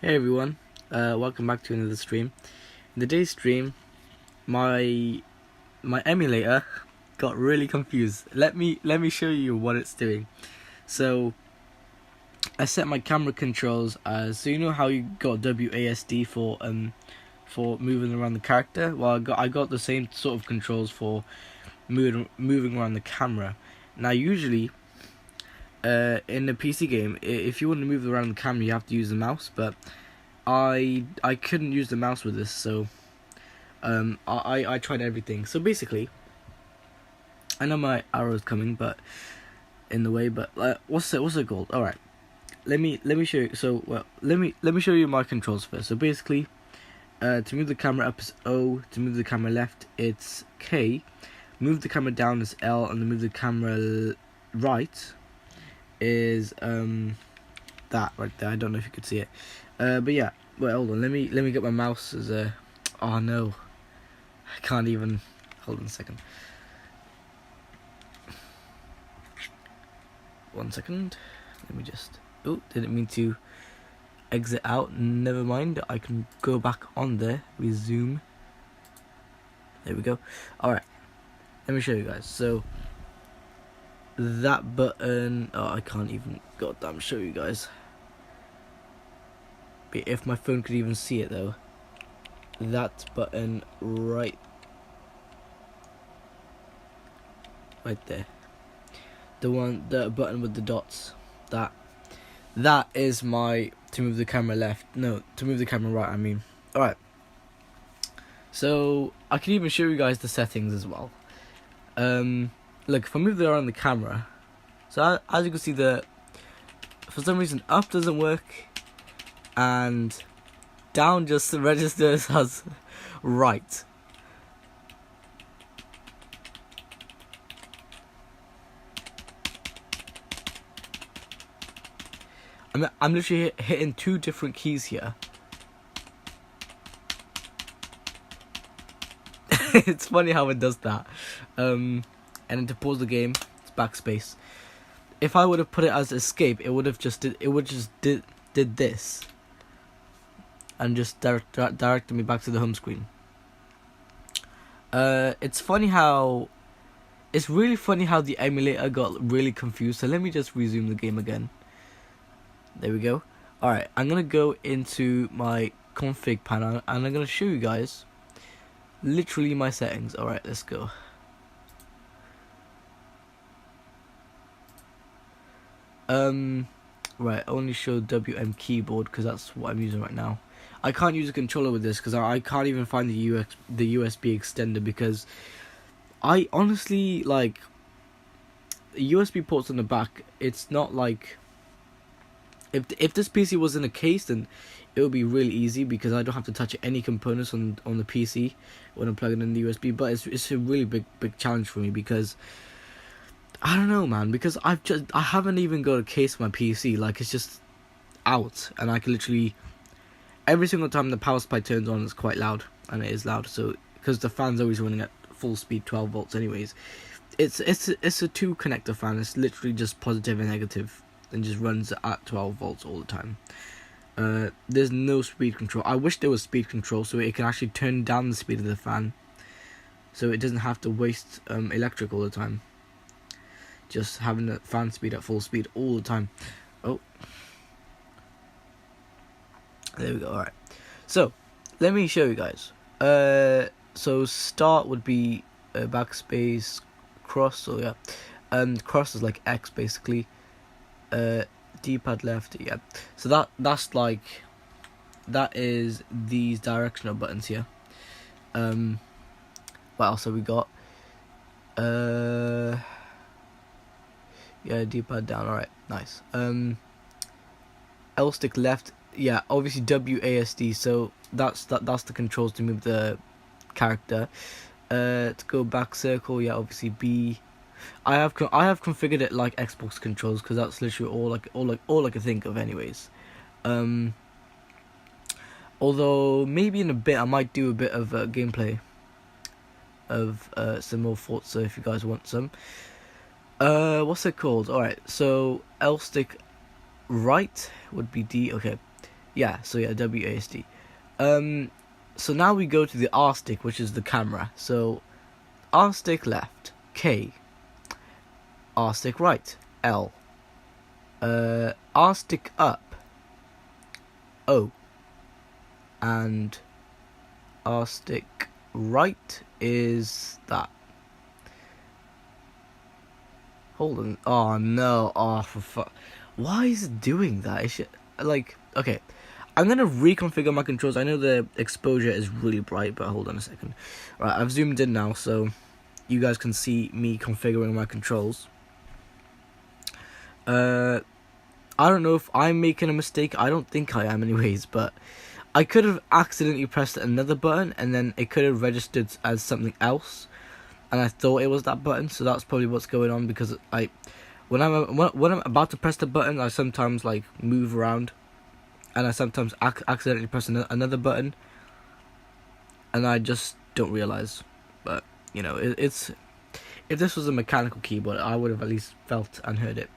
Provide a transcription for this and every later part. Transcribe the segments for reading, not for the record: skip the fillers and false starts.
Hey everyone, welcome back to another stream. In today's stream, my emulator got really confused. Let me show you what it's doing. So I set my camera controls as, so you know how you got WASD for moving around the character. Well, I got the same sort of controls for moving around the camera. Now usually in a PC game, if you want to move around the camera, you have to use the mouse, but I couldn't use the mouse with this, so I tried everything. So basically, I know my arrow's coming, but in the way. But what's it called? All right, let me show you. So let me show you my controls first. So basically, to move the camera up is O. To move the camera left, it's K. Move the camera down is L, and to move the camera right is that right there. I don't know if you could see it, but yeah. Well, hold on. Let me get my mouse as a. Oh no, I can't even. Hold on a second. 1 second. Let me just. Oh, didn't mean to exit out. Never mind. I can go back on there. Resume. There we go. All right. Let me show you guys. So that button. Oh, I can't even goddamn show you guys. But if my phone could even see it though. That button right there. The button with the dots. That is my to move the camera left. No, to move the camera right. I mean. All right. So I can even show you guys the settings as well. Look, if I move around the camera, so as you can see, for some reason up doesn't work, and down just registers as right. I'm literally hitting two different keys here. It's funny how it does that. And then to pause the game, it's backspace. If I would have put it as escape, it would just did this, and just directed me back to the home screen. It's really funny how the emulator got really confused. So let me just resume the game again. There we go. Alright, I'm gonna go into my config panel and I'm gonna show you guys literally my settings. Alright, let's go. Right, only show WM keyboard because that's what I'm using right now. I can't use a controller with this because I can't even find the USB extender, because I honestly, like, USB ports on the back. It's not like, if this PC was in a case, then it would be really easy because I don't have to touch any components on the PC when I'm plugging in the USB. But it's a really big challenge for me because I don't know, man, because I haven't even got a case for my PC. Like, it's just out, and I can literally, every single time the power supply turns on, it's quite loud, and it is loud. So because the fan's always running at full speed, 12 volts anyways, it's a two connector fan. It's literally just positive and negative, and just runs at 12 volts all the time. There's no speed control. I wish there was speed control so it can actually turn down the speed of the fan, so it doesn't have to waste electric all the time. Just having the fan speed at full speed all the time. Oh, there we go. Alright, so let me show you guys. So start would be backspace, cross. So yeah, cross is like X basically. D-pad left, yeah. So that's like, that is these directional buttons here. What else have we got? Yeah, D-pad down. Alright, nice. L stick left. Yeah, obviously WASD. So that's the controls to move the character. To go back circle. Yeah, obviously B. I have configured it like Xbox controls because that's literally all I can think of, anyways. Although maybe in a bit I might do a bit of gameplay of some more Forza if you guys want some. What's it called? Alright, so L stick right would be D. Okay, Yeah, so yeah, WASD. So now we go to the R stick, which is the camera. So R stick left, K. R stick right, L. R stick up, O. And R stick right is that. Hold on. Oh no. Oh for fuck. Why is it doing that? It should, like, okay. I'm gonna reconfigure my controls. I know the exposure is really bright, but hold on a second. Right, I've zoomed in now, so you guys can see me configuring my controls. I don't know if I'm making a mistake. I don't think I am, anyways. But I could have accidentally pressed another button, and then it could have registered as something else, and I thought it was that button. So that's probably what's going on, because when I'm about to press the button, I sometimes like move around, and I sometimes accidentally press another button, and I just don't realize. But you know, it's if this was a mechanical keyboard, I would have at least felt and heard it.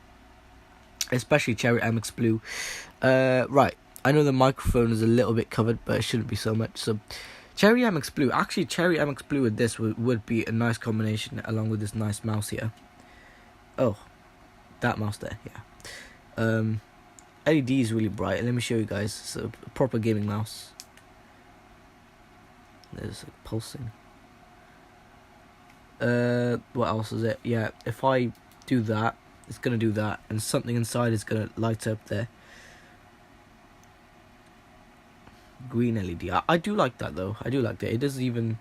Especially Cherry MX Blue. Right, I know the microphone is a little bit covered, but it shouldn't be so much. So Cherry MX Blue, actually Cherry MX Blue with this would be a nice combination, along with this nice mouse here. Oh, that mouse there, yeah. LED is really bright. Let me show you guys. It's a proper gaming mouse. There's like pulsing. What else is it? Yeah, if I do that, it's gonna do that, and something inside is gonna light up there. Green LED. I do like that though. I do like that. It doesn't even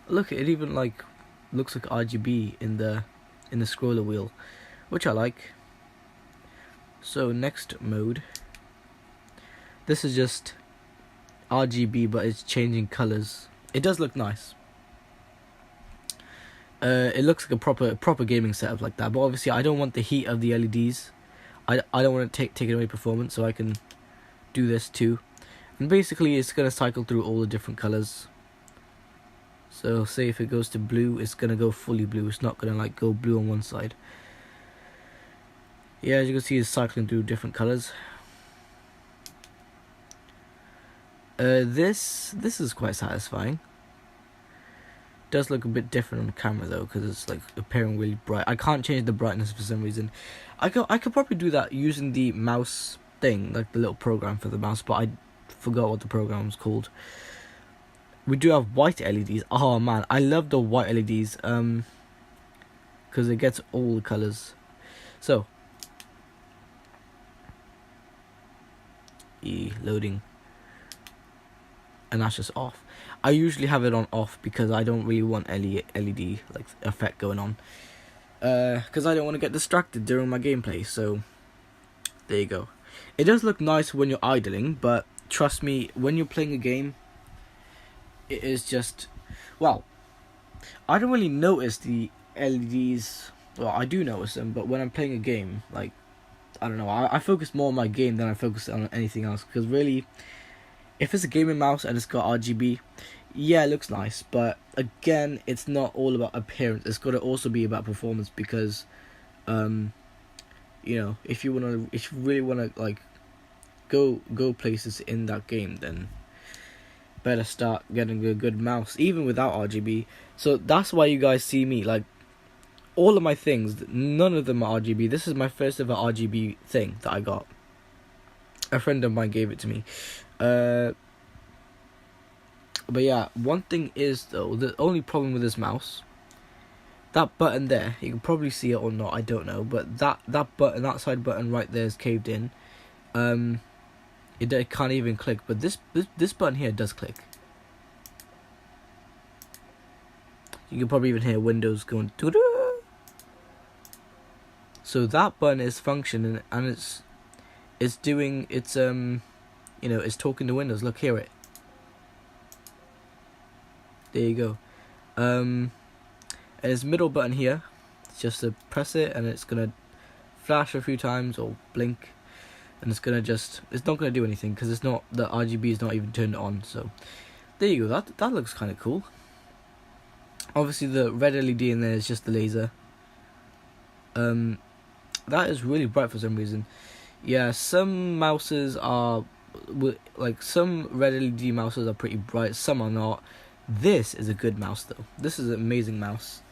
look. It even like looks like RGB in the scroller wheel, which I like. So next mode. This is just RGB, but it's changing colors. It does look nice. It looks like a proper gaming setup like that, but obviously I don't want the heat of the LEDs. I don't want to take away performance, so I can do this too. And basically it's gonna cycle through all the different colors. So say if it goes to blue, it's gonna go fully blue. It's not gonna like go blue on one side. Yeah, as you can see, it's cycling through different colors. This is quite satisfying. Does look a bit different on the camera though, because it's like appearing really bright. I can't change the brightness for some reason. I could probably do that using the mouse thing, like the little program for the mouse, but I forgot what the program was called. We do have white LEDs. Oh man, I love the white LEDs, because it gets all the colors. So loading, and that's just off. I usually have it on off because I don't really want LED like effect going on, because I don't want to get distracted during my gameplay. So there you go. It does look nice when you're idling, but trust me, when you're playing a game, it is just, well, I don't really notice the LEDs. Well, I do notice them, but when I'm playing a game, like, I don't know, I focus more on my game than I focus on anything else, because really, if it's a gaming mouse and it's got RGB, yeah, it looks nice, but again, it's not all about appearance. It's got to also be about performance, because, you know, if you really wanna like go places in that game, then better start getting a good mouse, even without RGB. So that's why you guys see me like all of my things. None of them are RGB. This is my first ever RGB thing that I got. A friend of mine gave it to me. But yeah, one thing is though, the only problem with this mouse, that button there, you can probably see it or not, I don't know, but that button, that side button right there is caved in. It can't even click, but this button here does click. You can probably even hear Windows going doo-doo. So that button is functioning, and it's doing its you know, it's talking to Windows. Look, hear it. There you go. And its middle button here, it's just to press it, and it's gonna flash a few times or blink, and it's not gonna do anything because it's not, the RGB is not even turned on. So there you go. That looks kind of cool. Obviously the red LED in there is just the laser. That is really bright for some reason. Yeah, some mouses are like some red LED mouses are pretty bright, some are not. This is a good mouse though. This is an amazing mouse.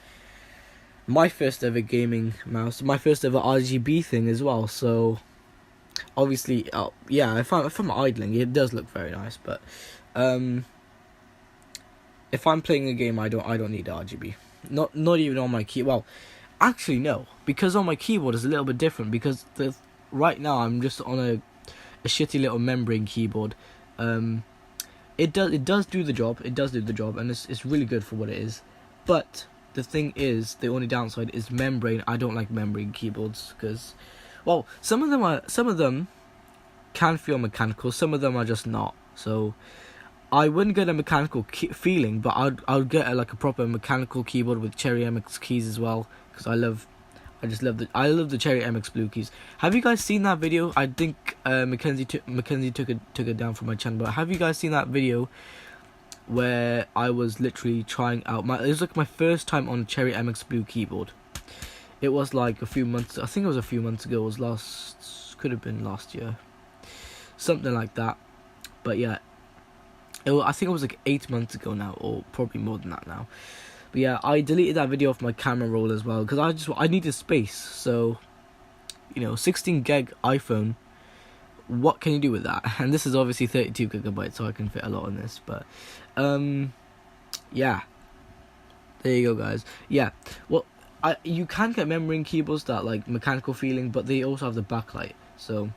My first ever gaming mouse, my first ever RGB thing as well. So obviously, yeah, if I'm idling, it does look very nice. But if I'm playing a game, I don't need RGB. Not even on my key. Well, actually no, because on my keyboard is a little bit different. Because right now I'm just on a shitty little membrane keyboard. It does do the job. It does do the job, and it's really good for what it is. But the thing is, the only downside is membrane. I don't like membrane keyboards because, well, some of them can feel mechanical. Some of them are just not. So I wouldn't get a mechanical feeling, but I'd get like a proper mechanical keyboard with Cherry MX keys as well, because I love the Cherry MX Blue keys. Have you guys seen that video? I think Mackenzie took it down from my channel. But have you guys seen that video where I was literally trying out it was like my first time on a Cherry MX Blue keyboard. It was like a few months. I think it was a few months ago. It was could have been last year, something like that. But yeah, I think it was like 8 months ago now, or probably more than that now. But yeah, I deleted that video off my camera roll as well, because I needed space. So, 16 gig iPhone, what can you do with that? And this is obviously 32 gigabytes, so I can fit a lot on this. But yeah, there you go, guys. Yeah, well, you can get membrane keyboards that like mechanical feeling, but they also have the backlight. So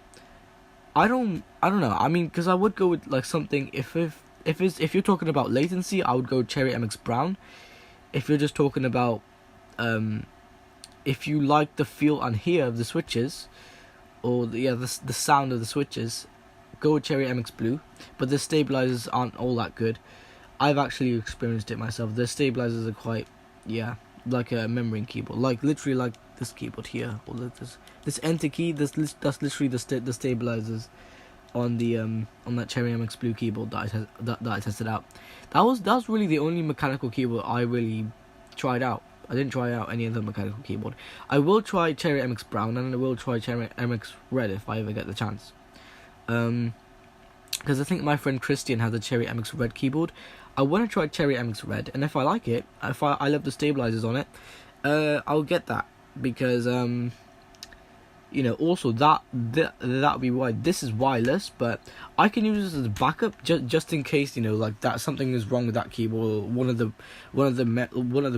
I don't know. I mean, because I would go with like something if you're talking about latency, I would go Cherry MX Brown. If you're just talking about if you like the feel and hear of the switches, or the sound of the switches, go with Cherry MX Blue. But the stabilizers aren't all that good. I've actually experienced it myself. The stabilizers are quite, like a membrane keyboard, like literally like this keyboard here, or this enter key. That's literally the stabilizers on the on that Cherry MX Blue keyboard that I tested out. That was really the only mechanical keyboard I really tried out. I didn't try out any other mechanical keyboard. I will try Cherry MX Brown, and I will try Cherry MX Red if I ever get the chance. Because I think my friend Christian has a Cherry MX Red keyboard. I want to try Cherry MX Red, and if I like it, if I love the stabilizers on it, I'll get that, because also that would be why this is wireless, but I can use this as a backup just in case, like that something is wrong with that keyboard, or one of the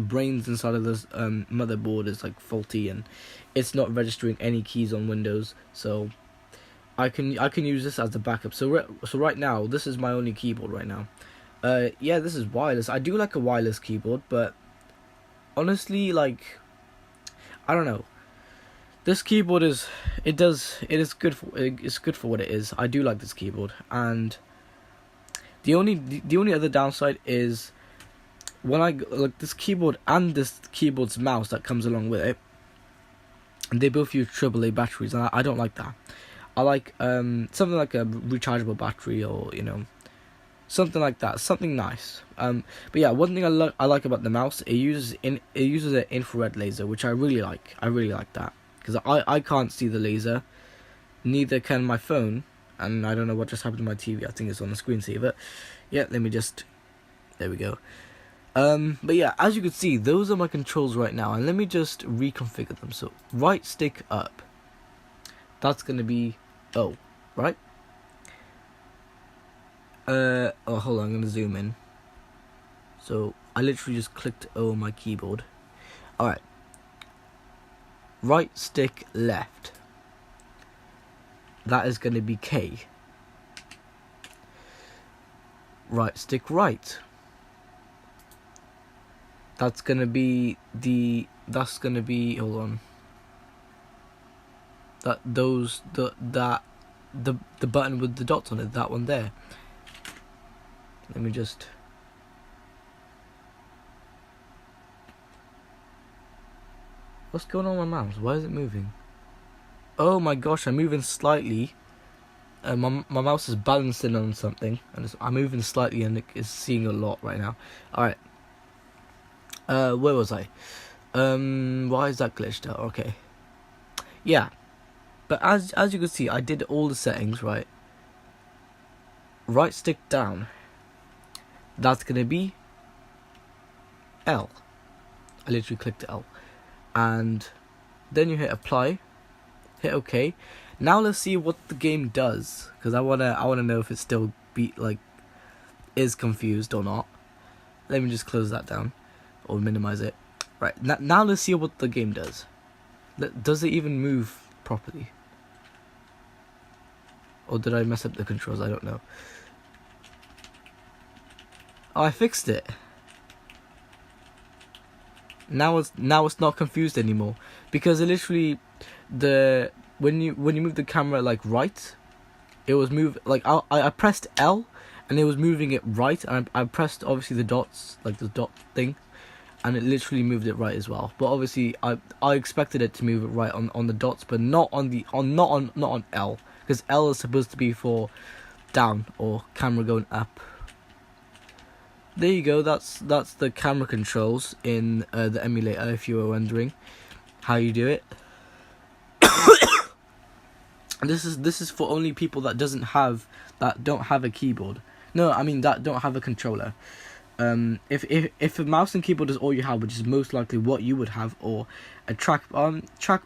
brains inside of this motherboard is like faulty and it's not registering any keys on Windows. So I can use this as the backup. So right now this is my only keyboard right now. Yeah, this is wireless. I do like a wireless keyboard, but honestly, like, I don't know. This keyboard is good for what it is. I do like this keyboard, and the only other downside is when I like this keyboard and this keyboard's mouse that comes along with it, and they both use AAA batteries, and I don't like that. I like something like a rechargeable battery, or something like that, something nice. But yeah, one thing I like about the mouse, it uses an infrared laser, which I really like. I really like that, because I can't see the laser, neither can my phone, and I don't know what just happened to my TV. I think it's on the screensaver. Yeah, there we go. But yeah, as you can see, those are my controls right now, and let me just reconfigure them. So right stick up, that's gonna be O, right? Hold on, I'm gonna zoom in. So I literally just clicked O on my keyboard. Alright. Right stick left, that is going to be K. Right stick right, that's going to be hold on, the button with the dots on it, that one there. Let me just, what's going on with my mouse? Why is it moving? Oh my gosh, I'm moving slightly. My mouse is balancing on something, and I'm moving slightly, and it's seeing a lot right now. Alright. Where was I? Why is that glitched out? Okay. Yeah. But as you can see, I did all the settings, right? right stick down. That's gonna be L. I literally clicked L, and then you hit apply, hit OK. Now let's see what the game does, because I wanna know if it still is confused or not. Let me just close that down or minimize it. Right, now let's see what the game does. Does it even move properly? Or did I mess up the controls? I don't know. Oh, I fixed it. Now it's not confused anymore, because it literally when you move the camera like right, it was I pressed L and it was moving it right, and I pressed obviously the dots, like the dot thing, and it literally moved it right as well. But obviously I expected it to move it right on the dots, but not on L, because L is supposed to be for down or camera going up. There you go. That's the camera controls in the emulator. If you were wondering how you do it, this is for only people that don't have a keyboard. No, I mean that don't have a controller. If a mouse and keyboard is all you have, which is most likely what you would have, or a trackpad.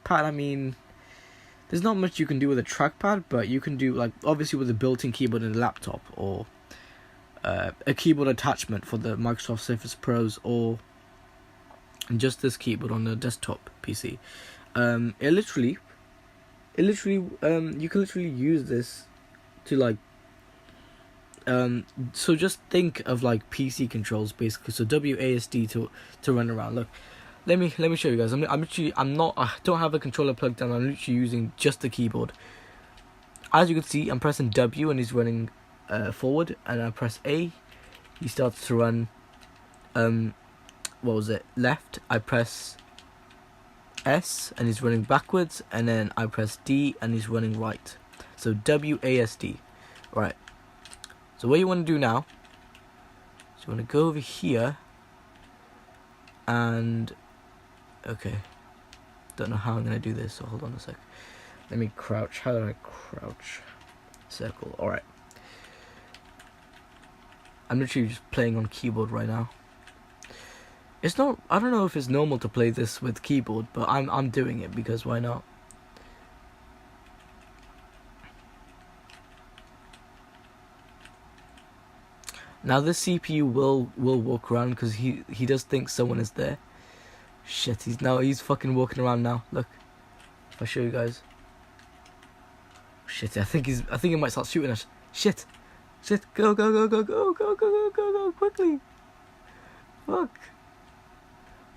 I mean, there's not much you can do with a trackpad, but you can do obviously with a built-in keyboard in a laptop, or a keyboard attachment for the Microsoft Surface Pros, or just this keyboard on the desktop PC. It literally you can literally use this to so just think of PC controls basically. So WASD to run around. Look, let me show you guys. I don't have a controller plugged in. I'm literally using just the keyboard. As you can see, I'm pressing W and he's running forward, and I press A, he starts to run left. I press S and he's running backwards, and then I press D and he's running right. So WASD. Right, so what you want to do now is you want to go over here and okay, don't know how I'm gonna do this, so hold on a sec. Let me crouch. How do I crouch? Circle. Alright, I'm literally just playing on keyboard right now. It's not, I don't know if it's normal to play this with keyboard, but I'm doing it because why not? Now this CPU will walk around because he does think someone is there. Shit, he's fucking walking around now. Look, if I show you guys. Shit, I think he might start shooting us. Shit, go quickly. Fuck.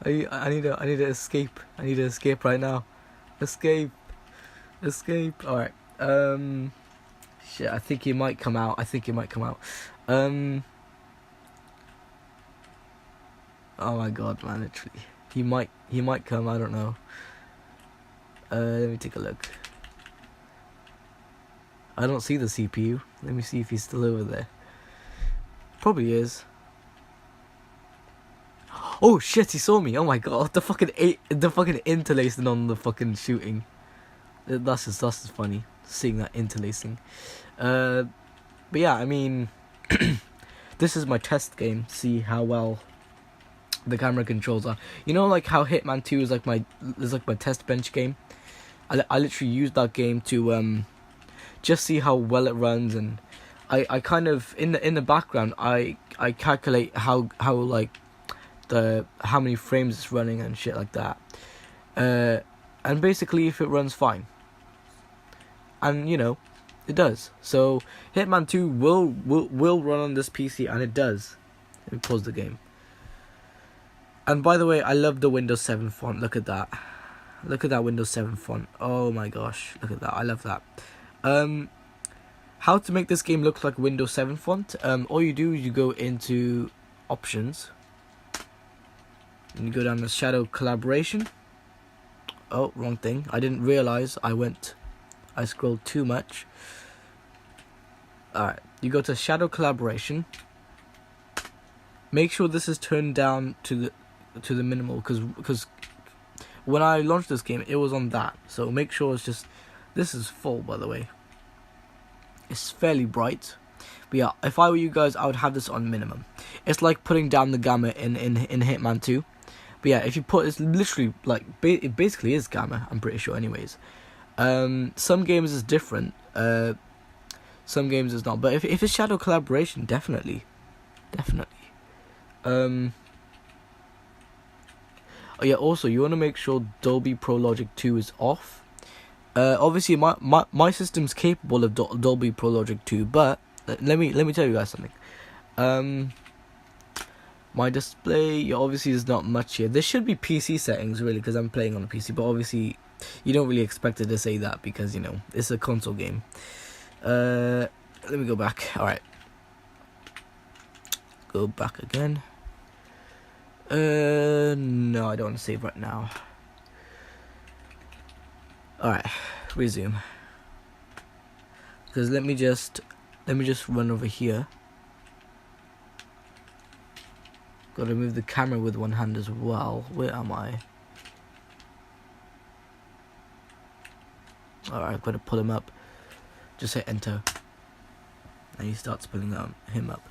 I need to escape. I need to escape right now. Escape. Alright. Shit, I think he might come out. Oh my god, man, literally. He might come, I don't know. Let me take a look. I don't see the CPU. Let me see if he's still over there. Probably is. Oh shit, he saw me. Oh my god, the fucking interlacing on the fucking shooting. That's just funny, seeing that interlacing. But yeah, I mean, this is my test game. See how well the camera controls are. You know, like how Hitman 2 is my test bench game. I literally used that game to just see how well it runs, and I kind of in the background I calculate how many frames it's running and shit like that. And basically if it runs fine, and it does. So Hitman 2 will run on this PC, and it does. Let me pause the game. And by the way, I love the Windows 7 font. Look at that. Look at that Windows 7 font. Oh my gosh, look at that. I love that. How to make this game look like Windows 7 font? All you do is you go into options, and you go down to shadow collaboration. Oh, wrong thing. I didn't realize I scrolled too much. Alright, you go to shadow collaboration. Make sure this is turned down to the minimal, because when I launched this game it was on that. So make sure it's just, this is full, by the way. It's fairly bright. But yeah, if I were you guys, I would have this on minimum. It's like putting down the gamma in Hitman 2. But yeah, if you put, it's literally like it basically is gamma. I'm pretty sure, anyways. Some games is different. Some games is not. But if it's shadow collaboration, definitely. Oh yeah. Also, you want to make sure Dolby Pro Logic 2 is off. Obviously, my system's capable of Dolby Pro Logic 2, but let me tell you guys something. My display, obviously, there's not much here. There should be PC settings, really, because I'm playing on a PC, but obviously, you don't really expect it to say that, because, you know, it's a console game. Let me go back. Alright. Go back again. No, I don't want to save right now. Alright, resume. Because let me just run over here. Gotta move the camera with one hand as well. Where am I? Alright, I've got to pull him up. Just hit enter. And he starts pulling him up.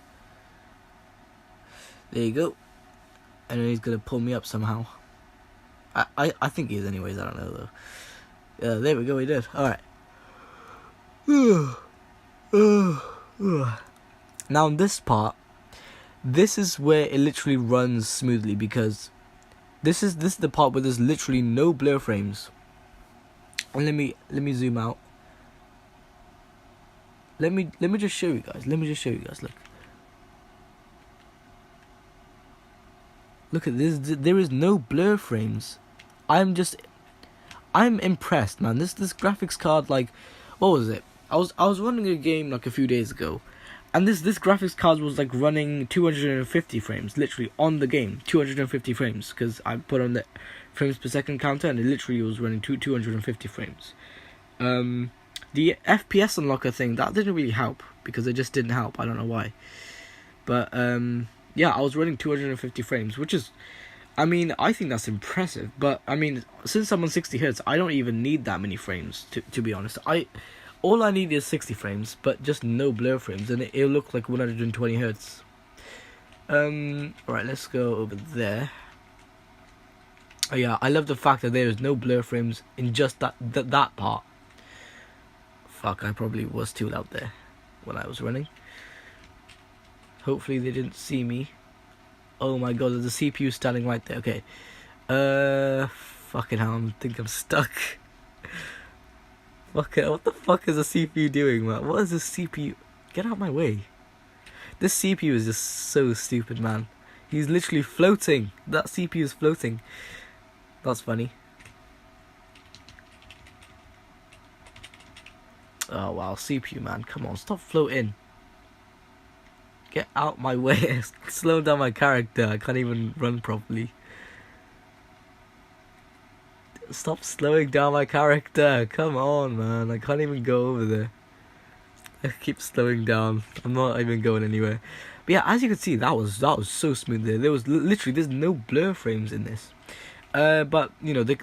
There you go. And then he's gonna pull me up somehow. I think he is anyways, I don't know though. There we go, he did. Alright. Now in this part, this is where it literally runs smoothly, because this is the part where there's literally no blur frames. And let me zoom out. Let me just show you guys. Look at this. There is no blur frames. I'm impressed, man. This graphics card, like, what was it? I was running a game like a few days ago, and this graphics card was like running 250 frames, literally on the game, 250 frames, because I put on the frames per second counter, and it literally was running 250 frames. The FPS unlocker thing, that didn't really help, because it just didn't help. I don't know why, but yeah, I was running 250 frames, which is, I mean, I think that's impressive. But I mean, since I'm on 60 Hz, I don't even need that many frames, to be honest. All I need is 60 frames, but just no blur frames, and it'll look like 120 Hz. Alright, let's go over there. Oh yeah, I love the fact that there is no blur frames in just that part. Fuck, I probably was too loud there when I was running. Hopefully they didn't see me. Oh my god, there's a CPU standing right there. Okay. Fucking hell, I think I'm stuck. Fucking, what the fuck is the CPU doing, man? What is this CPU? Get out of my way. This CPU is just so stupid, man. He's literally floating. That CPU is floating. That's funny. Oh wow, CPU, man. Come on, stop floating. Get out my way. Slow down my character. I can't even run properly. Stop slowing down my character. Come on, man. I can't even go over there. I keep slowing down. I'm not even going anywhere. But yeah, as you can see, that was so smooth there. There was literally, there's no blur frames in this. But you know, the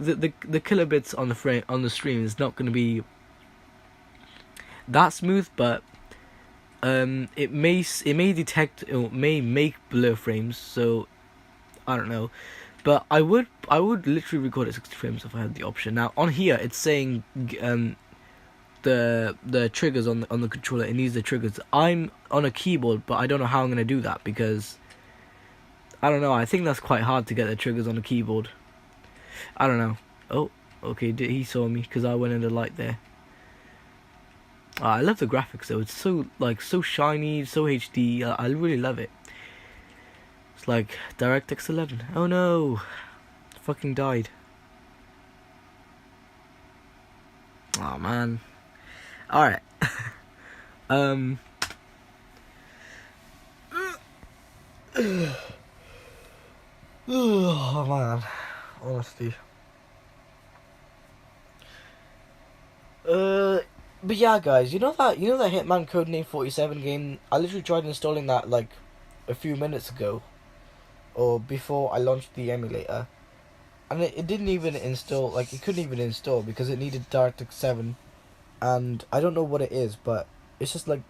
kilobits on the stream is not going to be that smooth, but it may detect, it may make blur frames, so I don't know, but I would literally record at 60 frames if I had the option. Now on here it's saying the triggers on the controller, it needs the triggers. I'm on a keyboard, but I don't know how I'm gonna do that, because I don't know, I think that's quite hard to get the triggers on the keyboard. I don't know. Oh, okay, he saw me because I went in the light there. I love the graphics though. It's so shiny, so HD. I really love it. It's like DirectX 11. Oh no, fucking died. Oh man. All right. Oh man. Honestly. But yeah, guys, you know that Hitman Codename 47 game? I literally tried installing that like a few minutes ago, or before I launched the emulator, and it didn't even install. Like, it couldn't even install because it needed DirectX 7, and I don't know what it is, but it's just like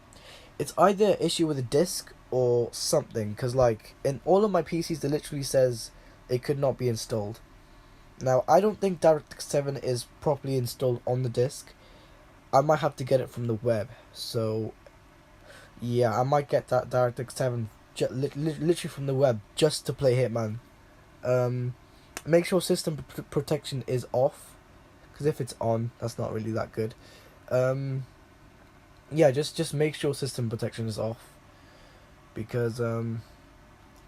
It's either an issue with the disc or something, because like in all of my PCs it literally says it could not be installed. Now I don't think DirectX 7 is properly installed on the disc. I might have to get it from the web, so yeah, I might get that DirectX 7 literally from the web just to play Hitman. Make sure system protection is off, because if it's on, that's not really that good. Yeah, just make sure system protection is off, because on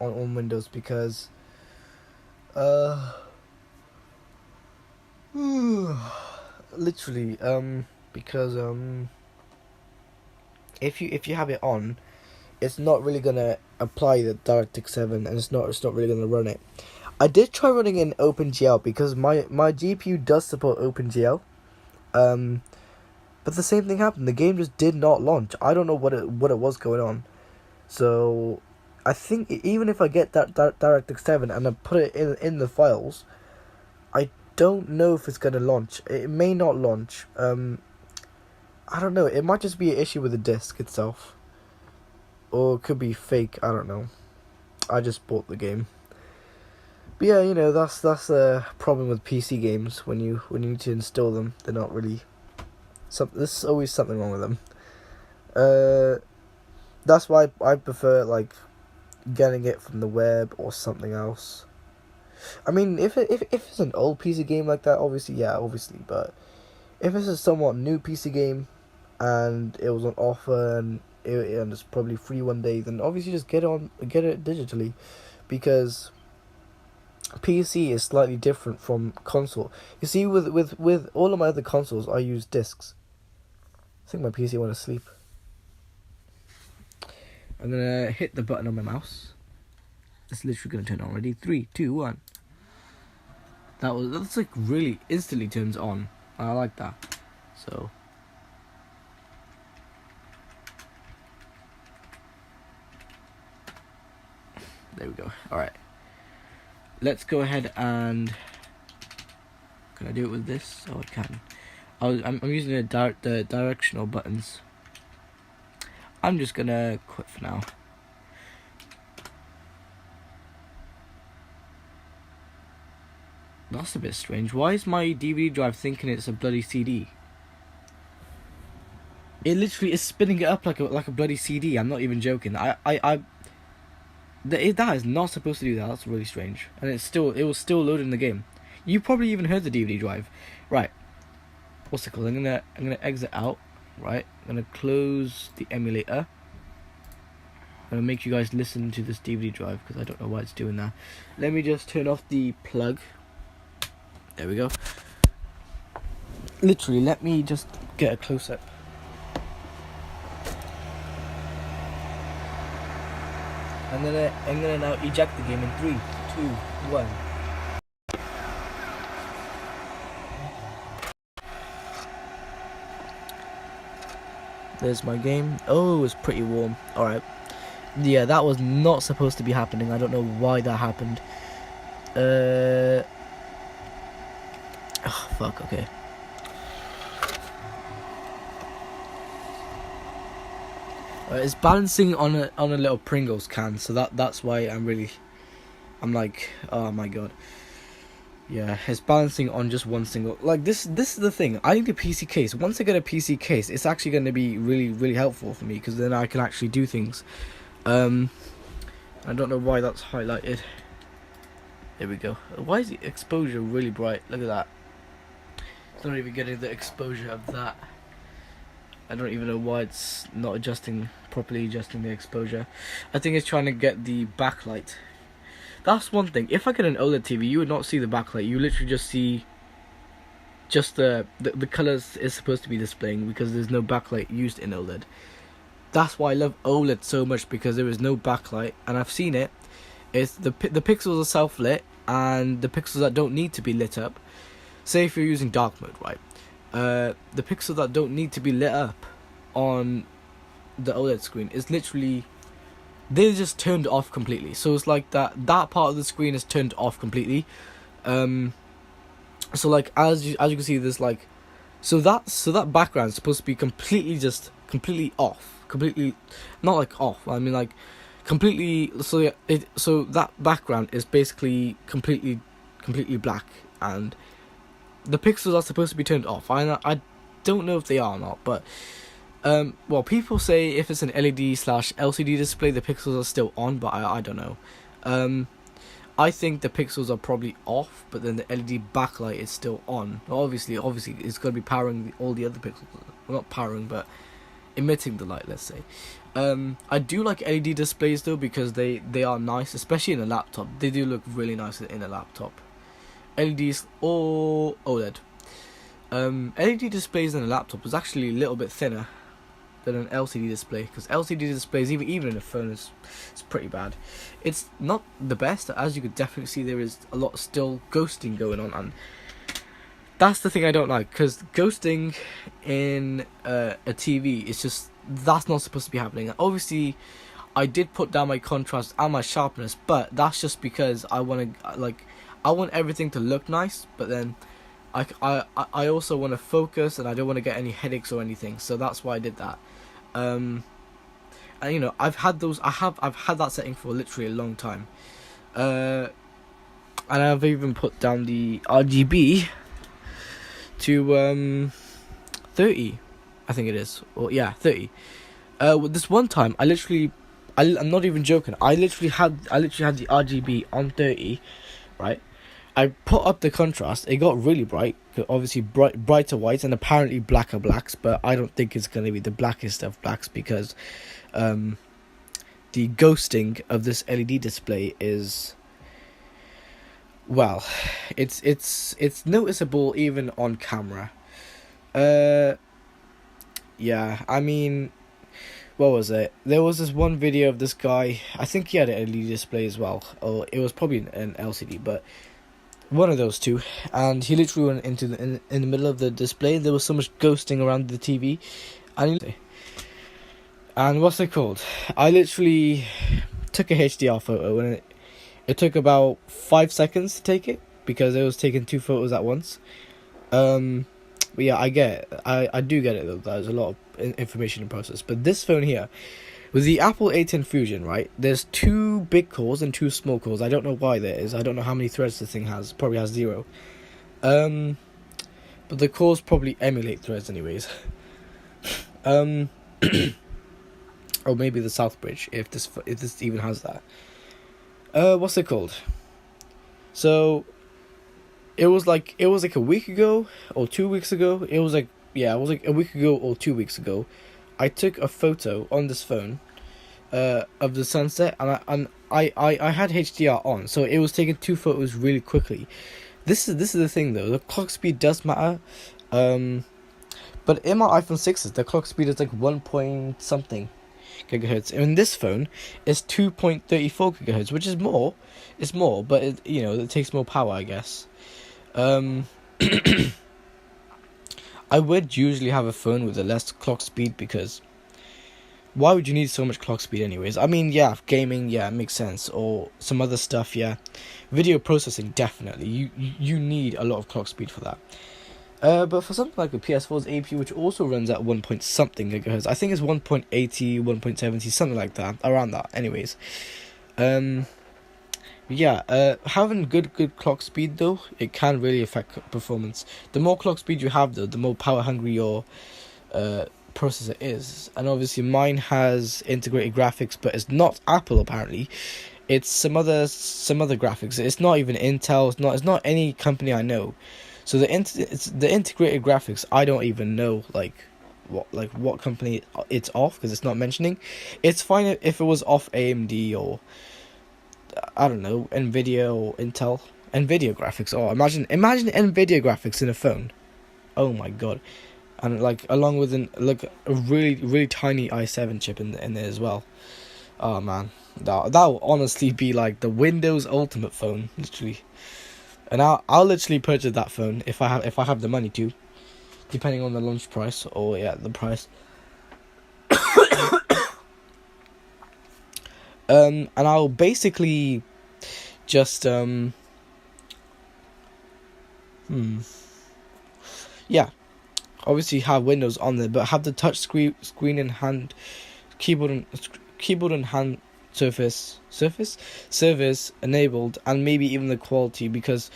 Windows, because literally because if you have it on, it's not really gonna apply the DirectX 7, and it's not really gonna run it. I did try running in OpenGL, because my GPU does support OpenGL, but the same thing happened. The game just did not launch. I don't know what it was going on. So I think even if I get that DirectX 7 and I put it in the files, I don't know if it's gonna launch. It may not launch. I don't know. It might just be an issue with the disk itself, or it could be fake. I don't know. I just bought the game. But yeah, you know, that's a problem with PC games. When you need to install them, they're not really. There's always something wrong with them. That's why I prefer like getting it from the web or something else. I mean, if it's an old PC game like that, obviously, but if it's a somewhat new PC game and it was on offer and it's probably free one day, then obviously just get it digitally, because PC is slightly different from console. You see, with all of my other consoles, I use discs. I think my PC went to sleep. I'm gonna hit the button on my mouse. It's literally gonna turn on. Ready? 3, 2, 1. That's like really instantly turns on. I like that. So there we go. All right. Let's go ahead and. Can I do it with this? Oh, I can. I'm using the directional buttons. I'm just gonna quit for now. That's a bit strange. Why is my DVD drive thinking it's a bloody CD? It literally is spinning it up like a bloody CD. I'm not even joking. That is not supposed to do that. That's really strange. And it was still loading the game. You probably even heard the DVD drive. Right. What's it called? I'm gonna exit out. Right. I'm gonna close the emulator. I'm gonna make you guys listen to this DVD drive, because I don't know why it's doing that. Let me just turn off the plug. There we go. Literally, let me just get a close up. I'm gonna now eject the game in 3, 2, 1. There's my game. Oh, it was pretty warm. Alright. Yeah, that was not supposed to be happening. I don't know why that happened. Oh, fuck, okay. It's balancing on a little Pringles can, so that's why I'm like, oh my god. Yeah, it's balancing on just one single. Like this is the thing. I need a PC case. Once I get a PC case, it's actually going to be really, really helpful for me, because then I can actually do things. I don't know why that's highlighted. There we go. Why is the exposure really bright? Look at that. It's not even getting the exposure of that. I don't even know why it's not properly adjusting the exposure. I think it's trying to get the backlight. That's one thing. If I get an OLED TV, you would not see the backlight. You literally just see just the colors it's supposed to be displaying, because there's no backlight used in OLED. That's why I love OLED so much, because there is no backlight, and I've seen it. It's the pixels are self-lit, and the pixels that don't need to be lit up. Say if you're using dark mode, right? The pixels that don't need to be lit up on the OLED screen is literally, they're just turned off completely. So it's like that part of the screen is turned off completely. So like as you can see, there's like So that background is supposed to be completely off, completely, not like off. I mean like completely. So yeah, so that background is basically completely black, and the pixels are supposed to be turned off. I don't know if they are or not, but well, people say if it's an LED/LCD display, the pixels are still on, but I don't know. I think the pixels are probably off, but then the LED backlight is still on. Obviously, it's going to be powering all the other pixels. Well, not powering, but emitting the light, let's say. I do like LED displays though, because they are nice, especially in a laptop. They do look really nice in a laptop. LEDs or OLED. LED displays in a laptop is actually a little bit thinner than an LCD display, because LCD displays, even in a phone, is pretty bad. It's not the best, as you could definitely see. There is a lot still ghosting going on, and that's the thing I don't like, because ghosting in a TV is just, that's not supposed to be happening. Obviously, I did put down my contrast and my sharpness, but that's just because I want everything to look nice, but then I also want to focus, and I don't want to get any headaches or anything, so that's why I did that. And you know, I've had that setting for literally a long time, and I've even put down the RGB to 30, I think it is, or yeah, 30. This one time, I'm not even joking. I literally had the RGB on 30, right? I put up the contrast. It got really bright. Obviously, brighter whites and apparently blacker blacks. But I don't think it's going to be the blackest of blacks, because the ghosting of this LED display is, well, it's noticeable even on camera. Yeah, I mean, what was it? There was this one video of this guy. I think he had an LED display as well, or it was probably an LCD, but one of those two, and he literally went into in the middle of the display. There was so much ghosting around the TV, and what's it called? I literally took a HDR photo, and it took about 5 seconds to take it, because it was taking 2 photos at once. But yeah, I get it. I do get it though. There's a lot of information to process, but this phone here, with the Apple A10 Fusion, right, there's 2 big cores and 2 small cores. I don't know why there is. I don't know how many threads the thing has. Probably has 0. But the cores probably emulate threads anyways. Or maybe the South Bridge, if this even has that. What's it called? So it was like a week ago or 2 weeks ago. It was like a week ago or 2 weeks ago. I took a photo on this phone of the sunset, and I had HDR on, so it was taking 2 photos really quickly. This is the thing though. The clock speed does matter, but in my iPhone 6s, the clock speed is like 1 point something gigahertz. In this phone, it's 2.34 gigahertz, which is more. It's more, but it takes more power, I guess. I would usually have a phone with a less clock speed, because why would you need so much clock speed anyways? I mean, yeah, gaming, yeah, it makes sense, or some other stuff, yeah. Video processing, definitely. You need a lot of clock speed for that. But for something like a PS4's APU, which also runs at 1 point something gigahertz, I think it's 1.80, 1.70, something like that, around that, anyways. Yeah, having good clock speed though, it can really affect performance. The more clock speed you have though, the more power hungry your processor is. And obviously mine has integrated graphics, but it's not Apple apparently. It's some other graphics. It's not even Intel. It's not any company I know. So the integrated graphics, I don't even know what company it's off, because it's not mentioning. It's fine if it was off AMD or I don't know, Nvidia or Intel. Nvidia graphics. Oh, imagine Nvidia graphics in a phone. Oh my god. And along with a really tiny i7 chip in there as well. Oh man, that will honestly be like the Windows Ultimate phone, literally. And I'll literally purchase that phone if I have the money to, depending on the launch price, or yeah, the price. And I'll basically just yeah, obviously have Windows on there, but have the touch screen and hand keyboard and hand service enabled, and maybe even the quality, because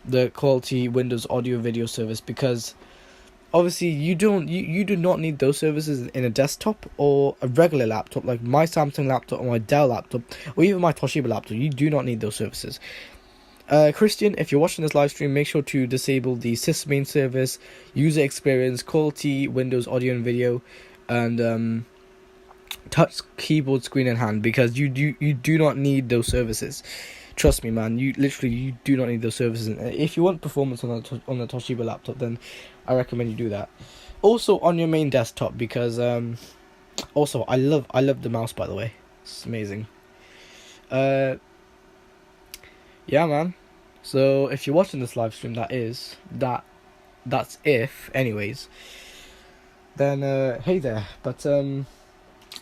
the quality Windows audio video service, because obviously you do not need those services in a desktop or a regular laptop like my Samsung laptop or my Dell laptop or even my Toshiba laptop. You do not need those services. Christian, if you're watching this live stream, make sure to disable the sysmain service, user experience, quality Windows audio and video, and touch keyboard, screen and hand, because you do not need those services. Trust me, man. You do not need those services. If you want performance on the Toshiba laptop, then I recommend you do that. Also on your main desktop, because also I love the mouse, by the way. It's amazing. Yeah, man. So if you're watching this live stream, that's if, anyways. Then hey there. But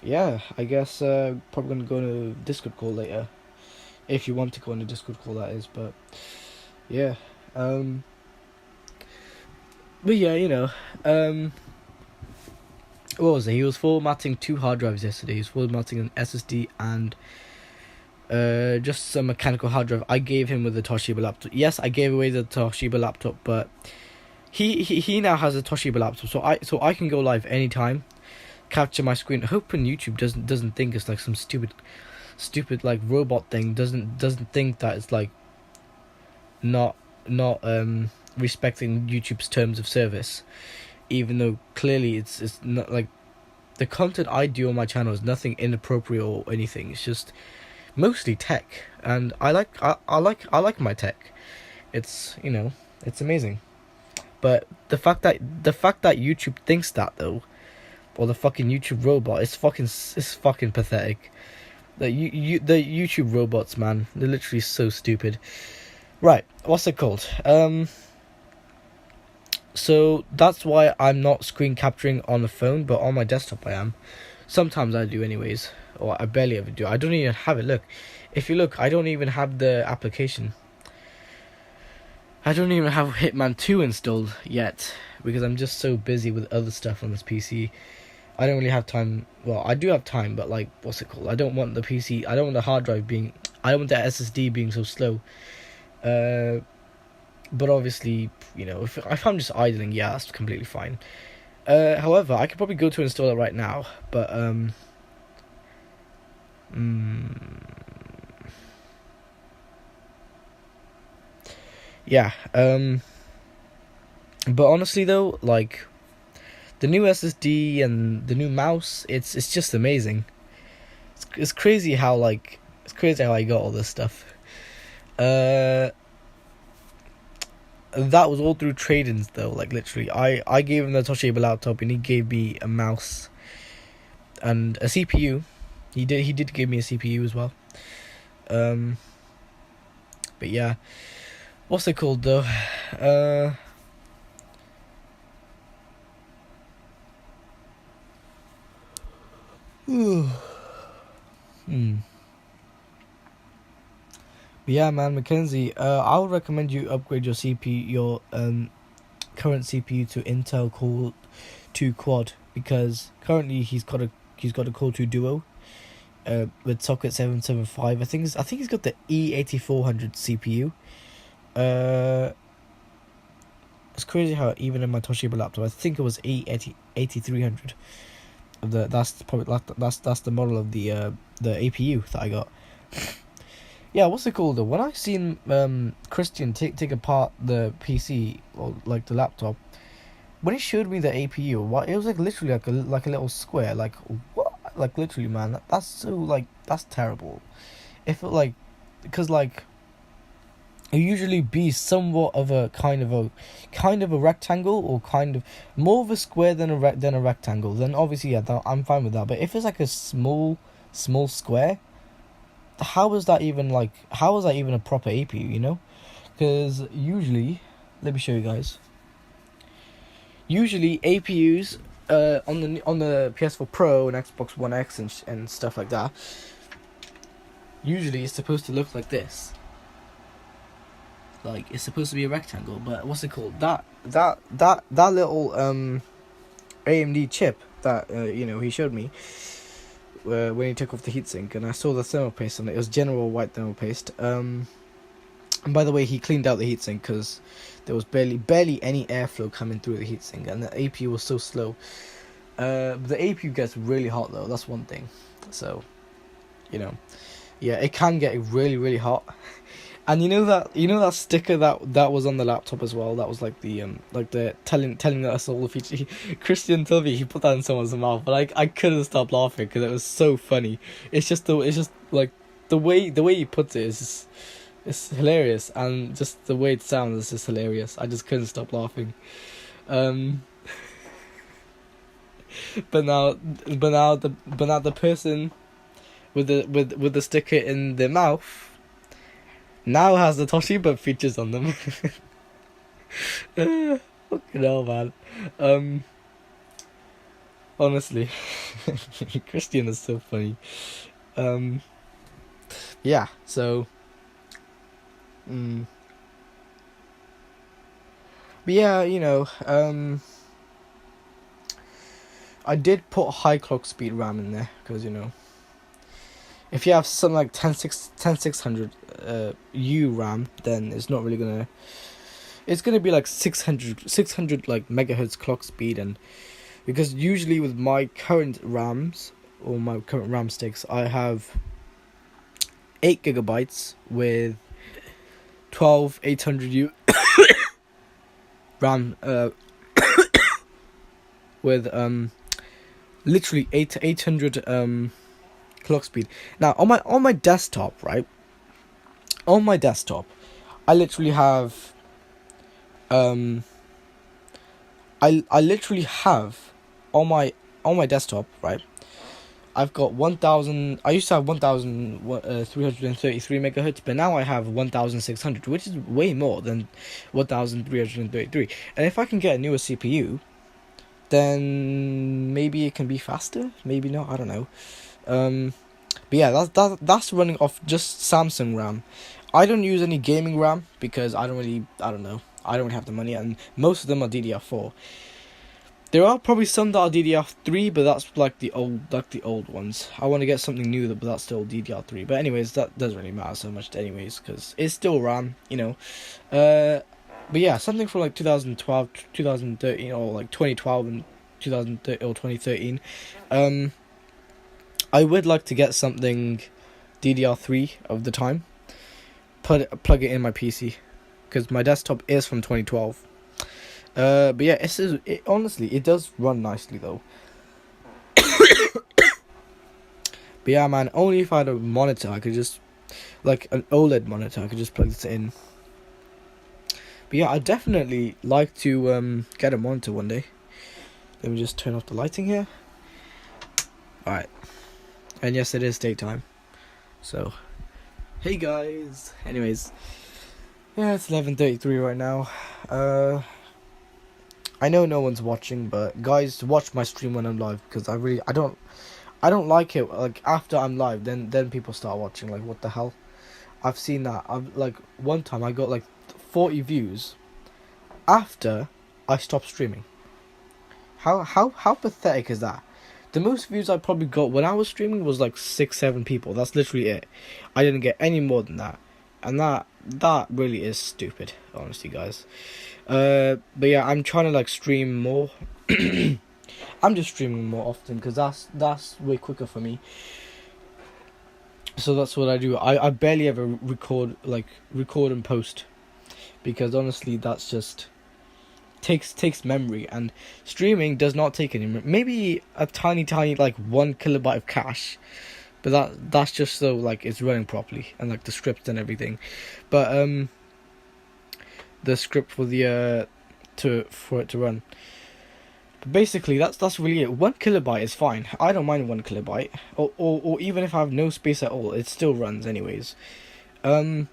yeah, I guess probably gonna go on a Discord call later. If you want to go on a Discord call, that is. But yeah, but yeah, you know, what was it? He was formatting 2 hard drives yesterday. He was formatting an SSD and just some mechanical hard drive I gave him with the Toshiba laptop. Yes, I gave away the Toshiba laptop, but he now has a Toshiba laptop, so I can go live anytime, capture my screen. Hoping YouTube doesn't think it's like some stupid like robot thing. Doesn't think that it's like not respecting YouTube's terms of service, even though clearly it's not. Like, the content I do on my channel is nothing inappropriate or anything. It's just mostly tech, and I like my tech. It's, you know, it's amazing. But the fact that YouTube thinks that, though, or the fucking YouTube robot, it's fucking pathetic. The YouTube robots, man, they're literally so stupid. Right, what's it called? So that's why I'm not screen capturing on the phone, but on my desktop I am. Sometimes I do anyways, or I barely ever do. I don't even have it. Look, if you look, I don't even have the application. I don't even have Hitman 2 installed yet, because I'm just so busy with other stuff on this PC. I don't really have time. Well, I do have time, but like, what's it called? I don't want the PC. I don't want the hard drive being. I don't want the SSD being so slow. But obviously, you know, if I'm just idling, yeah, that's completely fine. However, I could probably go to install it right now, but yeah, but honestly though, like, the new SSD and the new mouse, it's just amazing. It's crazy how I got all this stuff. That was all through trade-ins though. Like, literally, I gave him the Toshiba laptop and he gave me a mouse and a CPU. He did give me a CPU as well. But yeah, what's it called though? Yeah, man, Mackenzie, I would recommend you upgrade your current CPU to Intel Core 2 Quad, because currently he's got a Core 2 Duo, with socket 775. I think he's got the E8400 CPU. It's crazy how even in my Toshiba laptop, I think it was E8300. That's the model of the APU that I got. Yeah, what's it called though? When I seen Christian take apart the PC, or like the laptop, when he showed me the APU, it was like literally like a little square. Like, what? Like, literally, man, that's so, like, that's terrible. It felt like, because like, it usually be somewhat of a kind of a rectangle, or kind of more of a square than a rectangle. Then obviously, yeah, I'm fine with that. But if it's like a small square, how is that even a proper APU, you know? Because usually, let me show you guys. Usually APUs on the PS4 Pro and Xbox One X and stuff like that, usually it's supposed to look like this. Like, it's supposed to be a rectangle, but what's it called? That little AMD chip that he showed me when he took off the heatsink, and I saw the thermal paste on it. It was general white thermal paste. And by the way, he cleaned out the heatsink because there was barely any airflow coming through the heatsink, and the APU was so slow. The APU gets really hot though. That's one thing. So, yeah, it can get really hot. And you know that sticker that was on the laptop as well. That was like the telling us all the features. Christian told me he put that in someone's mouth, but I couldn't stop laughing because it was so funny. It's just like the way he puts it is it's hilarious, and just the way it sounds is just hilarious. I just couldn't stop laughing. But now the person with the sticker in their mouth now has the Toshiba features on them. Fucking hell, man. Honestly, Christian is so funny. Yeah. So. But yeah, I did put high clock speed RAM in there because if you have something like 10600 U RAM, then it's not really gonna. It's gonna be like 600 like megahertz clock speed, and because usually with my current RAMs or my current RAM sticks, I have 8 gigabytes with 12800U RAM with literally 800 clock speed. Now on my desktop, right? On my desktop, I literally have I literally have on my desktop, right? I've got 1000. I used to have 1333 megahertz, but now I have 1600, which is way more than 1333. And if I can get a newer CPU, then maybe it can be faster. Maybe not. I don't know. But yeah, that's running off just Samsung RAM. I don't use any gaming RAM because I don't really have the money, and most of them are DDR4. There are probably some that are DDR3, but that's like the old ones. I want to get something new, but that's still DDR3. But anyways, that doesn't really matter so much anyways, because it's still RAM, But yeah, something from like 2012, 2013, or like 2012 and 2013 or 2013. I would like to get something DDR3 of the time. Plug it in my PC, because my desktop is from 2012. But yeah, honestly, it does run nicely though. But yeah, man, only if I had a monitor, I could just, like an OLED monitor, I could just plug this in. But yeah, I'd definitely like to get a monitor one day. Let me just turn off the lighting here. Alright. And yes, it is daytime. So, hey guys. Anyways, yeah, it's 11:33 right now. I know no one's watching, but guys, watch my stream when I'm live, because I don't like it. Like after I'm live, then people start watching. Like, what the hell? I've seen that. One time I got like 40 views after I stopped streaming. How pathetic is that? The most views I probably got when I was streaming was like 6-7 people. That's literally it. I didn't get any more than that, and that really is stupid, honestly, guys. But yeah, I'm trying to like stream more. I'm just streaming more often because that's way quicker for me. So that's what I do. I barely ever record and post, because honestly that's just takes memory, and streaming does not take any memory. Maybe a tiny like 1 kilobyte of cache, but that's just so like it's running properly, and like the script and everything. But the script for the for it to run. But basically that's really it. 1 kilobyte is fine. I don't mind 1 kilobyte, or even if I have no space at all, it still runs anyways. But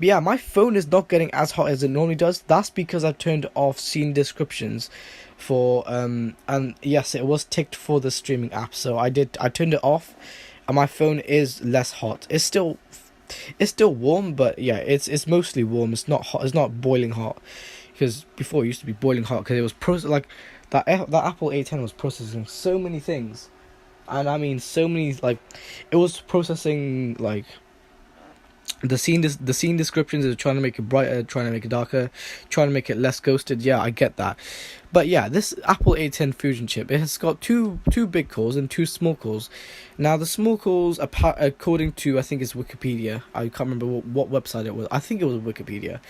yeah, my phone is not getting as hot as it normally does. That's because I've turned off scene descriptions for and yes, it was ticked for the streaming app, so I turned it off, and my phone is less hot. It's still warm, but yeah, it's mostly warm. It's not hot. It's not boiling hot, because before it used to be boiling hot because it was that Apple A10 was processing so many things, and I mean so many, like, it was processing like the scene descriptions, is trying to make it brighter, trying to make it darker, trying to make it less ghosted. Yeah, I get that, but yeah, this Apple A10 Fusion chip, it has got two big cores and two small cores. Now the small cores, according to, I think it's Wikipedia, I can't remember what website it was, I think it was Wikipedia,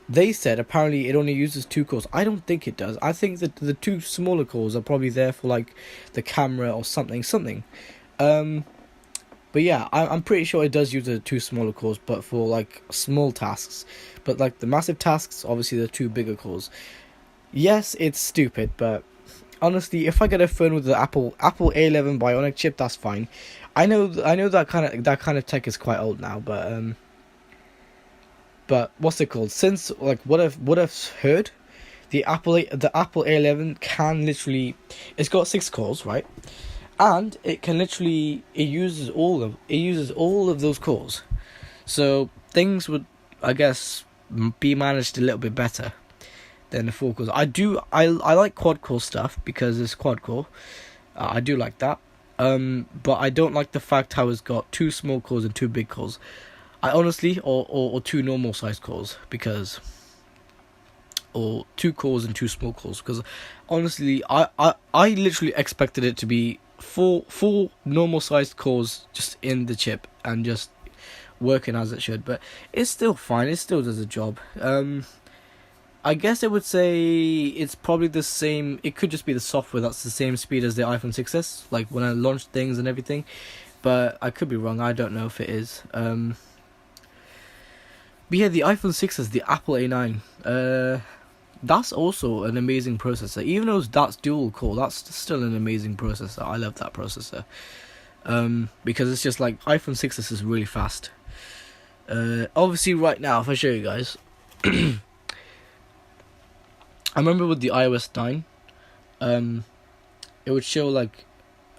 they said apparently it only uses two cores. I don't think it does. I think that the two smaller cores are probably there for like the camera or something. But yeah, I'm pretty sure it does use the two smaller cores, but for like small tasks. But like the massive tasks, obviously the two bigger cores. Yes, it's stupid, but honestly, if I get a phone with the Apple A11 Bionic chip, that's fine. I know that kind of tech is quite old now, but what's it called? Since like what I've heard, the Apple A11 can literally, it's got 6 cores, right? And it uses all of those cores. So things would, I guess, be managed a little bit better than the 4 cores. I like quad core stuff because it's quad core. I do like that. But I don't like the fact how it's got 2 small cores and 2 big cores. I honestly, or 2 normal sized cores, or 2 cores and 2 small cores, because honestly, I literally expected it to be four normal sized cores just in the chip and just working as it should, but it's still fine. It still does the job. I guess I would say it's probably the same. It could just be the software that's the same speed as the iPhone 6s, like when I launched things and everything, but I could be wrong. I don't know if it is. But yeah, the iPhone 6s, the Apple A9, that's also an amazing processor. Even though that's dual core, that's still an amazing processor. I love that processor. Because it's just like iPhone 6s is really fast. Obviously right now, if I show you guys, I remember with the iOS 9, it would show like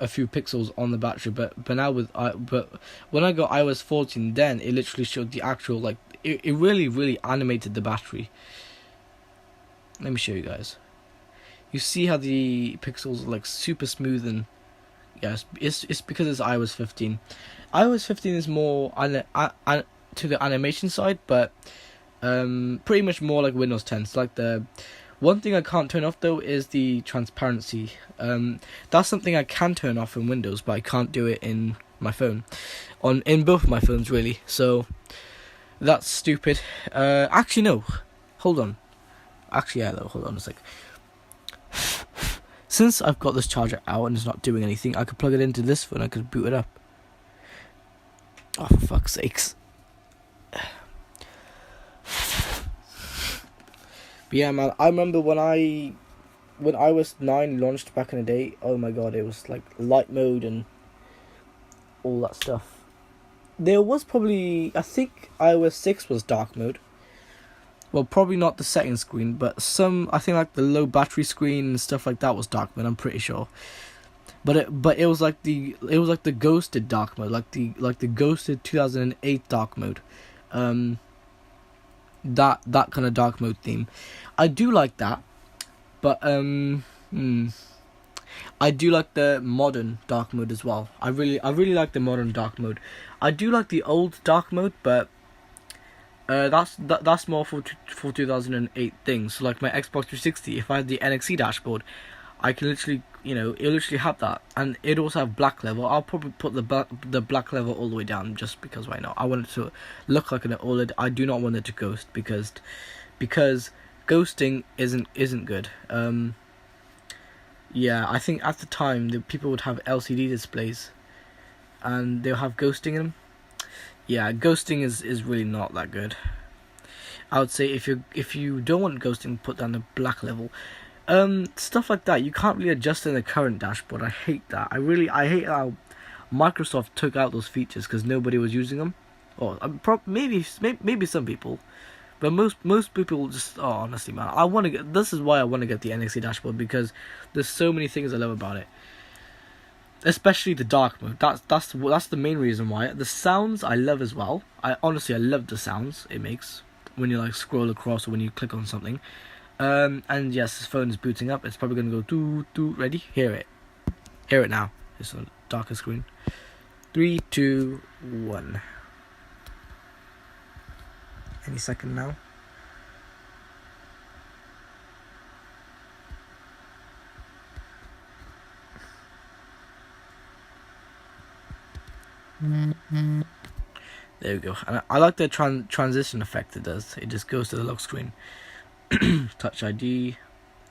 a few pixels on the battery, but now but when I got iOS 14, then it literally showed the actual, like, it really animated the battery. Let me show you guys. You see how the pixels are like super smooth, and yes, it's because it's iOS 15. iOS 15 is more to the animation side, but pretty much more like Windows 10. It's like the one thing I can't turn off though is the transparency. That's something I can turn off in Windows, but I can't do it in my phone, in both my phones really. So that's stupid. Actually no, hold on. Actually yeah though, hold on a sec. Since I've got this charger out and it's not doing anything, I could plug it into this phone. I could boot it up. Oh, for fuck's sakes. But yeah, man, I remember when iOS 9 launched back in the day, oh my god, it was like light mode and all that stuff. There was probably, I think iOS 6 was dark mode. Well, probably not the settings screen, but I think like the low battery screen and stuff like that was dark mode, I'm pretty sure. But it was like the ghosted dark mode, like the ghosted 2008 dark mode. That kind of dark mode theme. I do like that, but I do like the modern dark mode as well. I really like the modern dark mode. I do like the old dark mode, but that's more for 2008 things. So like my Xbox 360, if I had the NXT dashboard, I can literally, it'll literally have that, and it also have black level. I'll probably put the black level all the way down just because right now I want it to look like an OLED. I do not want it to ghost because ghosting isn't good. Yeah, I think at the time the people would have LCD displays, and they'll have ghosting in them. Yeah, ghosting is really not that good. I would say if you don't want ghosting, put down the black level. Stuff like that you can't really adjust in the current dashboard. I hate that. I hate how Microsoft took out those features because nobody was using them. Or maybe some people, but most people just, oh, honestly, man, this is why I want to get the NXT dashboard, because there's so many things I love about it. Especially the dark mode. That's the main reason why. The sounds I love as well. I love the sounds it makes when you like scroll across or when you click on something. And yes, this phone is booting up. It's probably gonna go doo doo. Ready? Hear it now. It's on darker screen. 3, 2, 1. Any second now. There we go. And I like the transition effect it does. It just goes to the lock screen. Touch ID,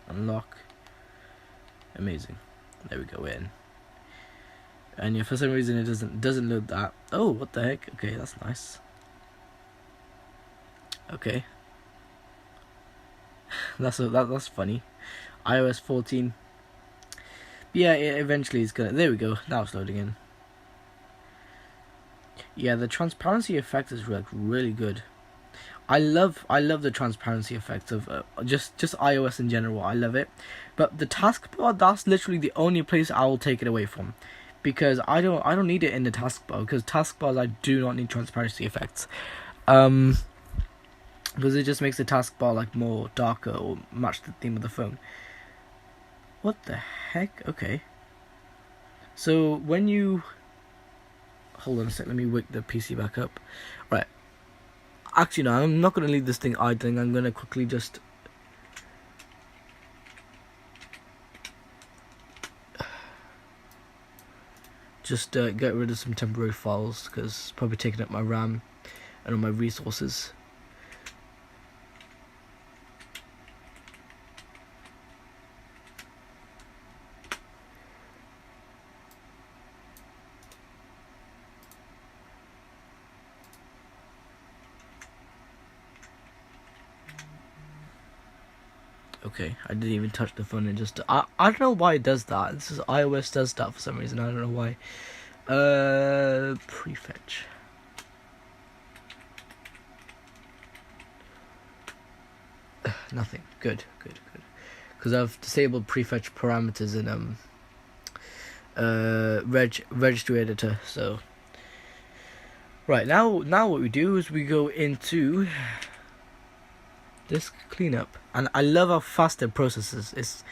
unlock. Amazing. There we go. We're in. And yeah, for some reason it doesn't load that. Oh, what the heck? Okay, that's nice. Okay. That's funny. iOS 14. But yeah, it eventually is gonna. There we go. Now it's loading in. Yeah, the transparency effect is like really good. I love the transparency effect of just iOS in general. I love it, but the taskbar, that's literally the only place I will take it away from, because I don't need it in the taskbar, because taskbars I do not need transparency effects, because it just makes the taskbar like more darker or match the theme of the phone. What the heck? Okay. So when you hold on a sec, let me wake the PC back up. Right. Actually, no, I'm not going to leave this thing idling. I'm going to quickly just get rid of some temporary files, because it's probably taking up my RAM and all my resources. Okay, I didn't even touch the phone. It just I don't know why it does that. This is iOS does that for some reason. I don't know why. Prefetch. Nothing. Good. Because I've disabled prefetch parameters in registry editor. So right now what we do is we go into this cleanup, and I love how fast it processes.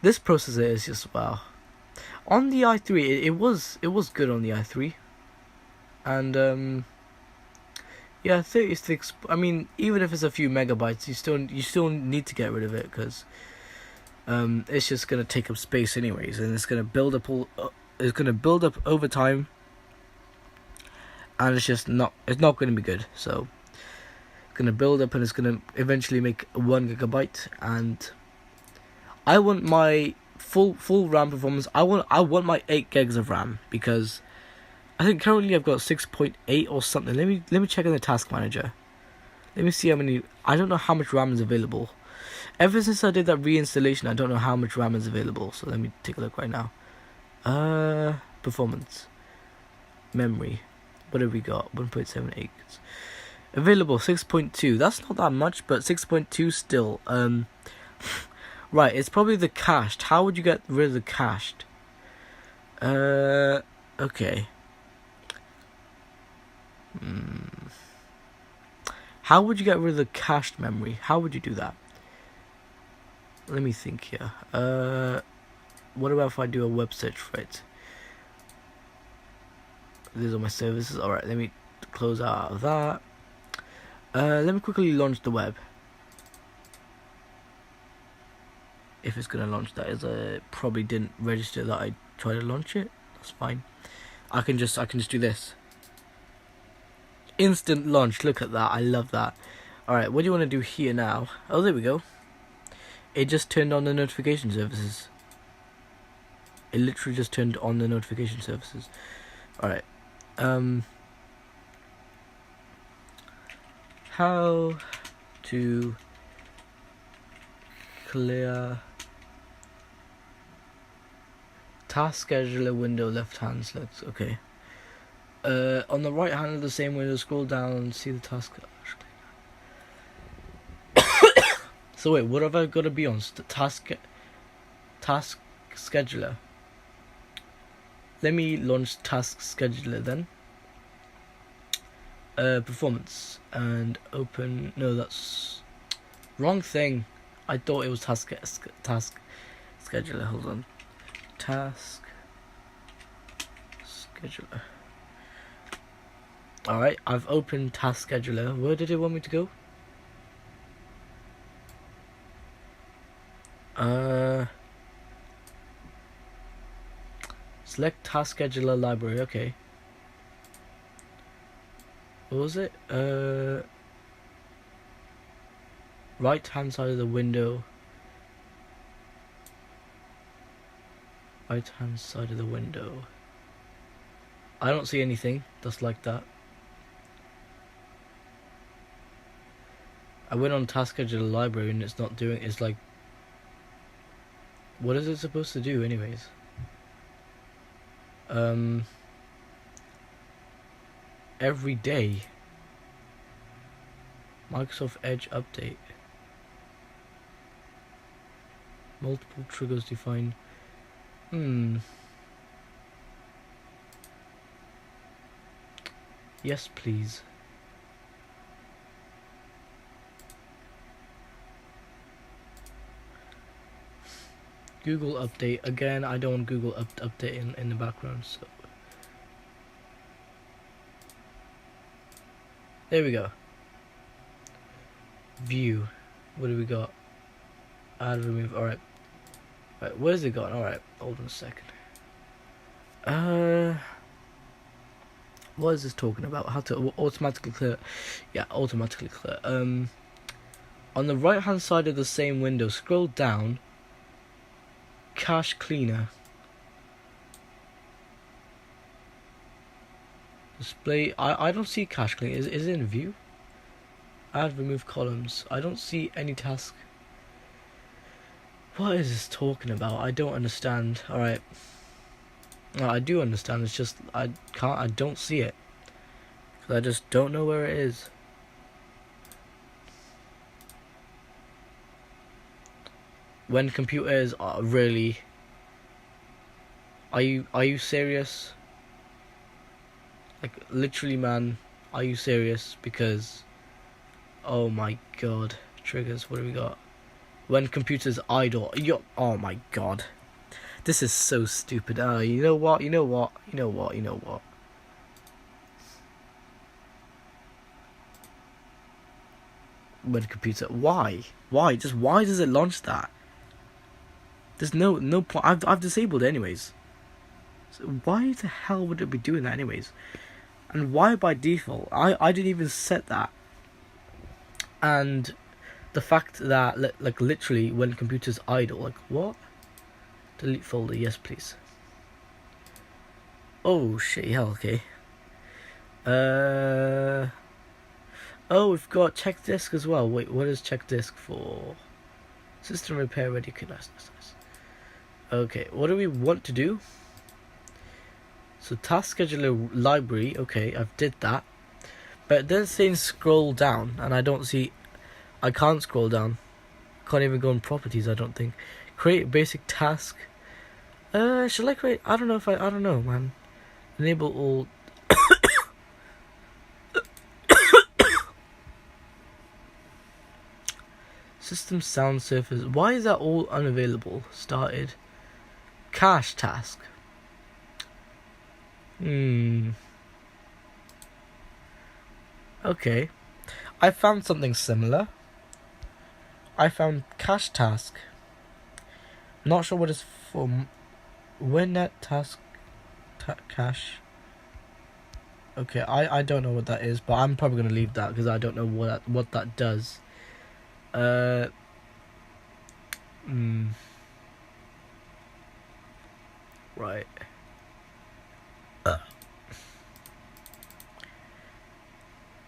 This processor is just wow. On the i3, it was good on the i3, and yeah, 36. I mean, even if it's a few megabytes, you still need to get rid of it, because it's just gonna take up space anyways, and it's gonna build up over time, and it's not gonna be good. So gonna build up, and it's gonna eventually make 1 gigabyte, and I want my full RAM performance. I want my 8 gigs of RAM, because I think currently I've got 6.8 or something. Let me check in the task manager. Let me see how many. I don't know how much RAM is available. Ever since I did that reinstallation, I don't know how much RAM is available. So let me take a look right now. Performance, memory. What have we got? 1.78. Available 6.2. That's not that much, but 6.2 still. Right, it's probably the cached. How would you get rid of the cached? Okay. How would you get rid of the cached memory? How would you do that? Let me think here. What about if I do a web search for it? These are my services. Alright, let me close out of that. Let me quickly launch the web. If it's gonna launch that, as I probably didn't register that I tried to launch it. That's fine. I can just do this. Instant launch. Look at that. I love that. Alright, what do you want to do here now? Oh, there we go. It just turned on the notification services. It literally just turned on the notification services. Alright. How to clear task scheduler window, left hand select. Okay. On the right hand of the same window, scroll down, see the task. So wait, what have I got to be on? Task scheduler. Let me launch task scheduler then. Performance and open. No, that's wrong thing. I thought it was task scheduler. Hold on. Task scheduler. Alright, I've opened task scheduler. Where did it want me to go? Select task scheduler library. Okay. What was it? Right hand side of the window. Right hand side of the window. I don't see anything that's like that. I went on task scheduler library and it's not doing. It's like, what is it supposed to do, anyways? Every day. Microsoft Edge update. Multiple triggers defined. Yes, please. Google update. Again, I don't want Google update in the background, so. There we go. View. What do we got? Add, remove. Alright. Right, where's it gone? Alright, hold on a second. What is this talking about? How to automatically clear? Yeah, automatically clear. On the right hand side of the same window, scroll down. Cache cleaner. Display. I don't see cache cleaner. Is it in view? Add, remove columns. I don't see any task. What is this talking about? I don't understand. Alright. No, I do understand. It's just I don't see it. Cause I just don't know where it is. When computers are really. Are you serious? Like literally, man. Are you serious? Because. Oh my god. Triggers. What do we got? When computers idle. Oh my god. This is so stupid. You know what? When computer. Why? Just why does it launch that? There's no point. I've disabled it anyways. So why the hell would it be doing that anyways? And why by default? I didn't even set that. And the fact that like literally when computers idle, like what? Delete folder, yes please. Oh shit, hell, okay. Oh, we've got check disk as well. Wait, what is check disk for? System repair ready. Okay, nice. Okay, what do we want to do? So task scheduler library. Okay, I've did that, but then saying scroll down, and I don't see. I can't scroll down. Can't even go in properties. I don't think. Create basic task. Should I create? I don't know, man. Enable all. System sound surface. Why is that all unavailable? Started. Cache task. Okay. I found something similar. I found cache task. Not sure what it's for. When that task cache. Okay, I don't know what that is, but I'm probably gonna leave that because I don't know what that does. Right.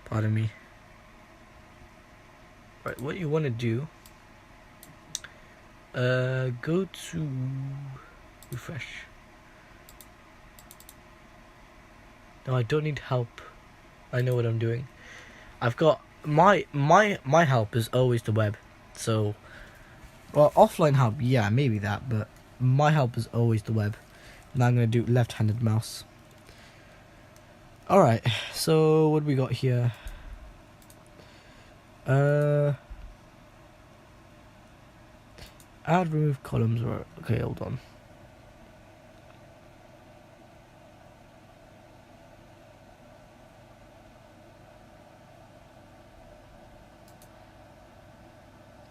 Pardon me. Right, what you want to do? Go to refresh. No, I don't need help. I know what I'm doing. I've got my help is always the web. So, well, offline help, yeah, maybe that, but my help is always the web. Now I'm gonna do left-handed mouse. All right. So what do we got here? Add remove columns. Or okay, hold on.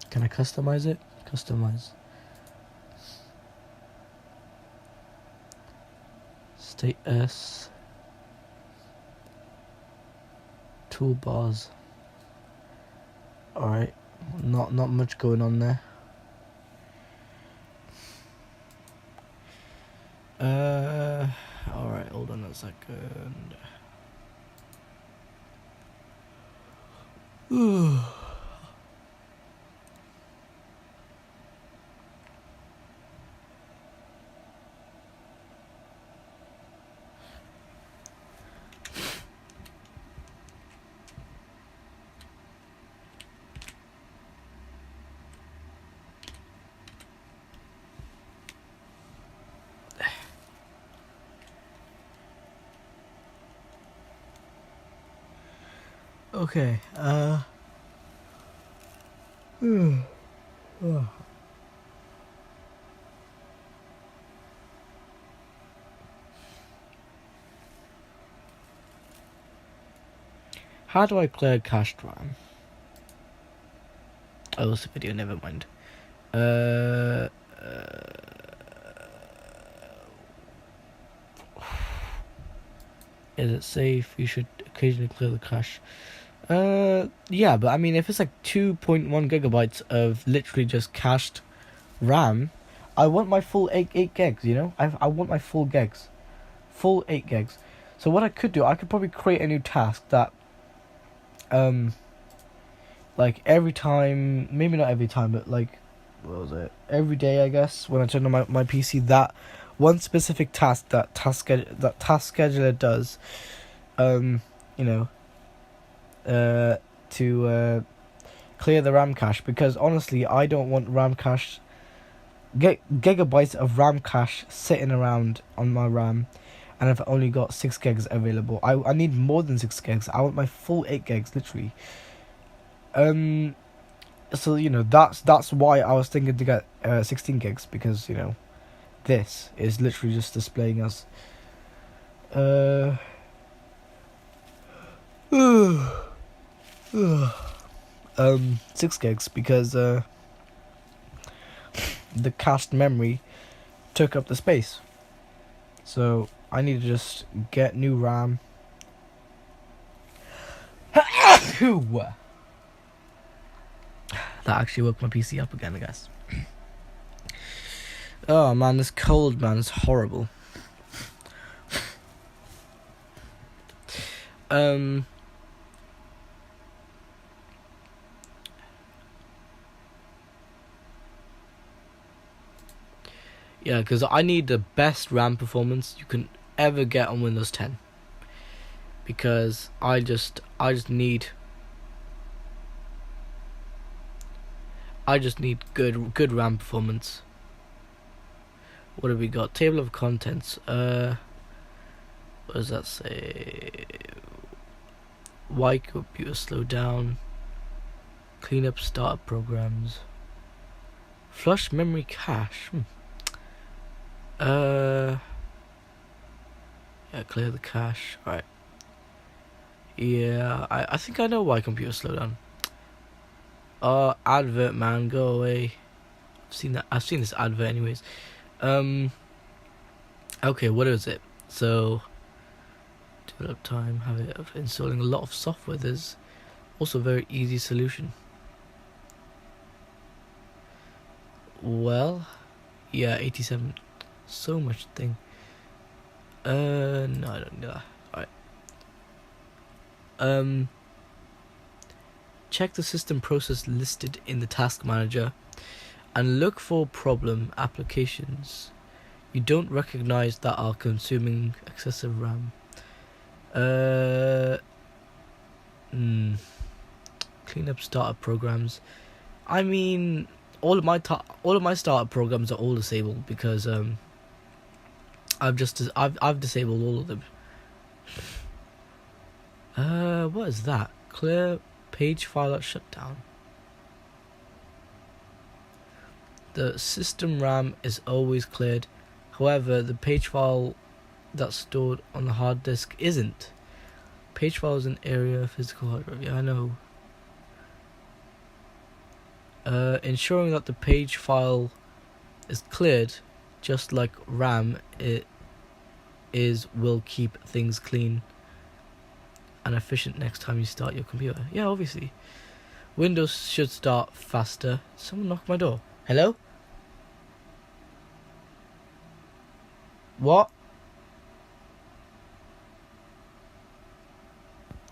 Can I customize it? Customize. State S. Toolbars. Alright. Not much going on there. Alright, hold on a second. Okay, how do I clear cached RAM? Oh, it's a video, never mind. Is it safe? You should occasionally clear the cache. Yeah, but I mean, if it's like 2.1 gigabytes of literally just cached RAM, I want my full 8 gigs, you know? I want my full gigs. Full 8 gigs. So what I could do, I could probably create a new task that, like every time, maybe not every time, but like, what was it? Every day, I guess, when I turn on my PC, that one specific task that task scheduler does, you know, to clear the RAM cache, because honestly I don't want RAM cache gigabytes of RAM cache sitting around on my RAM, and I've only got 6 gigs available. I need more than 6 gigs. I want my full 8 gigs literally. So you know, that's why I was thinking to get 16 gigs, because you know, this is literally just displaying us 6 gigs, because the cached memory took up the space. So I need to just get new RAM. That actually woke my PC up again, I guess. Oh man, this cold, man, is horrible. Yeah, because I need the best RAM performance you can ever get on Windows 10. Because I just need good RAM performance. What have we got? Table of contents. What does that say? Why computer slow down? Clean up startup programs. Flush memory cache. Yeah, clear the cache. Right. Yeah, I think I know why computer slow down. Advert, man, go away. I've seen this advert anyways. Okay, what is it? So, develop time, have it of installing a lot of software. There's also a very easy solution. Well, yeah, 87. So much thing. No, I don't do that. Alright. Check the system process listed in the task manager and look for problem applications you don't recognize that are consuming excessive RAM. Clean up startup programs. I mean, all of my startup programs are all disabled, because I've disabled all of them. What is that? Clear page file at shutdown. The system RAM is always cleared. However, the page file that's stored on the hard disk isn't. Page file is an area of physical hard drive. Yeah, I know. Ensuring that the page file is cleared, just like RAM, will keep things clean and efficient next time you start your computer. Yeah, obviously. Windows should start faster. Someone knocked my door. Hello? What?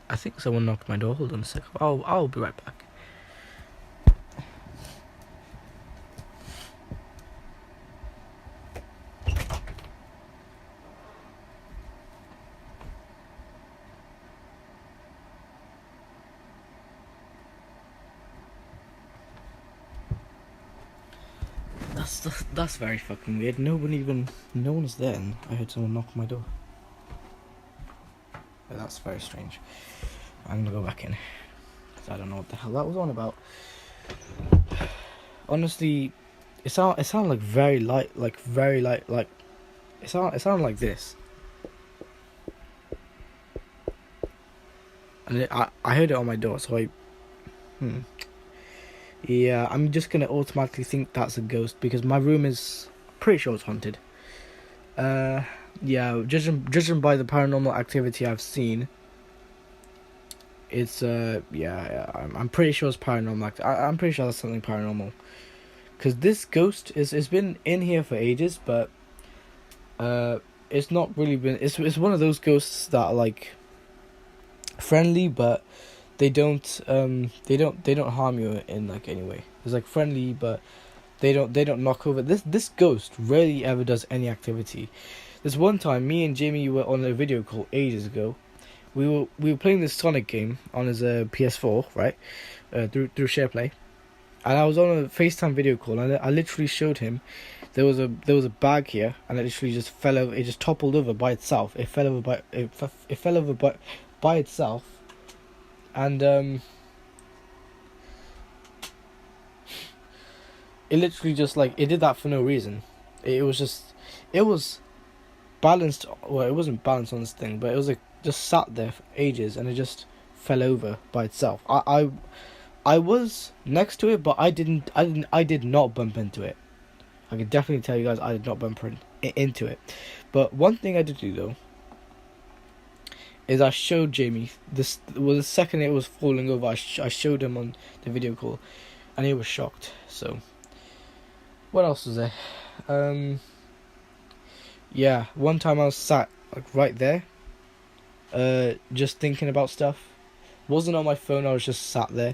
I think someone knocked my door. Hold on a sec. I'll be right back. That's very fucking weird. No one's there, and I heard someone knock my door. Yeah, that's very strange. I'm gonna go back in, because I don't know what the hell that was on about. Honestly, it sounded like very light, like it sounded like this. And I heard it on my door, so yeah, I'm just gonna automatically think that's a ghost because my room is pretty sure it's haunted. Yeah, judging by the paranormal activity I've seen, it's I'm pretty sure it's paranormal. I'm pretty sure that's something paranormal, because this ghost it's been in here for ages, but it's not really been. It's one of those ghosts that are like friendly, but they don't harm you in like any way. It's like friendly, but they don't knock over. This ghost rarely ever does any activity. This one time, me and Jamie were on a video call ages ago. We were playing this Sonic game on his PS4, right? Through SharePlay, and I was on a FaceTime video call, and I literally showed him there was a bag here, and it literally just fell over. It just toppled over by itself. It fell over by itself. And it literally just like it did that for no reason. It was balanced. Well, it wasn't balanced on this thing, but it was like just sat there for ages, and it just fell over by itself. I was next to it, but I did not bump into it. I can definitely tell you guys I did not bump into it. But one thing I did do though is I showed Jamie this. Well, the second it was falling over, I showed him on the video call, and he was shocked. So, what else was there? Yeah, one time I was sat like right there, just thinking about stuff. Wasn't on my phone. I was just sat there.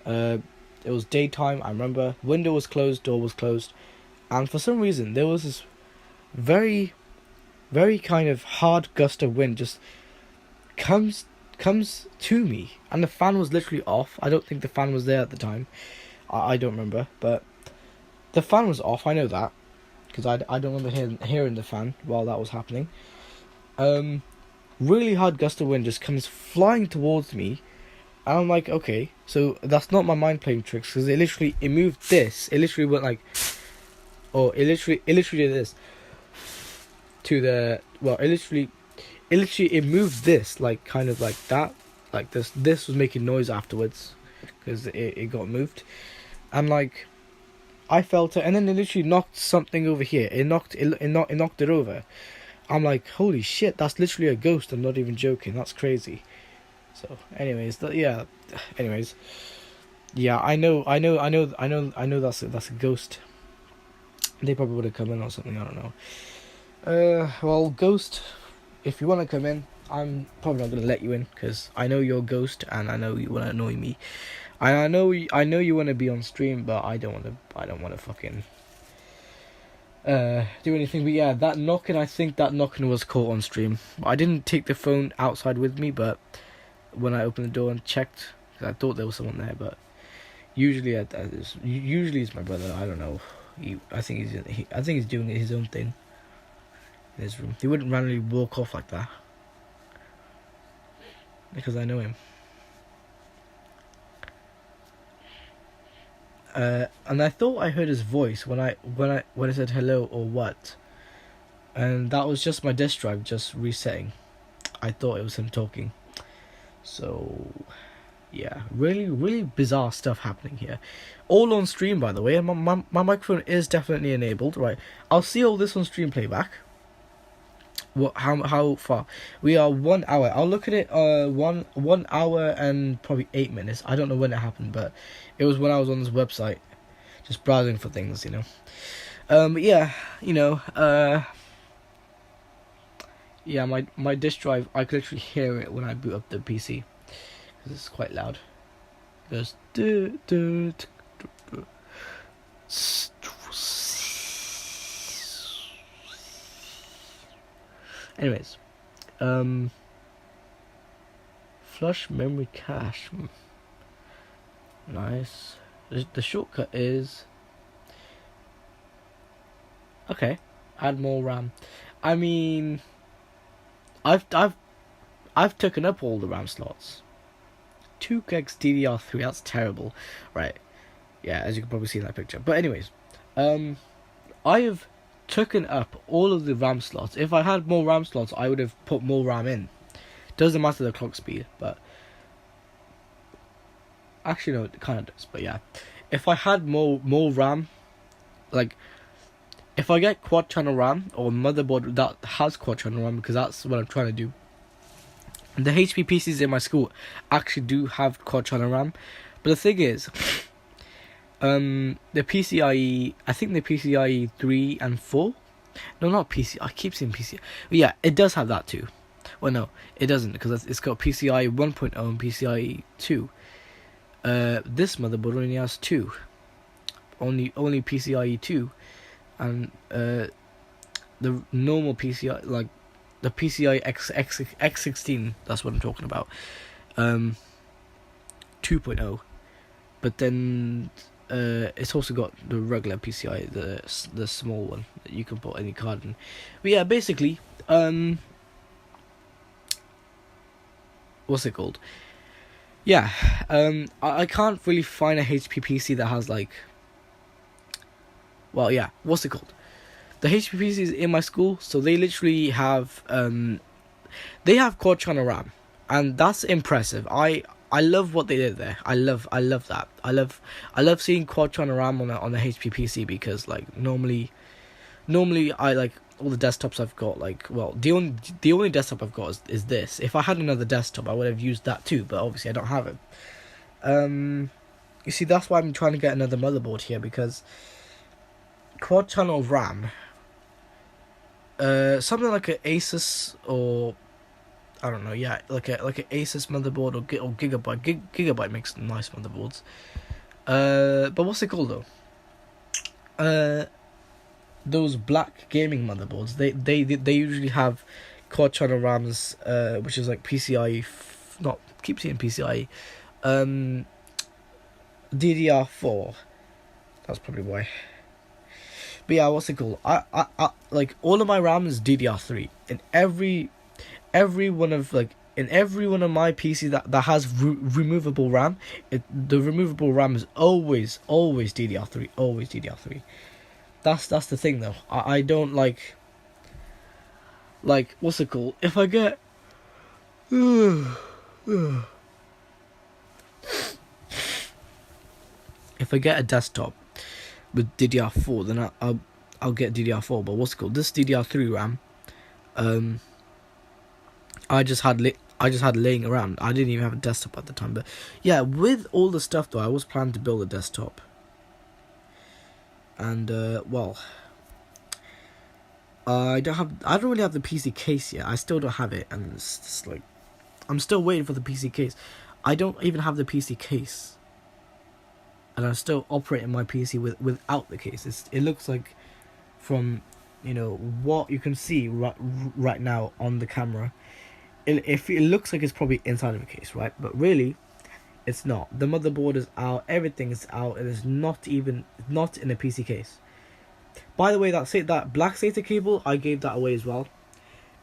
It was daytime. I remember window was closed, door was closed, and for some reason there was this very, very kind of hard gust of wind just comes to me, and the fan was literally off. I don't think the fan was there at the time. I don't remember, but the fan was off. I know that because I don't remember hearing the fan while that was happening. Really hard gust of wind just comes flying towards me, and I'm like, okay, so that's not my mind playing tricks, because it moved this. It literally went like, it literally did this to the it moved this like kind of like that, like this was making noise afterwards because it got moved, and like I felt it, and then it literally knocked something over here. It knocked it over. I'm like, holy shit, that's literally a ghost. I'm not even joking. That's crazy. So anyways, yeah, I know that's a ghost. They probably would have come in or something, I don't know. Well, ghost, if you want to come in, I'm probably not going to let you in, because I know you're a ghost, and I know you want to annoy me. I know you want to be on stream, but I don't want to fucking do anything. But yeah, that knocking, I think that knocking was caught on stream. I didn't take the phone outside with me, but when I opened the door and checked, 'cause I thought there was someone there, but usually it's my brother. I don't know. I think he's doing his own thing in his room. He wouldn't randomly walk off like that, because I know him. and I thought I heard his voice when I said hello or what, and that was just my disk drive just resetting. I thought it was him talking. So yeah, really bizarre stuff happening here, all on stream, by the way. And my microphone is definitely enabled. Right, I'll see all this on stream playback. What, how far we are? 1 hour. I'll look at it. 1 hour and probably 8 minutes. I don't know when it happened, but it was when I was on this website just browsing for things, but yeah, yeah, my disk drive, I could literally hear it when I boot up the PC because it's quite loud. It goes do do do do. Anyways, flush memory cache. Nice. The shortcut is okay. Add more RAM. I mean, I've taken up all the RAM slots. 2 gigs DDR3. That's terrible, right? Yeah, as you can probably see in that picture. But anyways, I have taken up all of the RAM slots. If I had more RAM slots, I would have put more RAM in. Doesn't matter the clock speed, but actually no, it kind of does. But yeah, if I had more RAM, like if I get quad channel RAM or motherboard that has quad channel RAM, because that's what I'm trying to do. The HP PCs in my school actually do have quad channel RAM, but the thing is, the PCIe, I think the PCIe 3 and 4. No, not PC. I keep saying PCIe. But yeah, it does have that too. Well, no, it doesn't, because it's got PCIe 1.0 and PCIe 2. This motherboard only has 2. Only PCIe 2, and the normal PCI, like the PCIe X16. That's what I'm talking about. 2.0, but then it's also got the regular PCI, the small one that you can put any card in. But yeah, basically, what's it called? Yeah, I can't really find a HP PC that has like, well, yeah, what's it called? The HP PCs in my school, so they literally have they have quad channel RAM, and that's impressive. I love what they did there. I love that. I love seeing quad channel RAM on a HP PC, because like normally I like all the desktops I've got, like, well, the only desktop I've got is this. If I had another desktop, I would have used that too, but obviously I don't have it. You see, that's why I'm trying to get another motherboard here, because quad channel RAM, something like an Asus, or I don't know, yeah, like an Asus motherboard, or Gigabyte. Gigabyte makes nice motherboards. But what's it called though? Those black gaming motherboards, they usually have quad channel RAMs, which is like PCIe, not keep saying PCIe, DDR4. That's probably why. But yeah, what's it called? I like all of my RAM is DDR3. In every one of my PCs that has removable RAM, the removable RAM is always DDR3, always DDR3. That's the thing though. I don't like what's it called? If I get if I get a desktop with DDR4, then I'll get DDR4. But what's it called? This DDR3 RAM, I just had laying around. I didn't even have a desktop at the time. But yeah, with all the stuff though, I was planning to build a desktop. And well, I don't really have the PC case yet. I still don't have it, and it's just like I'm still waiting for the PC case. I don't even have the PC case, and I'm still operating my PC without the case. It looks like, from what you can see right now on the camera, it looks like it's probably inside of a case, right? But really, it's not. The motherboard is out, everything is out. It is not in a PC case. By the way, that black SATA cable, I gave that away as well,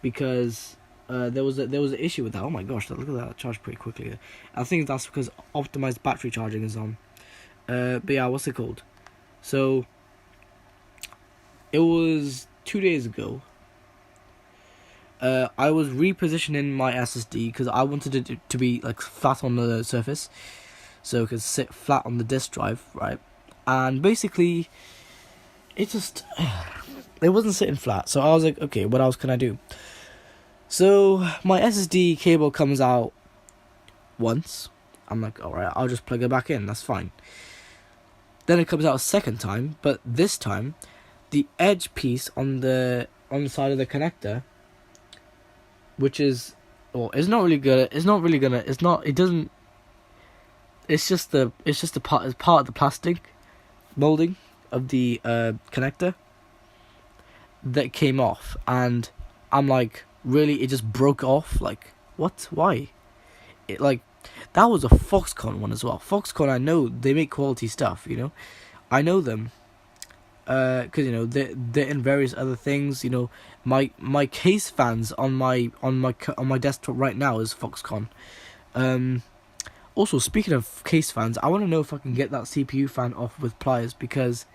because there was an issue with that. Oh my gosh, look at that, charged pretty quickly. I think that's because optimized battery charging is on. But yeah, what's it called? So it was 2 days ago. I was repositioning my SSD because I wanted it to be like flat on the surface, so it could sit flat on the disk drive, right? And basically, it just it wasn't sitting flat. So I was like, okay, what else can I do? So my SSD cable comes out once. I'm like, all right, I'll just plug it back in. That's fine. Then it comes out a second time, but this time, the edge piece on the side of the connector, which is, well, it's not really good. It's not really gonna. It's not. It doesn't. It's just the part. It's part of the plastic molding of the connector that came off, and I'm like, really, it just broke off. Like, what? Why? It like that was a Foxconn one as well. Foxconn, I know they make quality stuff. You know, I know them. Because you know they're in various other things. You know, my case fans on my desktop right now is Foxconn. Also, speaking of case fans, I want to know if I can get that CPU fan off with pliers, because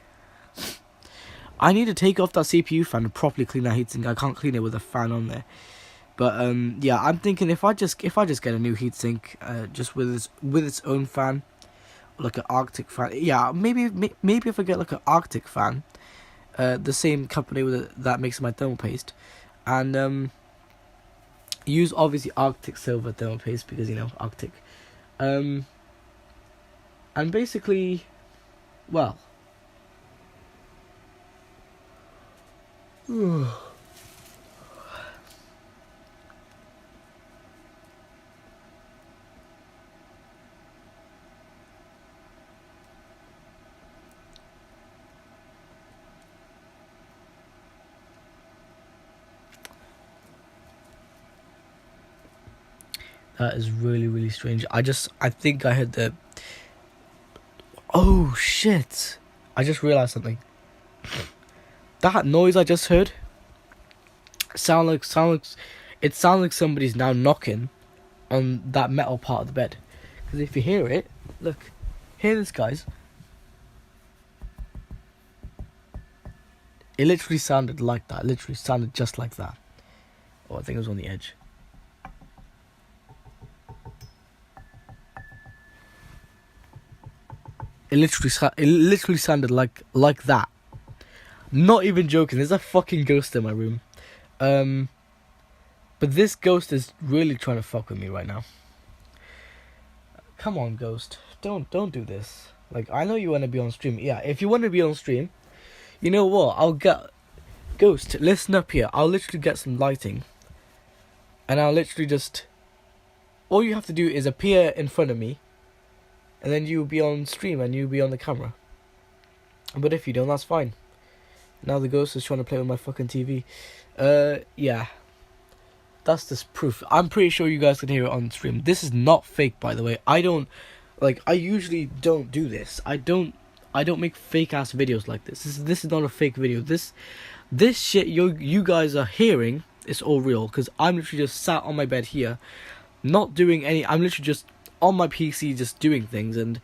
I need to take off that CPU fan and properly clean that heatsink. I can't clean it with a fan on there. But yeah, I'm thinking if I just get a new heatsink, just with its own fan, like an Arctic fan. Yeah, maybe if I get like an Arctic fan, the same company that makes my thermal paste, and use obviously Arctic silver thermal paste, because you know Arctic, and basically, well, that is really, really strange. I think I heard the... Oh, shit. I just realised something. That noise I just heard it sounds like somebody's now knocking on that metal part of the bed. Because if you hear it, look. Hear this, guys. It literally sounded like that. It literally sounded just like that. Oh, I think it was on the edge. It literally sounded like that. Not even joking. There's a fucking ghost in my room. But this ghost is really trying to fuck with me right now. Come on, ghost. Don't do this. Like, I know you want to be on stream. Yeah, if you want to be on stream, you know what? I'll get... Ghost, listen up here. I'll literally get some lighting. And I'll literally just... All you have to do is appear in front of me. And then you'll be on stream and you'll be on the camera. But if you don't, that's fine. Now the ghost is trying to play with my fucking TV. Yeah. That's just proof. I'm pretty sure you guys can hear it on stream. This is not fake, by the way. I usually don't do this. I don't make fake ass videos like this. This is not a fake video. This shit you guys are hearing is all real. Because I'm literally just sat on my bed here, not doing any... I'm literally just on my PC just doing things, and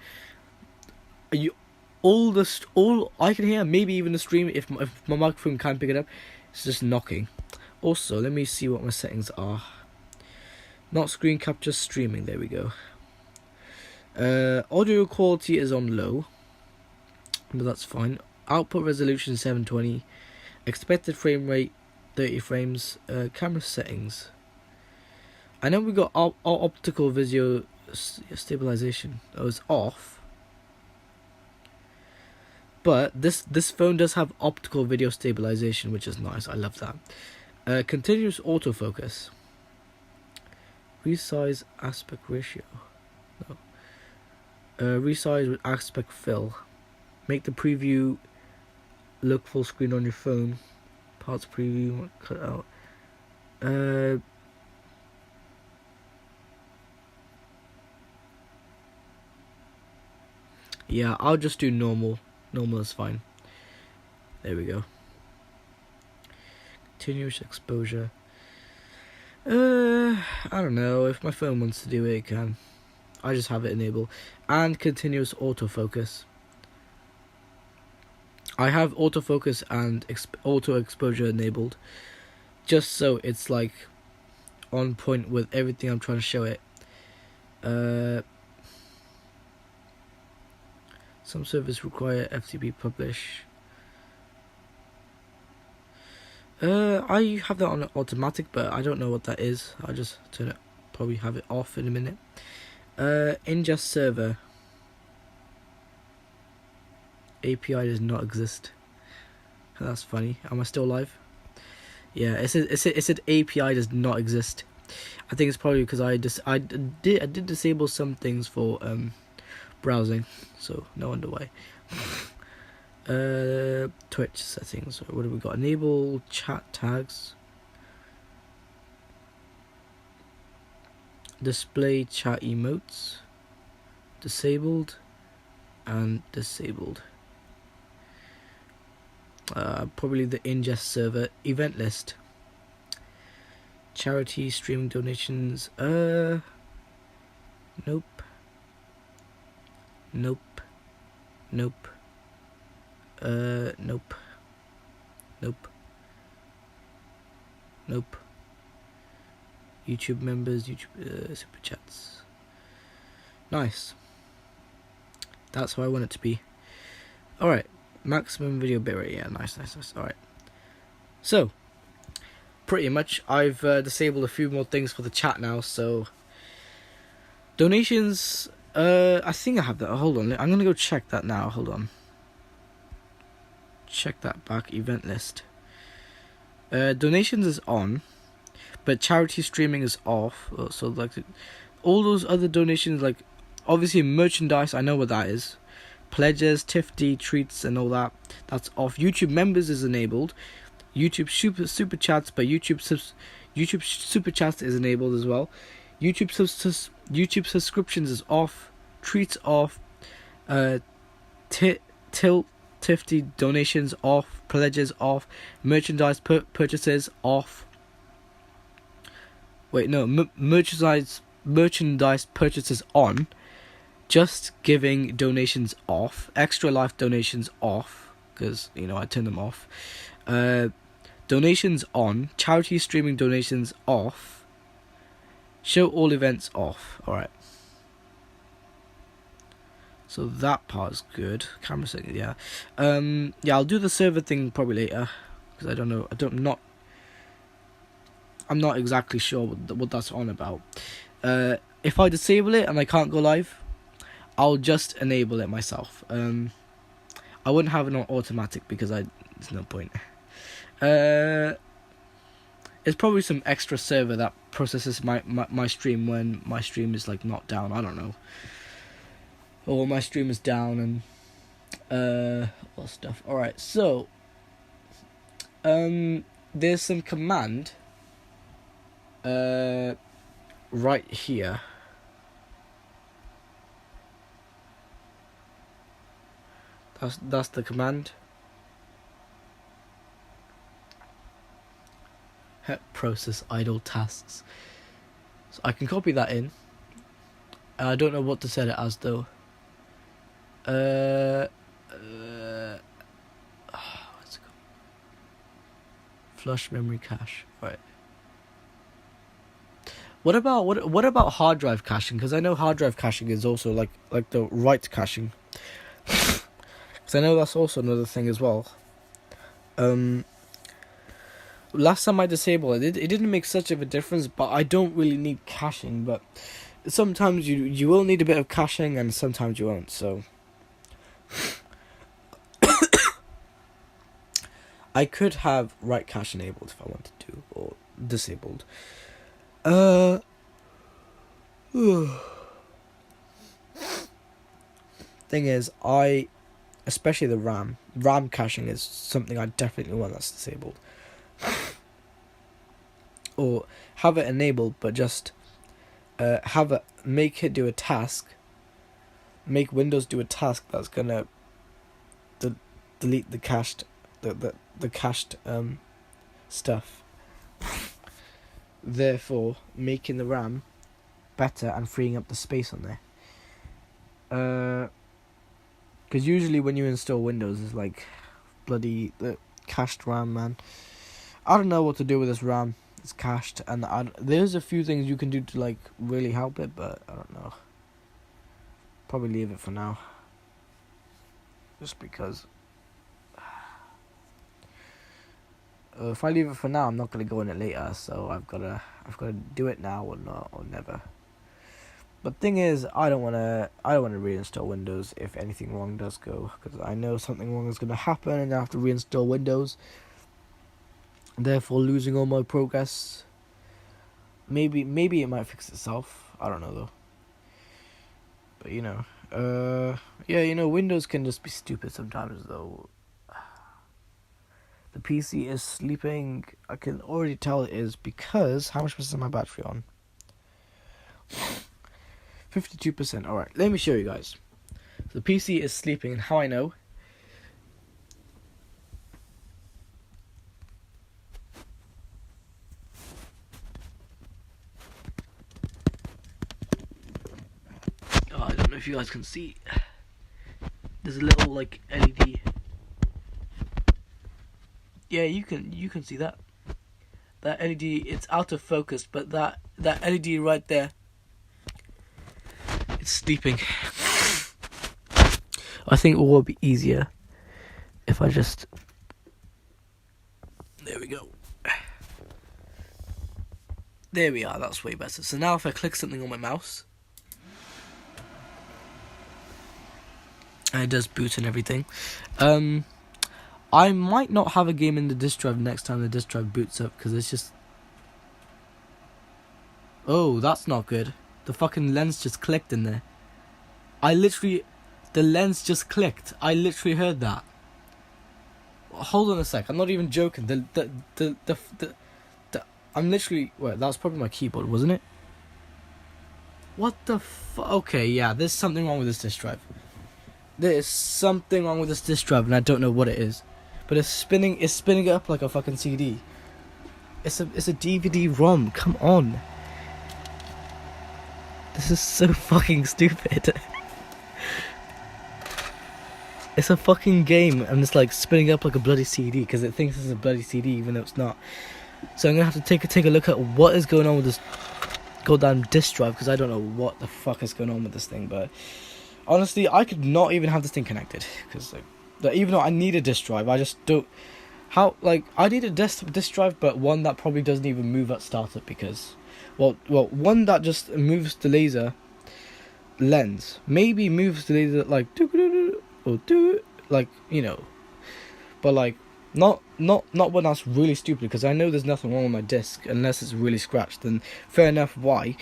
all I can hear, maybe even the stream, if my microphone can't pick it up, it's just knocking. Also, let me see what my settings are. Not screen capture, streaming. There we go. Audio quality is on low, but that's fine. Output resolution 720. Expected frame rate 30 frames. Camera settings. I know we got optical visual stabilization. That was off. But this phone does have optical video stabilization, which is nice. I love that. Continuous autofocus. Resize aspect ratio. No. Resize with aspect fill. Make the preview look full screen on your phone. Parts preview. Cut out. Yeah, I'll just do normal. Normal is fine. There we go. Continuous exposure. I don't know. If my phone wants to do it, it can. I just have it enabled. And continuous autofocus. I have autofocus and auto exposure enabled, just so it's like on point with everything I'm trying to show it. Some servers require FTP publish. I have that on automatic, but I don't know what that is. I'll just turn it, probably have it off in a minute. Ingest server API does not exist. That's funny. Am I still live? Yeah, it said API does not exist. I think it's probably because I did disable some things for browsing, so no wonder why. Twitch settings. What have we got? Enable chat tags. Display chat emotes. Disabled and disabled. Probably the ingest server event list. Charity streaming donations. Nope. Nope. Nope. Nope. Nope. Nope. YouTube members, YouTube super chats. Nice. That's how I want it to be. Alright. Maximum video bitrate. Yeah, nice. Alright. So, pretty much I've disabled a few more things for the chat now, so donations, I think I have that. Hold on, I'm gonna go check that now. Hold on. Check that back event list. Donations is on, but charity streaming is off. So like all those other donations, like obviously merchandise, I know what that is. Pledges, Tifty, treats, and all that. That's off. YouTube members is enabled. YouTube super chats, but YouTube super chats is enabled as well. YouTube subscriptions is off. Treats off. Tifty donations off. Pledges off. Merchandise purchases off. Wait, no, merchandise purchases on. Just giving donations off. Extra life donations off, because I turned them off. Donations on. Charity streaming donations off. Show all events off. Alright. So that part's good. Camera setting, yeah. Yeah, I'll do the server thing probably later, because I don't know. I'm not exactly sure what that's on about. If I disable it and I can't go live, I'll just enable it myself. I wouldn't have it on automatic because there's no point. It's probably some extra server that processes my stream when my stream is like not down. I don't know. Or my stream is down and all stuff. Alright, so there's some command right here. That's the command. Process idle tasks. So I can copy that in. I don't know what to set it as though. What's it called? Flush memory cache. Right. What about hard drive caching? Because I know hard drive caching is also like the write caching. I know that's also another thing as well. Last time I disabled it didn't make such of a difference, but I don't really need caching. But sometimes you will need a bit of caching, and sometimes you won't. So I could have write cache enabled if I wanted to, or disabled. Thing is, especially the RAM caching is something I definitely want that's disabled. Or have it enabled, but just make it do a task. Make Windows do a task that's gonna delete the cached the cached stuff. Therefore, making the RAM better and freeing up the space on there. Because usually when you install Windows, it's like bloody cached RAM, man. I don't know what to do with this RAM. It's cached, and there's a few things you can do to like really help it, but I don't know. Probably leave it for now, just because. If I leave it for now, I'm not gonna go in it later. So I've gotta do it now or not or never. But thing is, I don't wanna reinstall Windows if anything wrong does go, because I know something wrong is gonna happen, and I have to reinstall Windows. Therefore, losing all my progress. Maybe it might fix itself. I don't know though. But yeah, Windows can just be stupid sometimes though. The PC is sleeping. I can already tell it is, because how much percent is my battery on? 52%. Alright, let me show you guys. So the PC is sleeping, and how I know? Oh, I don't know if you guys can see. There's a little like LED. Yeah, you can see that. That LED, it's out of focus, but that LED right there, it's sleeping. I think it will be easier if I just. There we go. There we are. That's way better. So now, if I click something on my mouse, and it does boot and everything. I might not have a game in the disk drive next time the disk drive boots up, because it's just. Oh, that's not good. The fucking lens just clicked in there. The lens just clicked. I literally heard that. Hold on a sec. I'm not even joking. I'm literally. Wait, that was probably my keyboard, wasn't it? What the fuck? Okay, yeah. There's something wrong with this disk drive. There is something wrong with this disk drive, and I don't know what it is. But it's spinning it up like a fucking CD. It's a DVD-ROM. Come on. This is so fucking stupid. It's a fucking game, and it's like spinning up like a bloody CD, because it thinks it's a bloody CD even though it's not. So I'm gonna have to take a look at what is going on with this goddamn disk drive, because I don't know what the fuck is going on with this thing. But honestly, I could not even have this thing connected, because even though I need a disk drive, I just don't. I need a disk drive, but one that probably doesn't even move at startup, because, well, one that just moves the laser lens, maybe moves the laser like or but like not when that's really stupid, because I know there's nothing wrong with my disc unless it's really scratched. Then fair enough, why?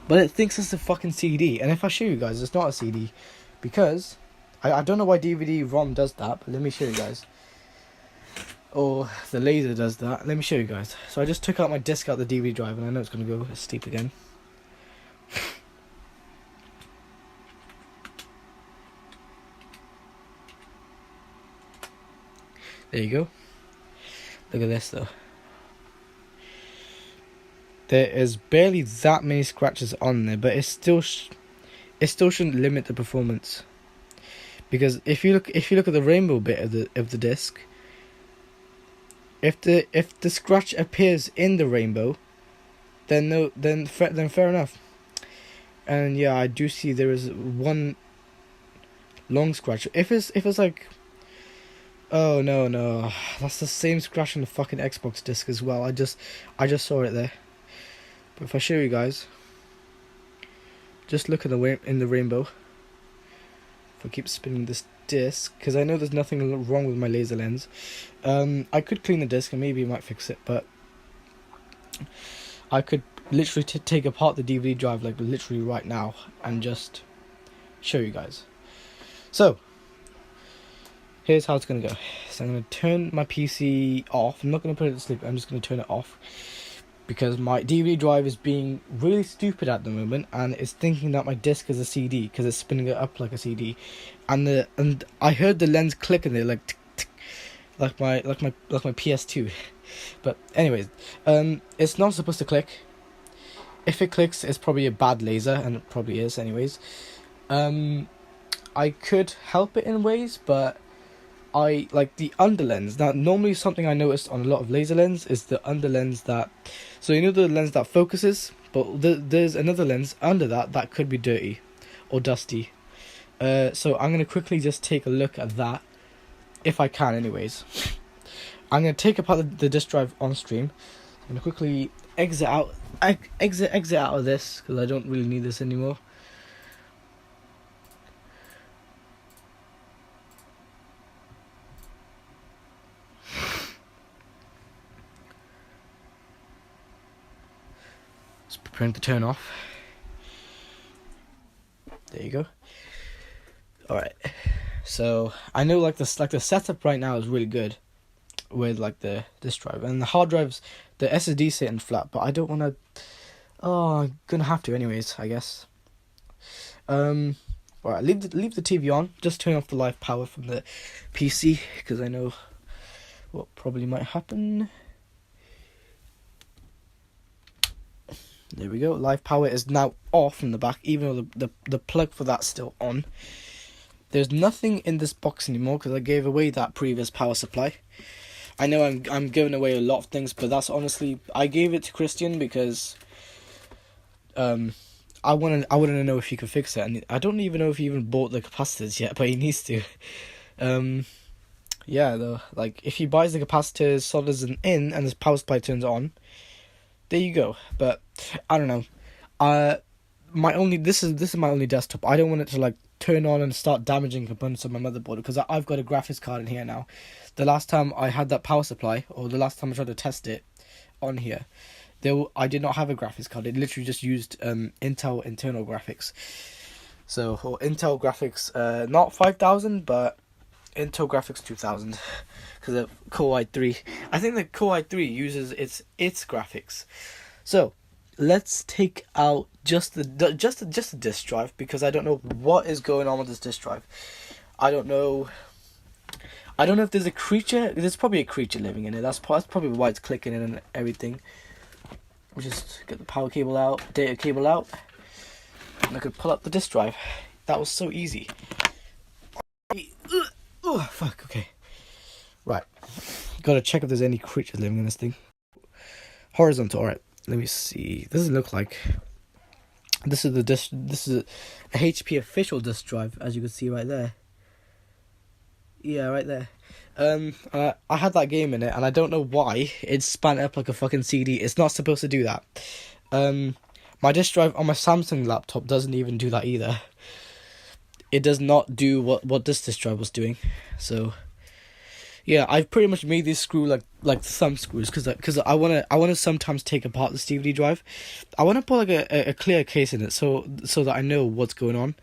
But it thinks it's a fucking CD, and if I show you guys, it's not a CD, because. I don't know why DVD-ROM does that, but let me show you guys. Or the laser does that. Let me show you guys. So I just took out my disc out the DVD drive, and I know it's going to go asleep again. There you go. Look at this though. There is barely that many scratches on there, but it still shouldn't limit the performance. Because if you look at the rainbow bit of the disc, if the scratch appears in the rainbow, then fair enough. And yeah, I do see there is one long scratch. If it's like, oh no, that's the same scratch on the fucking Xbox disc as well. I just saw it there. But if I show you guys, just look at in the rainbow. I keep spinning this disc, because I know there's nothing wrong with my laser lens. I could clean the disc and maybe it might fix it, but I could literally take apart the DVD drive like literally right now and just show you guys. So here's how it's gonna go. So I'm gonna turn my PC off. I'm not gonna put it to sleep. I'm just gonna turn it off, because my DVD drive is being really stupid at the moment, and it's thinking that my disc is a CD, because it's spinning it up like a CD, and I heard the lens click in there like tick, tick, like my PS2. But anyways, it's not supposed to click. If it clicks, it's probably a bad laser, and it probably is anyways. I could help it in ways, but I like the underlens. Now, normally something I noticed on a lot of laser lens is the underlens that, so you know the lens that focuses, but there's another lens under that that could be dirty or dusty. So I'm gonna quickly just take a look at that, if I can, anyways. I'm gonna take apart the disk drive on stream. I'm gonna quickly exit out of this because I don't really need this anymore. It's preparing to turn off. There you go. All right. So I know like the setup right now is really good with like the disk drive and the hard drives. The SSD sitting flat, but I don't want to. Oh, I'm gonna have to anyways, I guess. All right, leave the TV on. Just turn off the live power from the PC because I know what probably might happen. There we go. Live power is now off in the back, even though the plug for that's still on. There's nothing in this box anymore because I gave away that previous power supply. I know I'm giving away a lot of things, but that's honestly, I gave it to Christian because I wanted to know if he could fix it, and I don't even know if he even bought the capacitors yet, but he needs to. Yeah, though, like if he buys the capacitors, solders them in, and his power supply turns on, there you go. But I don't know. This is my only desktop. I don't want it to like turn on and start damaging components of my motherboard because I've got a graphics card in here now. The last time I had that power supply, or the last time I tried to test it on here, I did not have a graphics card. It literally just used Intel internal graphics. So, or Intel graphics, not 5000, but Intel graphics 2000, because the Core i3. I think the Core i3 uses its graphics. So, let's take out just the disk drive because I don't know what is going on with this disk drive. I don't know if there's a creature. There's probably a creature living in it. That's probably why it's clicking in and everything. We just get the power cable out, data cable out, and I could pull up the disk drive. That was so easy. Oh fuck. Okay. Right. Gotta check if there's any creatures living in this thing. Horizontal. All right. Let me see. This does look like. This is the disk. This is a HP official disk drive, as you can see right there. Yeah, right there. I had that game in it, and I don't know why it span up like a fucking CD. It's not supposed to do that. My disk drive on my Samsung laptop doesn't even do that either. It does not do what this disk drive was doing. So, yeah, I've pretty much made this screw like thumb screws because I wanna sometimes take apart the DVD drive. I wanna put like a clear case in it so that I know what's going on.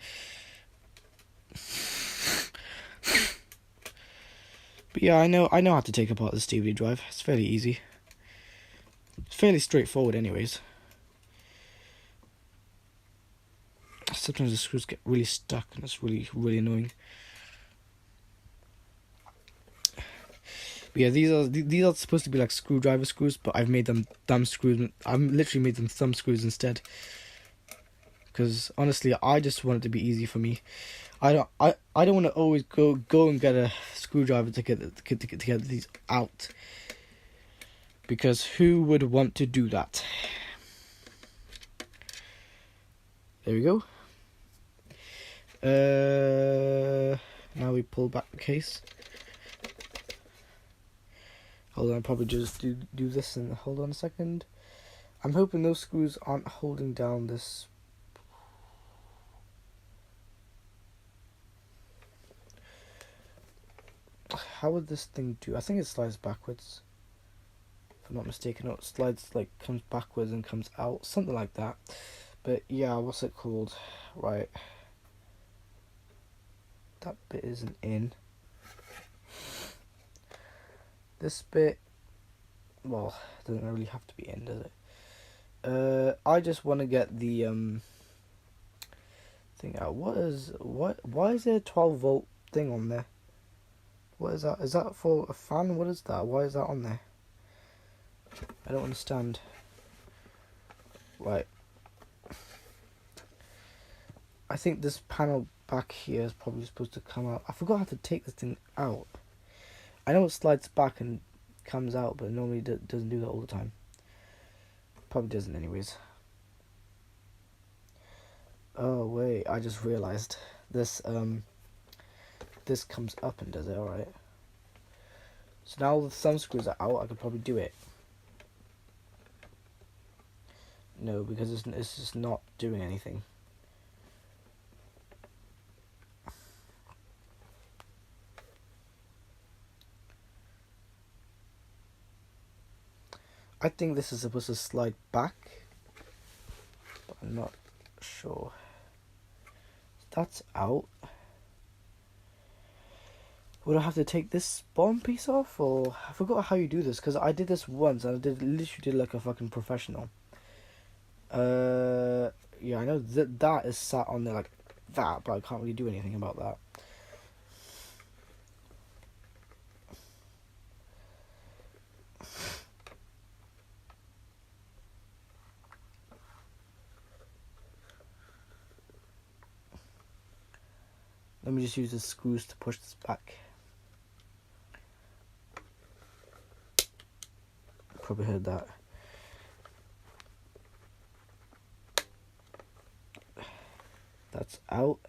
But yeah, I know how to take apart this DVD drive. It's fairly easy. It's fairly straightforward anyways. Sometimes the screws get really stuck and it's really, really annoying. But yeah, these are supposed to be like screwdriver screws, but I've made them thumb screws. I've literally made them thumb screws instead. Because honestly, I just want it to be easy for me. I don't want to always go and get a screwdriver to get these out. Because who would want to do that? There we go. Now we pull back the case. Hold on, I'll probably just do this and hold on a second. I'm hoping those screws aren't holding down this. How would this thing do? I think it slides backwards. If I'm not mistaken, it slides like comes backwards and comes out, something like that. But yeah, what's it called? Right. That bit isn't in. This bit, well, doesn't really have to be in, does it? I just want to get the thing out. Why is there a 12-volt thing on there? What is that? Is that for a fan? What is that? Why is that on there? I don't understand. Right. I think this panel back here is probably supposed to come out. I forgot how to take this thing out. I know it slides back and comes out, but normally doesn't do that all the time. Probably doesn't anyways. Oh wait, I just realized this this comes up and does it. Alright. So now the thumb screws are out, I could probably do it. No, because it's just not doing anything. I think this is supposed to slide back, but I'm not sure. That's out. Would I have to take this bottom piece off, or I forgot how you do this, because I did this once and I literally did like a fucking professional. Yeah, I know that is sat on there like that, but I can't really do anything about that. Let me just use the screws to push this back. Probably heard that. That's out.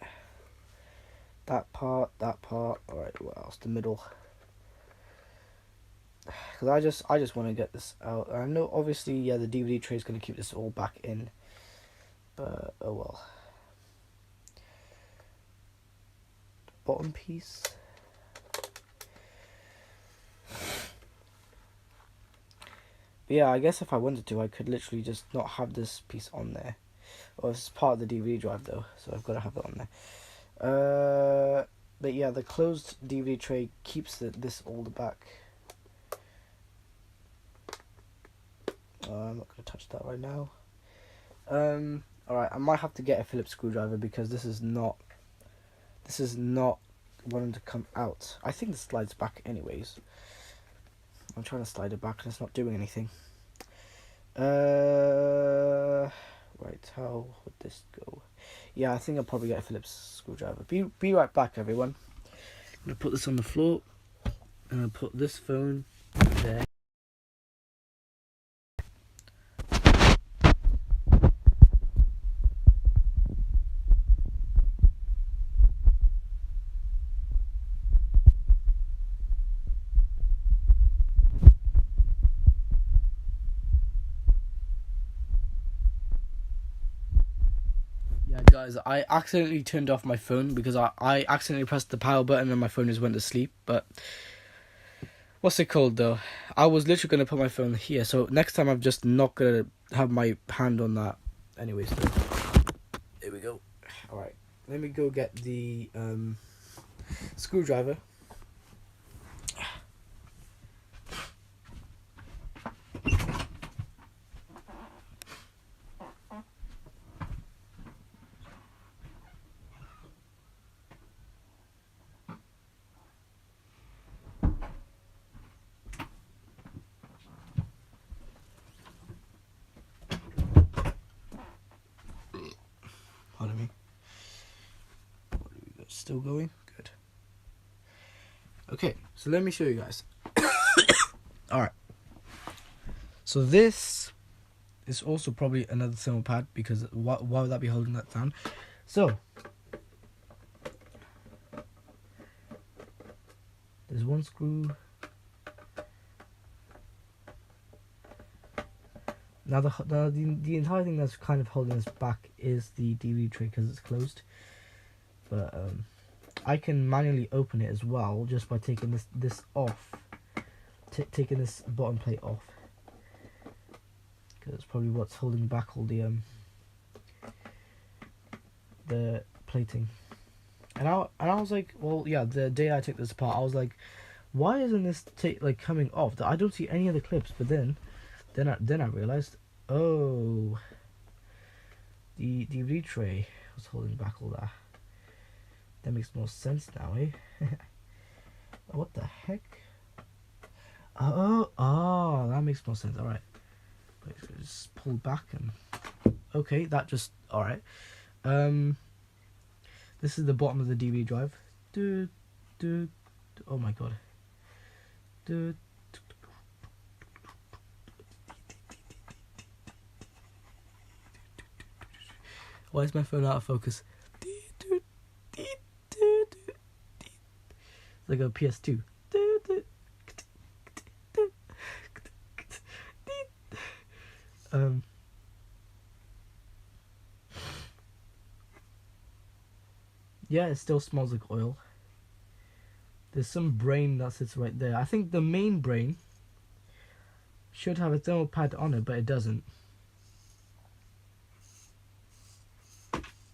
That part. Alright, what else? The middle. Because I just want to get this out. I know obviously, yeah, the DVD tray is going to keep this all back in. But, oh well. Bottom piece. But yeah, I guess if I wanted to, I could literally just not have this piece on there. Well, it's part of the DVD drive though, so I've got to have it on there. But yeah, the closed DVD tray keeps this all the back. I'm not going to touch that right now. Alright, I might have to get a Phillips screwdriver because this is not wanting to come out. I think this slides back anyways. I'm trying to slide it back and it's not doing anything. Right, how would this go? Yeah, I think I'll probably get a Phillips screwdriver. Be right back, everyone. I'm gonna put this on the floor and I'll put this phone there. Yeah, guys, I accidentally turned off my phone because I accidentally pressed the power button and my phone just went to sleep. But what's it called though? I was literally going to put my phone here, so next time I'm just not going to have my hand on that. Anyways, here we go. Alright, let me go get the screwdriver. Pardon me. Still going? Good. Okay, so let me show you guys. Alright. So this is also probably another thermal pad because why would that be holding that down? So there's one screw. Now the entire thing that's kind of holding us back is the DVD tray because it's closed. But I can manually open it as well just by taking this off, taking this bottom plate off, because it's probably what's holding back all the plating. And I was like, well, yeah, the day I took this apart, I was like, why isn't this like coming off? I don't see any other clips. But then I realized, oh, the DVD tray was holding back all that. That makes more sense now, eh? What the heck? Oh, that makes more sense. Alright. Just pull back and... Okay, that just... Alright. This is the bottom of the DVD drive. Oh my god. Why is my phone out of focus? It's like a PS2. Yeah, it still smells like oil. There's some brain that sits right there. I think the main brain should have a thermal pad on it, but it doesn't.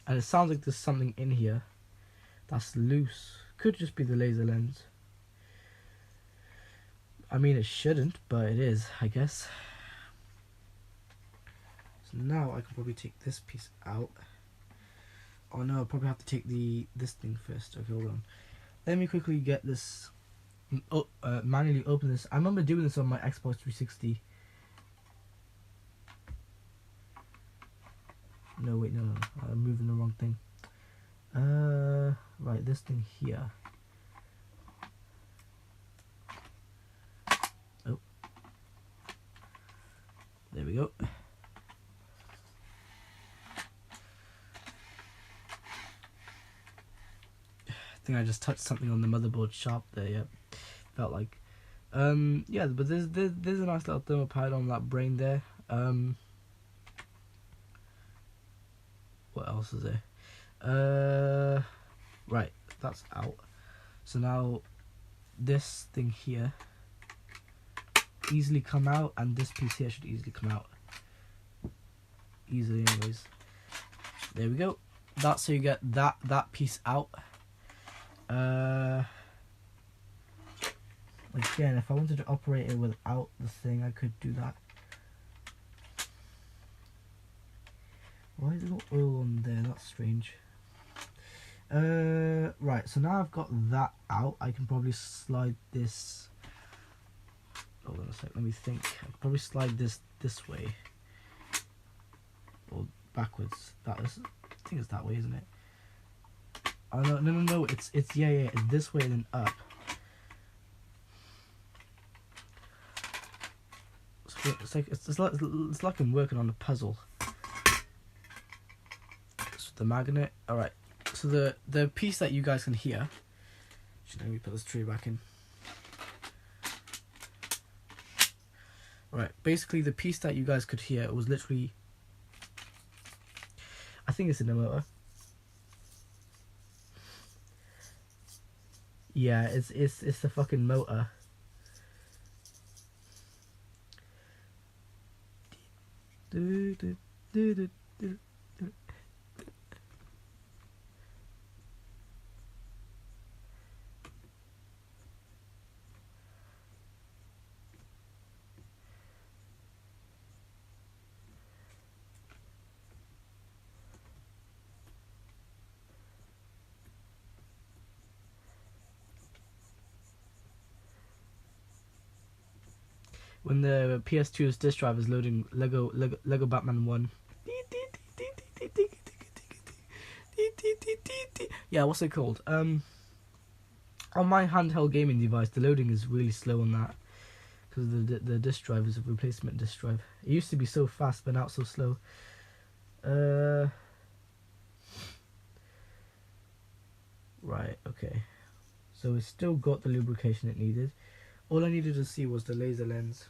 And it sounds like there's something in here that's loose. Could just be the laser lens. I mean, it shouldn't, but it is, I guess. So now I can probably take this piece out. Oh no, I'll probably have to take this thing first. Okay, hold on. Let me quickly get this, manually open this. I remember doing this on my Xbox 360. No, wait, no, I'm moving the wrong thing. Right, this thing here. Oh, there we go. I think I just touched something on the motherboard sharp there. Yeah, felt like. Yeah, but there's a nice little thermal pad on that brain there. What else is there? Right, that's out. So now this thing here easily come out, and this piece here should easily come out. Easily, anyways. There we go. That's how you get that piece out. Again, if I wanted to operate it without the thing, I could do that. Why is there no oil on there? That's strange. Right, so now I've got that out, I can probably slide this. Hold on a sec, let me think. I can probably slide this way. Or backwards. That is, I think it's that way, isn't it? Oh no, it's yeah, it's this way and then up. It's like I'm working on a puzzle. So the magnet. All right. So the piece that you guys can hear. Let me put this tree back in. Right. Basically, the piece that you guys could hear was literally. I think it's an emulator. Yeah, it's the fucking motor. When the PS2's disk drive is loading Lego Batman 1. Yeah, what's it called? On my handheld gaming device, the loading is really slow on that because the disk drive is a replacement disk drive. It used to be so fast, but now it's so slow. Right, okay. So it's still got the lubrication it needed. All I needed to see was the laser lens.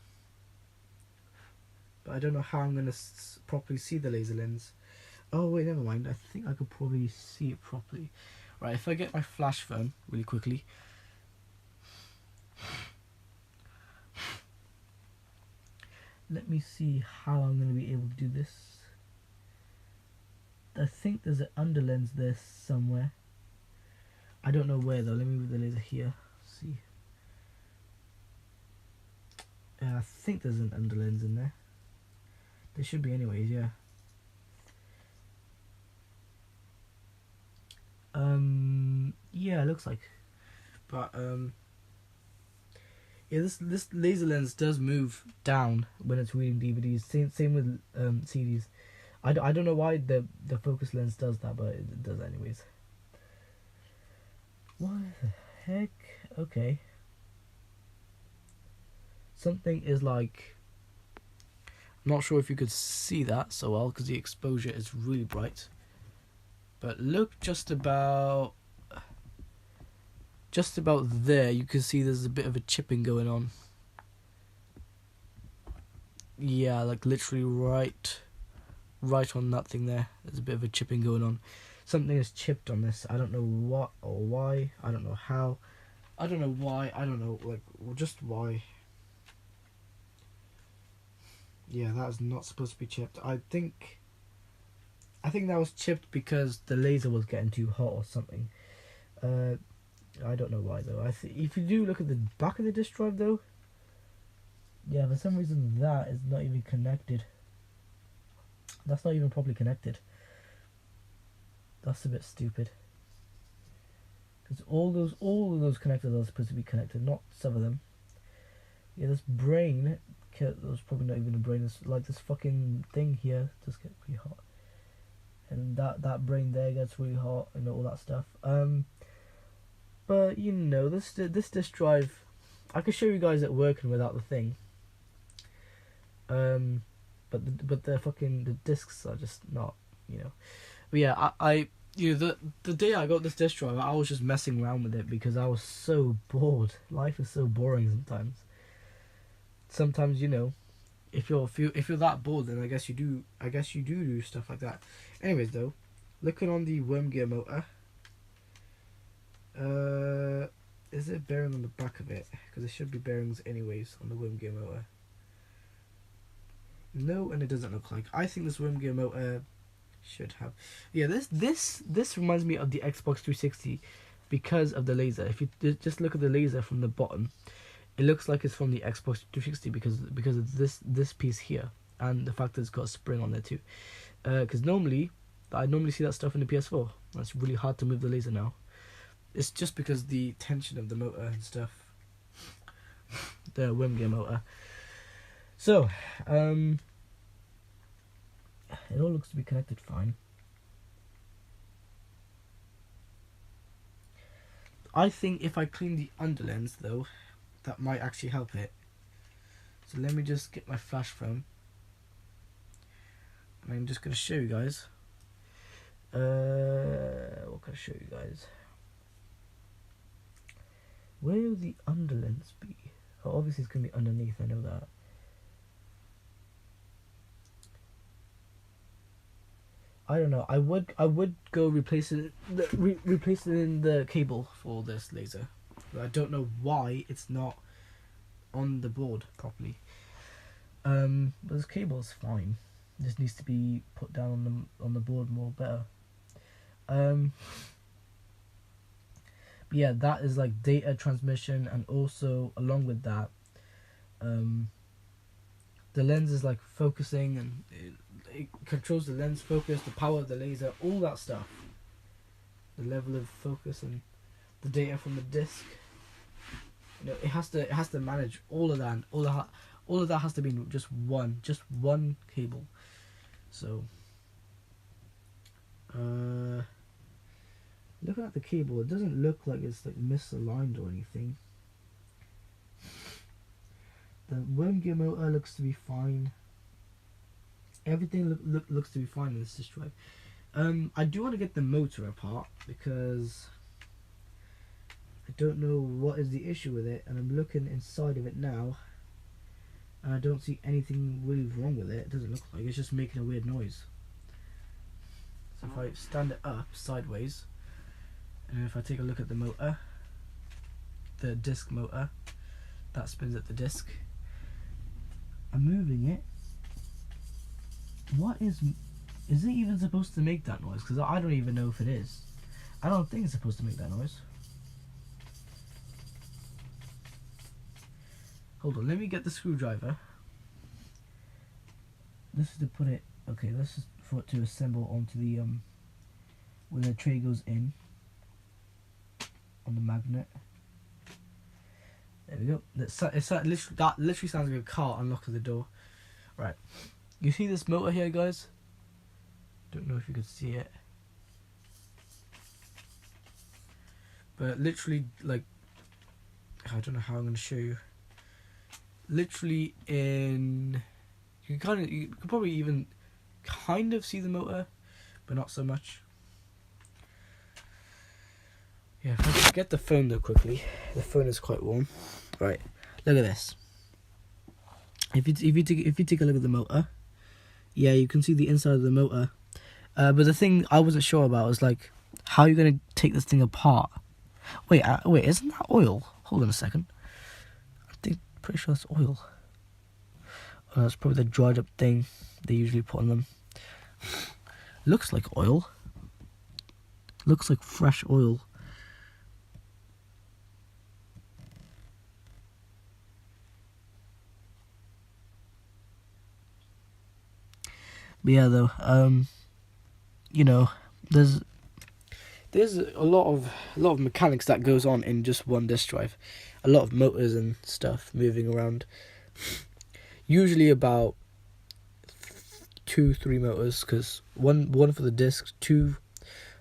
But I don't know how I'm going to properly see the laser lens. Oh wait, never mind. I think I could probably see it properly. Right, if I get my flash phone really quickly. Let me see how I'm going to be able to do this. I think there's an under lens there somewhere. I don't know where though. Let me move the laser here. See. I think there's an under lens in there. There should be anyways, yeah. Yeah, it looks like. But yeah, this laser lens does move down when it's reading DVDs. Same with CDs. I don't know why the focus lens does that, but it does anyways. What the heck? Okay. something is like, I'm not sure if you could see that so well because the exposure is really bright, but look just about there, you can see there's a bit of a chipping going on. Yeah, like literally right on that thing there. There's a bit of a chipping going on. Something is chipped on this. I don't know what or why. I don't know how. I don't know why. I don't know, like, just why. Yeah, that is not supposed to be chipped. I think that was chipped because the laser was getting too hot or something. I don't know why though. If you do look at the back of the disk drive though, yeah, for some reason that is not even connected. That's not even properly connected. That's a bit stupid. Because all of those connectors are supposed to be connected, not some of them. Yeah, this brain, that was probably not even a brain. It's like this fucking thing here just gets pretty hot, and that brain there gets really hot and all that stuff. But you know, this disk drive, I could show you guys it working without the thing. But the discs are just not, you know. But yeah, I you know, the day I got this disk drive, I was just messing around with it because I was so bored. Life is so boring sometimes. Sometimes, you know, if you're that bored, then I guess you do stuff like that. Anyways, though, looking on the worm gear motor, is there a bearing on the back of it? Because there should be bearings anyways on the worm gear motor. No, and it doesn't look like. I think this worm gear motor should have. Yeah, this reminds me of the Xbox 360 because of the laser. If you just look at the laser from the bottom, it looks like it's from the Xbox 360 because of this piece here and the fact that it's got a spring on there too. Because I normally see that stuff in the PS4. It's really hard to move the laser now. It's just because the tension of the motor and stuff. The worm gear motor. So, it all looks to be connected fine. I think if I clean the underlens though, that might actually help it. So let me just get my flash phone. And I'm just going to show you guys. What can I show you guys? Where will the underlens be? Oh, obviously it's going to be underneath, I know that. I don't know. I would go replace it in the cable for this laser. But I don't know why it's not on the board properly. But this cable is fine. It just needs to be put down on the board more better. But yeah, that is like data transmission, and also along with that, the lens is like focusing, and it controls the lens focus, the power of the laser, all that stuff. The level of focus and the data from the disc. You know, it has to manage all of that. All of that has to be in just one cable. So, looking at the cable, it doesn't look like it's like misaligned or anything. The worm gear motor looks to be fine. Everything looks to be fine in this disk drive. I do want to get the motor apart because I don't know what is the issue with it, and I'm looking inside of it now, and I don't see anything really wrong with it. It doesn't look like it's just making a weird noise. So if I stand it up sideways, and if I take a look at the motor, the disc motor that spins at the disc, I'm moving it. What is it even supposed to make that noise? Because I don't even know if it is. I don't think it's supposed to make that noise. Hold on, let me get the screwdriver. This is to put it. Okay, this is for it to assemble onto the when the tray goes in on the magnet. There we go. That literally sounds like a car unlocking the door. Right. You see this motor here, guys? Don't know if you could see it. But literally, like, I don't know how I'm going to show you. literally in. You can probably even kind of see the motor, but not so much. Yeah, if I could get the phone though quickly. The phone is quite warm. Right, look at this. If you take a look at the motor, yeah, you can see the inside of the motor. But the thing I wasn't sure about was like, how are you gonna take this thing apart? Wait, isn't that oil? Hold on a second. Pretty sure that's oil. Oh, that's probably the dried up thing they usually put on them. Looks like oil. Looks like fresh oil. But yeah, though, you know, there's a lot of mechanics that goes on in just one disk drive. A lot of motors and stuff moving around. Usually about 2-3 motors, because one for the disk, 2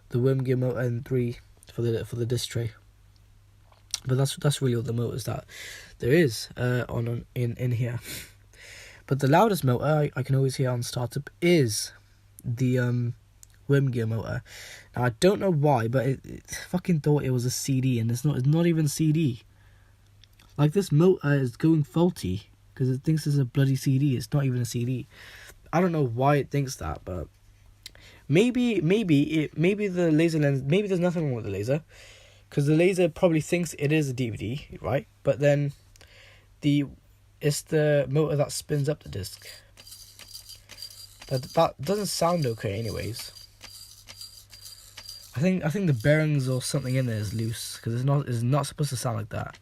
the worm gear motor, and 3 for the disk tray. But that's really all the motors that there is in here. But the loudest motor I can always hear on startup is the worm gear motor. Now, I don't know why, but it fucking thought it was a CD, and it's not even CD. Like, this motor is going faulty because it thinks it's a bloody CD. It's not even a CD. I don't know why it thinks that, but maybe the laser lens, maybe there's nothing wrong with the laser, because the laser probably thinks it is a DVD, right? But then it's the motor that spins up the disc. That doesn't sound okay, anyways. I think the bearings or something in there is loose, because it's not supposed to sound like that.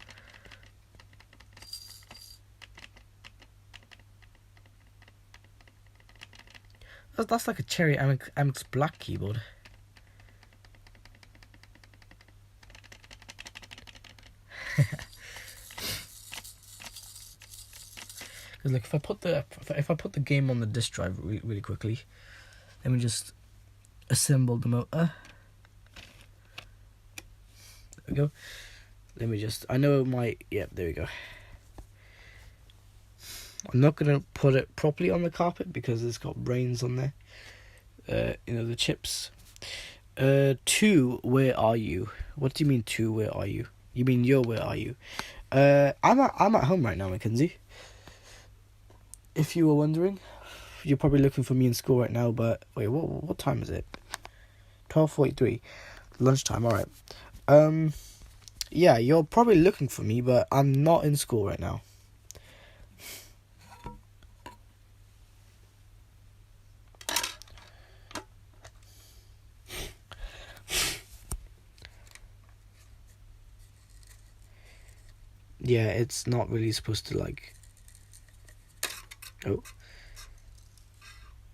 That's like a Cherry MX Black keyboard. Because like, if I put the game on the disk drive really quickly, let me just assemble the motor. There we go. Let me just, I know there we go. I'm not going to put it properly on the carpet because it's got brains on there. The chips. 2, where are you? What do you mean 2, where are you? You mean where are you? I'm at home right now, Mackenzie. If you were wondering, you're probably looking for me in school right now, but wait, what time is it? 12:43. Lunchtime, alright. Yeah, you're probably looking for me, but I'm not in school right now. Yeah, it's not really supposed to, like... Oh.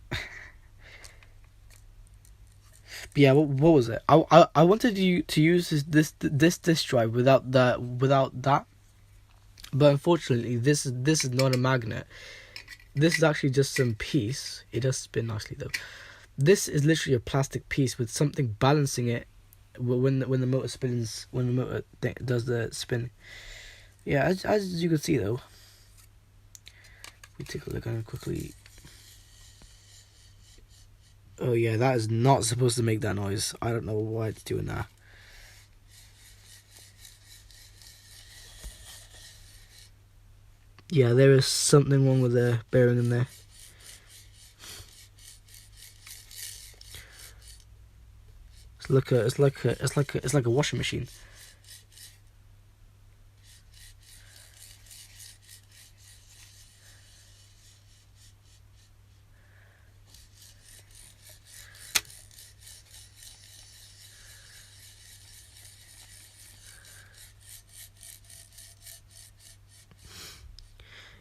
But yeah, what was it? I wanted you to use this disk drive without that. But unfortunately, this is not a magnet. This is actually just some piece. It does spin nicely though. This is literally a plastic piece with something balancing it when the motor spins, when the motor does the spin. Yeah, as you can see though. We take a look at it quickly. Oh yeah, that is not supposed to make that noise. I don't know why it's doing that. Yeah, there is something wrong with the bearing in there. It's like a washing machine.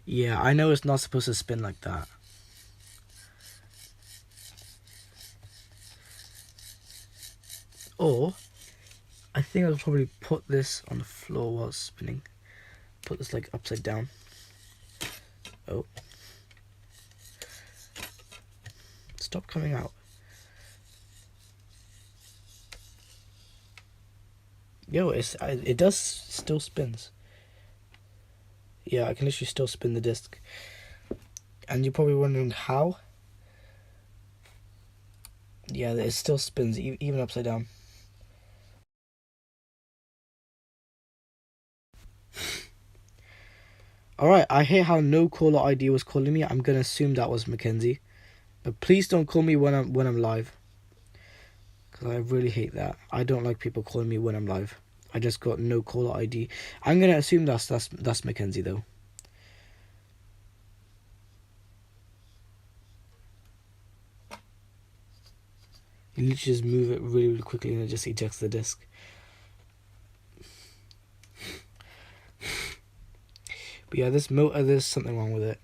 Yeah, I know it's not supposed to spin like that. Or, I think I'll probably put this on the floor while it's spinning. Put this like upside down. Oh. Stop coming out. Yo, it does still spins. Yeah, I can literally still spin the disc. And you're probably wondering how? Yeah, it still spins even upside down. Alright, I hear how no caller ID was calling me. I'm gonna assume that was Mackenzie. But please don't call me when I'm live. Because I really hate that. I don't like people calling me when I'm live. I just got no caller ID. I'm gonna assume that's Mackenzie though. You literally just move it really, really quickly and it just ejects the disc. But yeah, this motor, there's something wrong with it.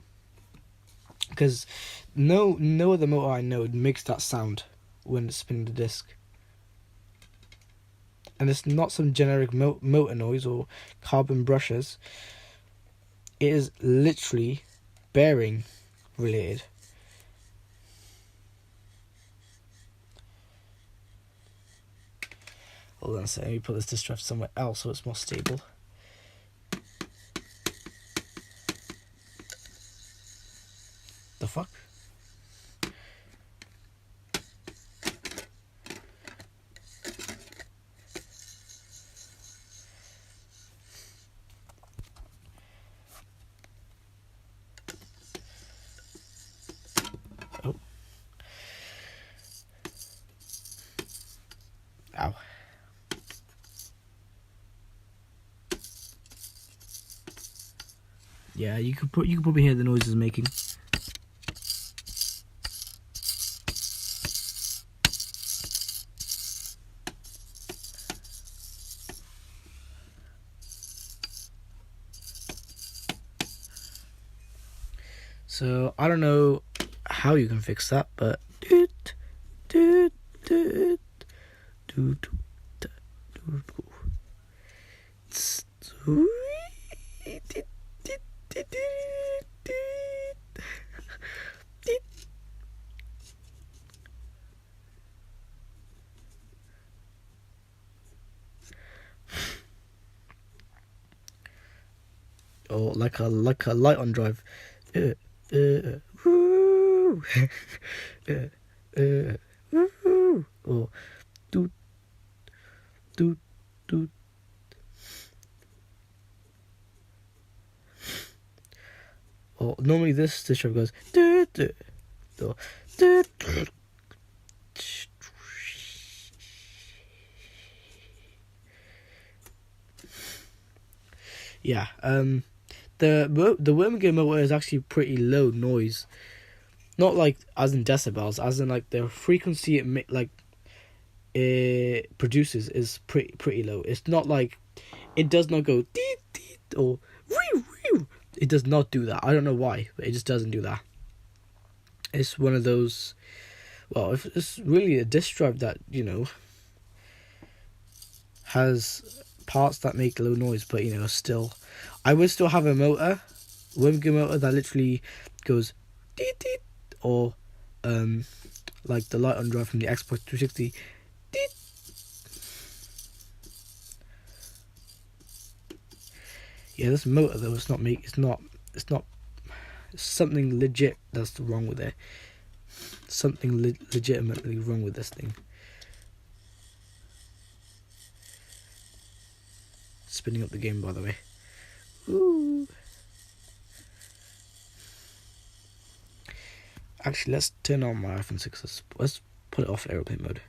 Because no other motor I know makes that sound when it's spinning the disc. And it's not some generic motor noise or carbon brushes. It is literally bearing related. Hold on a second, let me put this disk drive somewhere else so it's more stable. The fuck? Oh. Ow. Yeah, you could probably hear the noises making. So I don't know how you can fix that, but or like a light on drive. Woo. Woo. Or doot doot doot. Or normally this drive goes doot doot doot doot. Yeah, the Wormgear motor is actually pretty low noise, not like as in decibels, as in like the frequency it produces is pretty low. It's not like, it does not go deet deet or wee wee. It does not do that. I don't know why, but it just doesn't do that. It's one of those. Well, if it's really a disk drive that has parts that make low noise, but still, I would still have a motor, Wormgear motor that literally goes deet deet, or like the light on drive from the Xbox 360. Deet. Yeah, this motor though, it's something legit that's wrong with it. Something legitimately wrong with this thing. Spinning up the game, by the way. Ooh. Actually, let's turn on my iPhone 6. Let's put it off airplane mode.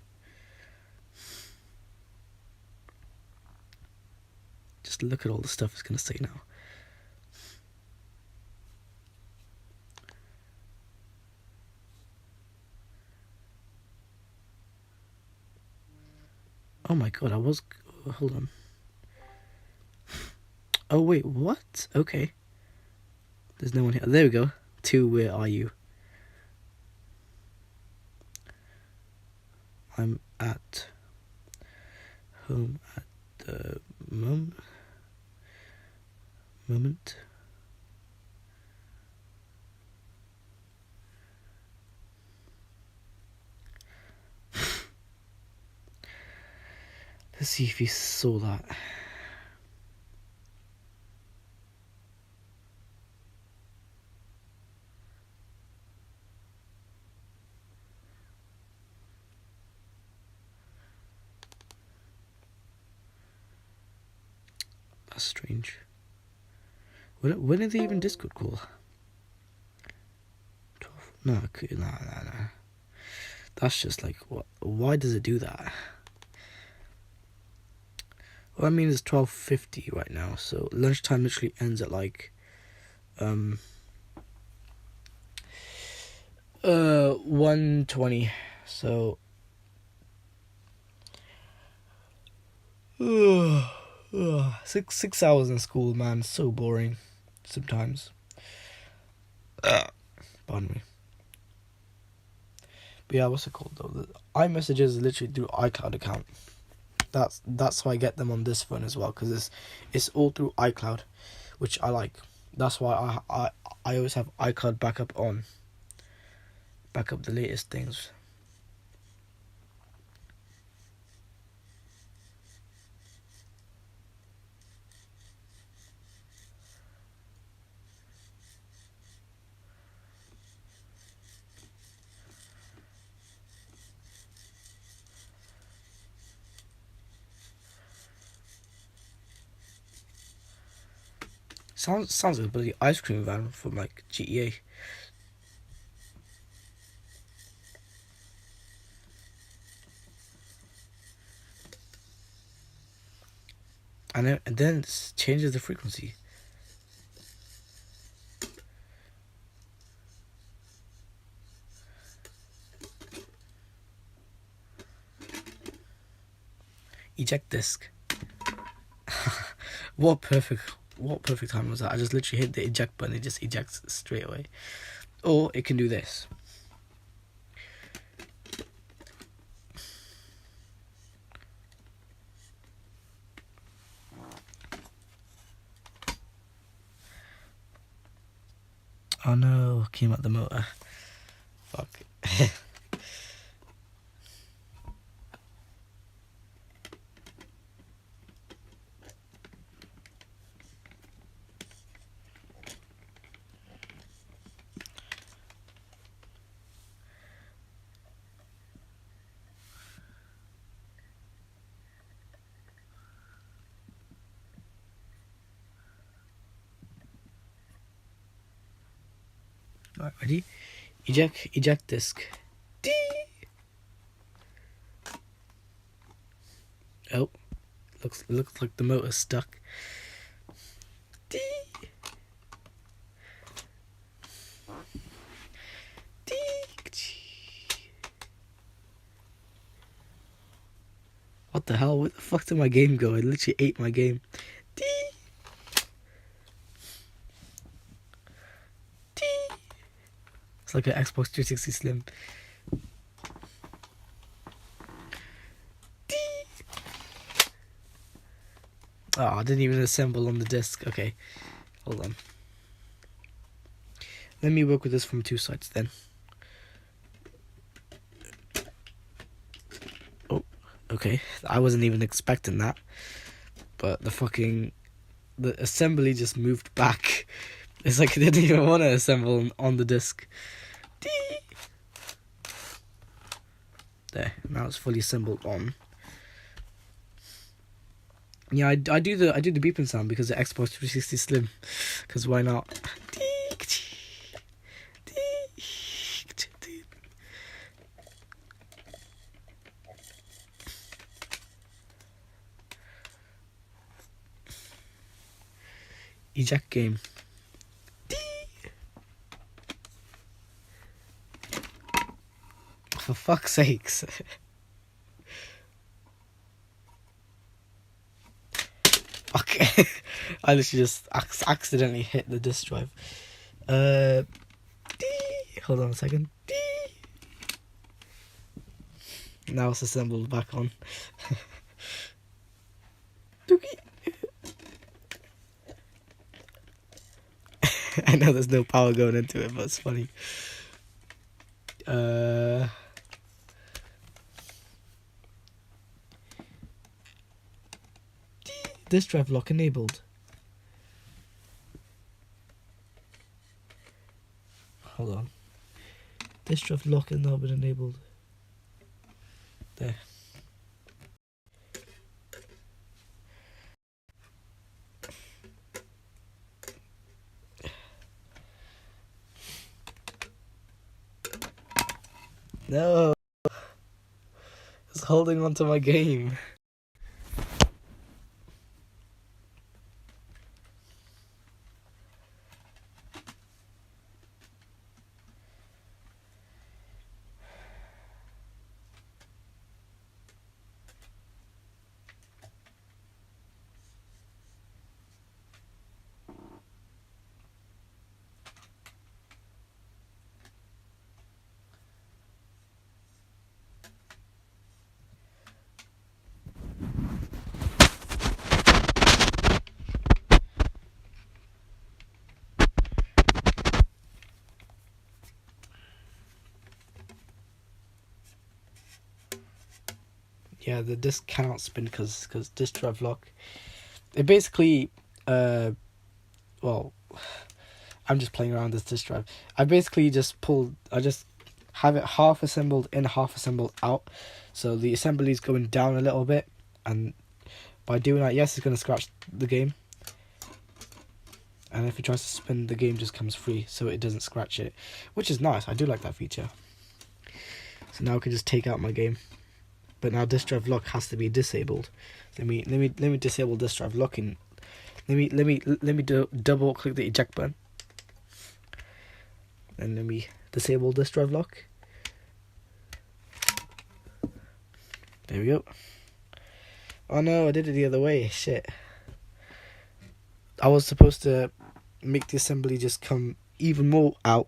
Just look at all the stuff it's going to say now. Oh my god, hold on. Oh wait, what? Okay. There's no one here. There we go. 2, where are you? I'm at home at the moment. Let's see if you saw that. That's strange. When did they even Discord call? 12? No, nah. That's just like, what? Why does it do that? Well, I mean, it's 12:50 right now, so lunchtime literally ends at like 1:20. So 6 hours in school, man. So boring sometimes. Pardon me. But yeah, what's it called though? The iMessages literally through iCloud account. That's how I get them on this phone as well, because it's all through iCloud, which I like. That's why I always have iCloud backup on. Backup the latest things. Sounds like a bloody ice cream van from like GTA. And then it changes the frequency. Eject disc. What perfect time was that? I just literally hit the eject button, it just ejects straight away. Or it can do this. Oh no, came out the motor. Fuck. Alright, ready? Eject disc. Dee! Oh, looks like the motor's stuck. Dee! Dee! What the hell? Where the fuck did my game go? I literally ate my game. Dee! Dee! It's like an Xbox 360 Slim. Oh, I didn't even assemble on the disc. Okay, hold on. Let me work with this from two sides then. Oh, okay. I wasn't even expecting that. But the assembly just moved back. It's like it didn't even want to assemble on the disc. There, now it's fully assembled on. Yeah, I do the beeping sound because the Xbox 360 Slim. Because why not? Eject game. For fuck's sakes. Fuck. I literally just accidentally hit the disk drive. Hold on a second. Now it's assembled back on. I know there's no power going into it, but it's funny. Disk drive lock enabled. Hold on. Disk drive lock has now been enabled. There. No, it's holding on to my game. Yeah, the disc cannot spin because disk drive lock. It basically, well, I'm just playing around with this disk drive. I just have it half assembled in, half assembled out. So the assembly is going down a little bit, and by doing that, yes, it's going to scratch the game. And if it tries to spin, the game just comes free, so it doesn't scratch it, which is nice. I do like that feature. So now I can just take out my game. But now disk drive lock has to be disabled. Let me disable disk drive locking. Let me double click the eject button. And let me disable disk drive lock. There we go. Oh no, I did it the other way. Shit. I was supposed to make the assembly just come even more out.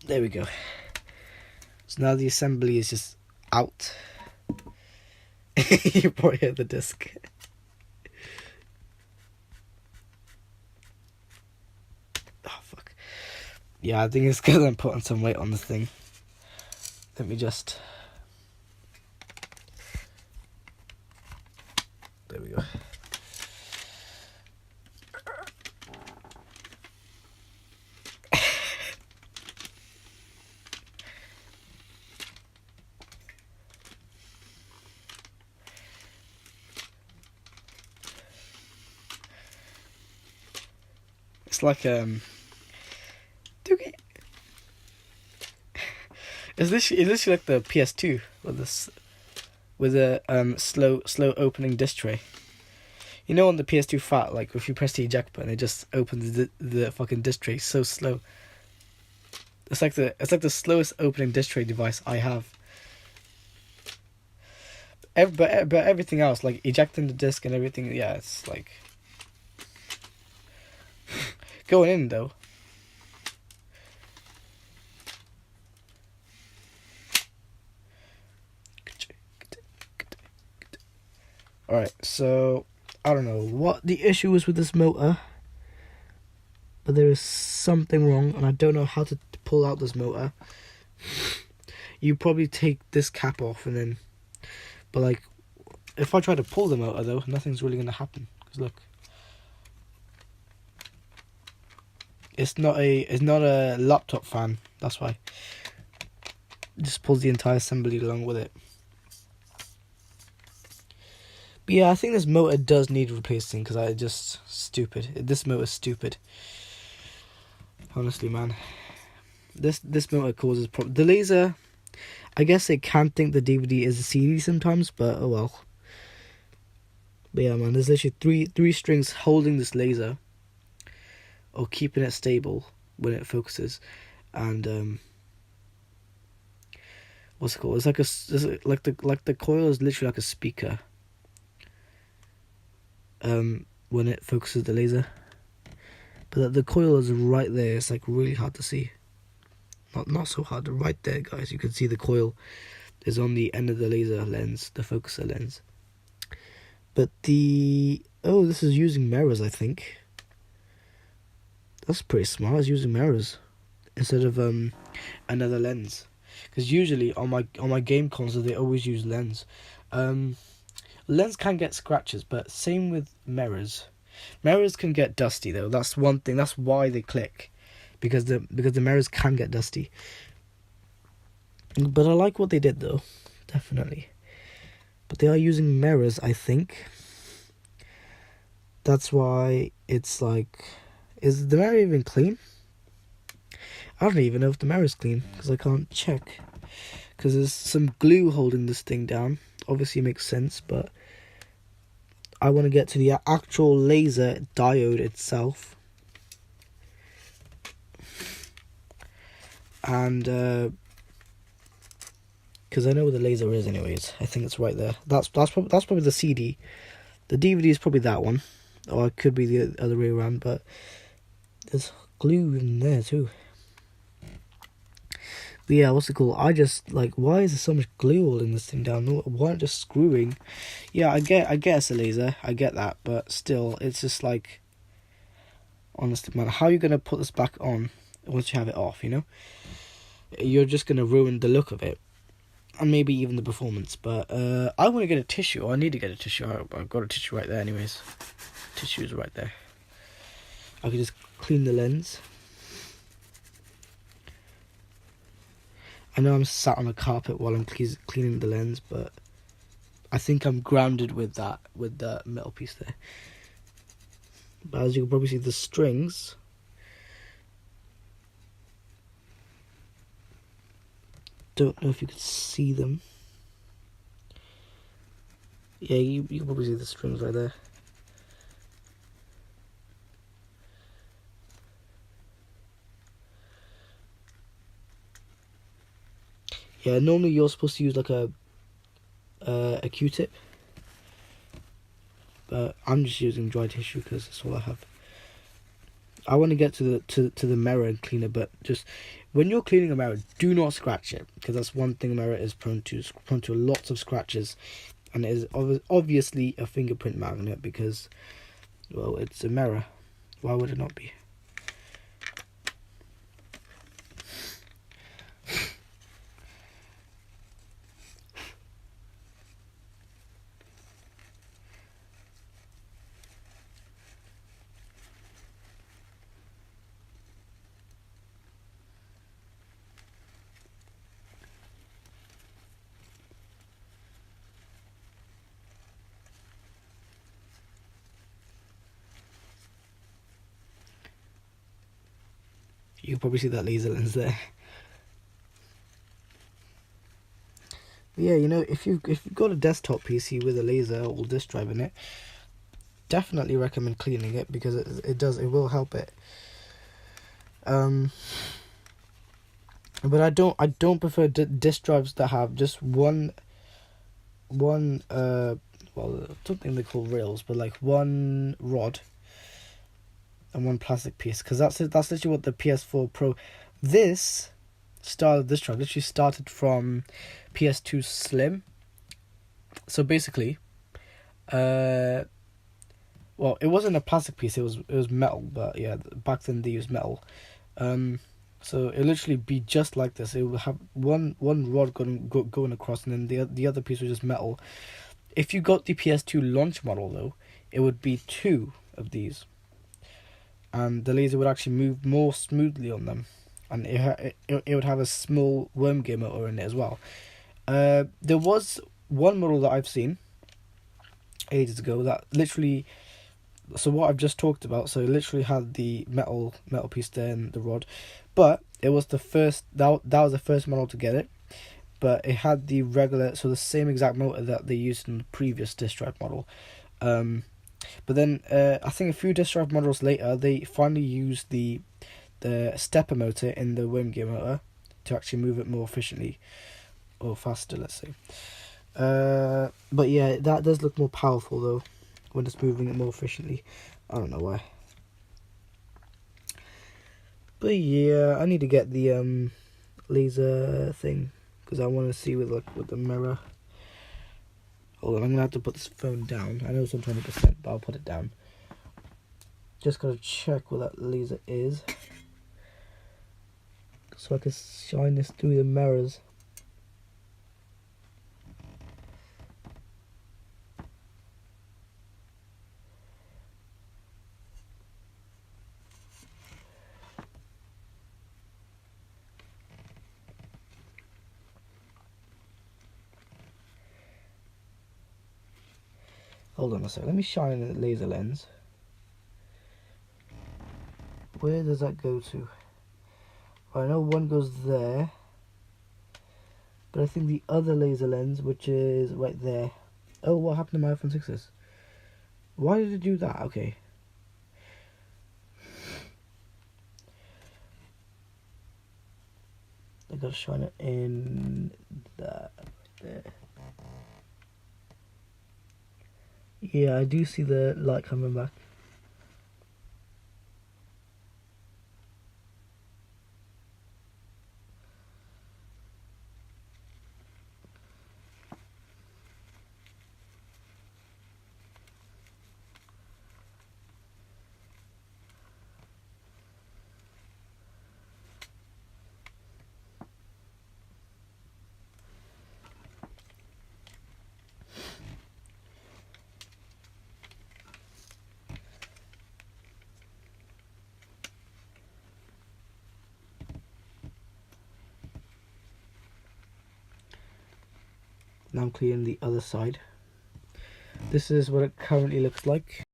There we go. So now the assembly is just out. You probably hear the disc. Oh fuck. Yeah, I think it's because I'm putting some weight on the thing. Let me just... There we go. It's like Doogie. It's literally like the PS2 with a slow opening disc tray. You know, on the PS2 Fat, like if you press the eject button, it just opens the fucking disc tray so slow. It's like the slowest opening disc tray device I have. But everything else, like ejecting the disc and everything, yeah, it's like going in though. Alright, so I don't know what the issue is with this motor, but there is something wrong, and I don't know how to pull out this motor. You probably take this cap off and then, but like, if I try to pull the motor though, nothing's really gonna happen. Cause look, it's not a laptop fan. That's why. It just pulls the entire assembly along with it. But yeah, I think this motor does need replacing because I just stupid. This motor's stupid. Honestly, man, this motor causes problems. The laser, I guess it can think the DVD is a CD sometimes, but oh well. But yeah, man, there's literally three strings holding this laser, or keeping it stable when it focuses, and what's it called? It's like the coil is literally like a speaker. When it focuses the laser, but the coil is right there. It's like really hard to see. Not so hard. Right there, guys. You can see the coil is on the end of the laser lens, the focuser lens. But this is using mirrors, I think. That's pretty smart. It's using mirrors instead of another lens. Because usually on my game console they always use lens. Lens can get scratches, but same with mirrors. Mirrors can get dusty though. That's one thing. That's why they click, because the mirrors can get dusty. But I like what they did though, definitely. But they are using mirrors, I think. That's why it's like, is the mirror even clean? I don't even know if the mirror is clean because I can't check. Because there's some glue holding this thing down. Obviously it makes sense, but I want to get to the actual laser diode itself. And because I know where the laser is anyways. I think it's right there. That's probably the CD. The DVD is probably that one. Or it could be the other way around, but there's glue in there too. But yeah, what's it called? I just, like, why is there so much glue holding this thing down? Why not just screwing? Yeah, I get it's a laser. I get that, but still, it's just like, honestly, man, how are you going to put this back on once you have it off, you know? You're just going to ruin the look of it. And maybe even the performance. But I want to get a tissue. I need to get a tissue. I've got a tissue right there anyways. Tissue is right there. I can just clean the lens. I know I'm sat on a carpet while I'm cleaning the lens, but I think I'm grounded with that, with the metal piece there. But as you can probably see, the strings, don't know if you could see them. Yeah, you can probably see the strings right there. Yeah, normally you're supposed to use like a Q-tip, but I'm just using dry tissue because that's all I have. I want to get to the mirror and clean it, but just when you're cleaning a mirror, do not scratch it, because that's one thing a mirror is prone to lots of scratches, and it is obviously a fingerprint magnet because, well, it's a mirror. Why would it not be? You can probably see that laser lens there. But yeah, you know, if you've got a desktop PC with a laser or disk drive in it, definitely recommend cleaning it because it will help it. But I don't prefer disk drives that have just one well, something they call rails, but like one rod and one plastic piece, because that's literally what the PS4 Pro, this style of disk drive literally started from PS2 Slim. So basically, well, it wasn't a plastic piece, it was metal, but yeah, back then they used metal. So it literally be just like this. It would have one rod going across, and then the other piece was just metal. If you got the PS2 launch model though, it would be two of these, and the laser would actually move more smoothly on them, and it would have a small worm gear motor in it as well. There was one model that I've seen ages ago that literally, so what I've just talked about, so it literally had the metal piece there and the rod, but it was the first, that was the first model to get it, but it had the regular, so the same exact motor that they used in the previous disk drive model. But then I think a few disk drive models later, they finally used the stepper motor in the worm gear motor to actually move it more efficiently, or faster, let's say. But yeah, that does look more powerful though when it's moving it more efficiently. I don't know why. But yeah, I need to get the laser thing because I want to see with the mirror. Hold on, I'm gonna have to put this phone down. I know it's on 20%, but I'll put it down. Just gotta check where that laser is so I can shine this through the mirrors. Hold on a sec, let me shine the laser lens. where does that go to? I know one goes there, but I think the other laser lens, which is right there. Oh, what happened to my iPhone 6s? Why did it do that? Okay. I gotta shine it in that right there. Yeah, I do see the light coming back. Now I'm clearing the other side. This is what it currently looks like.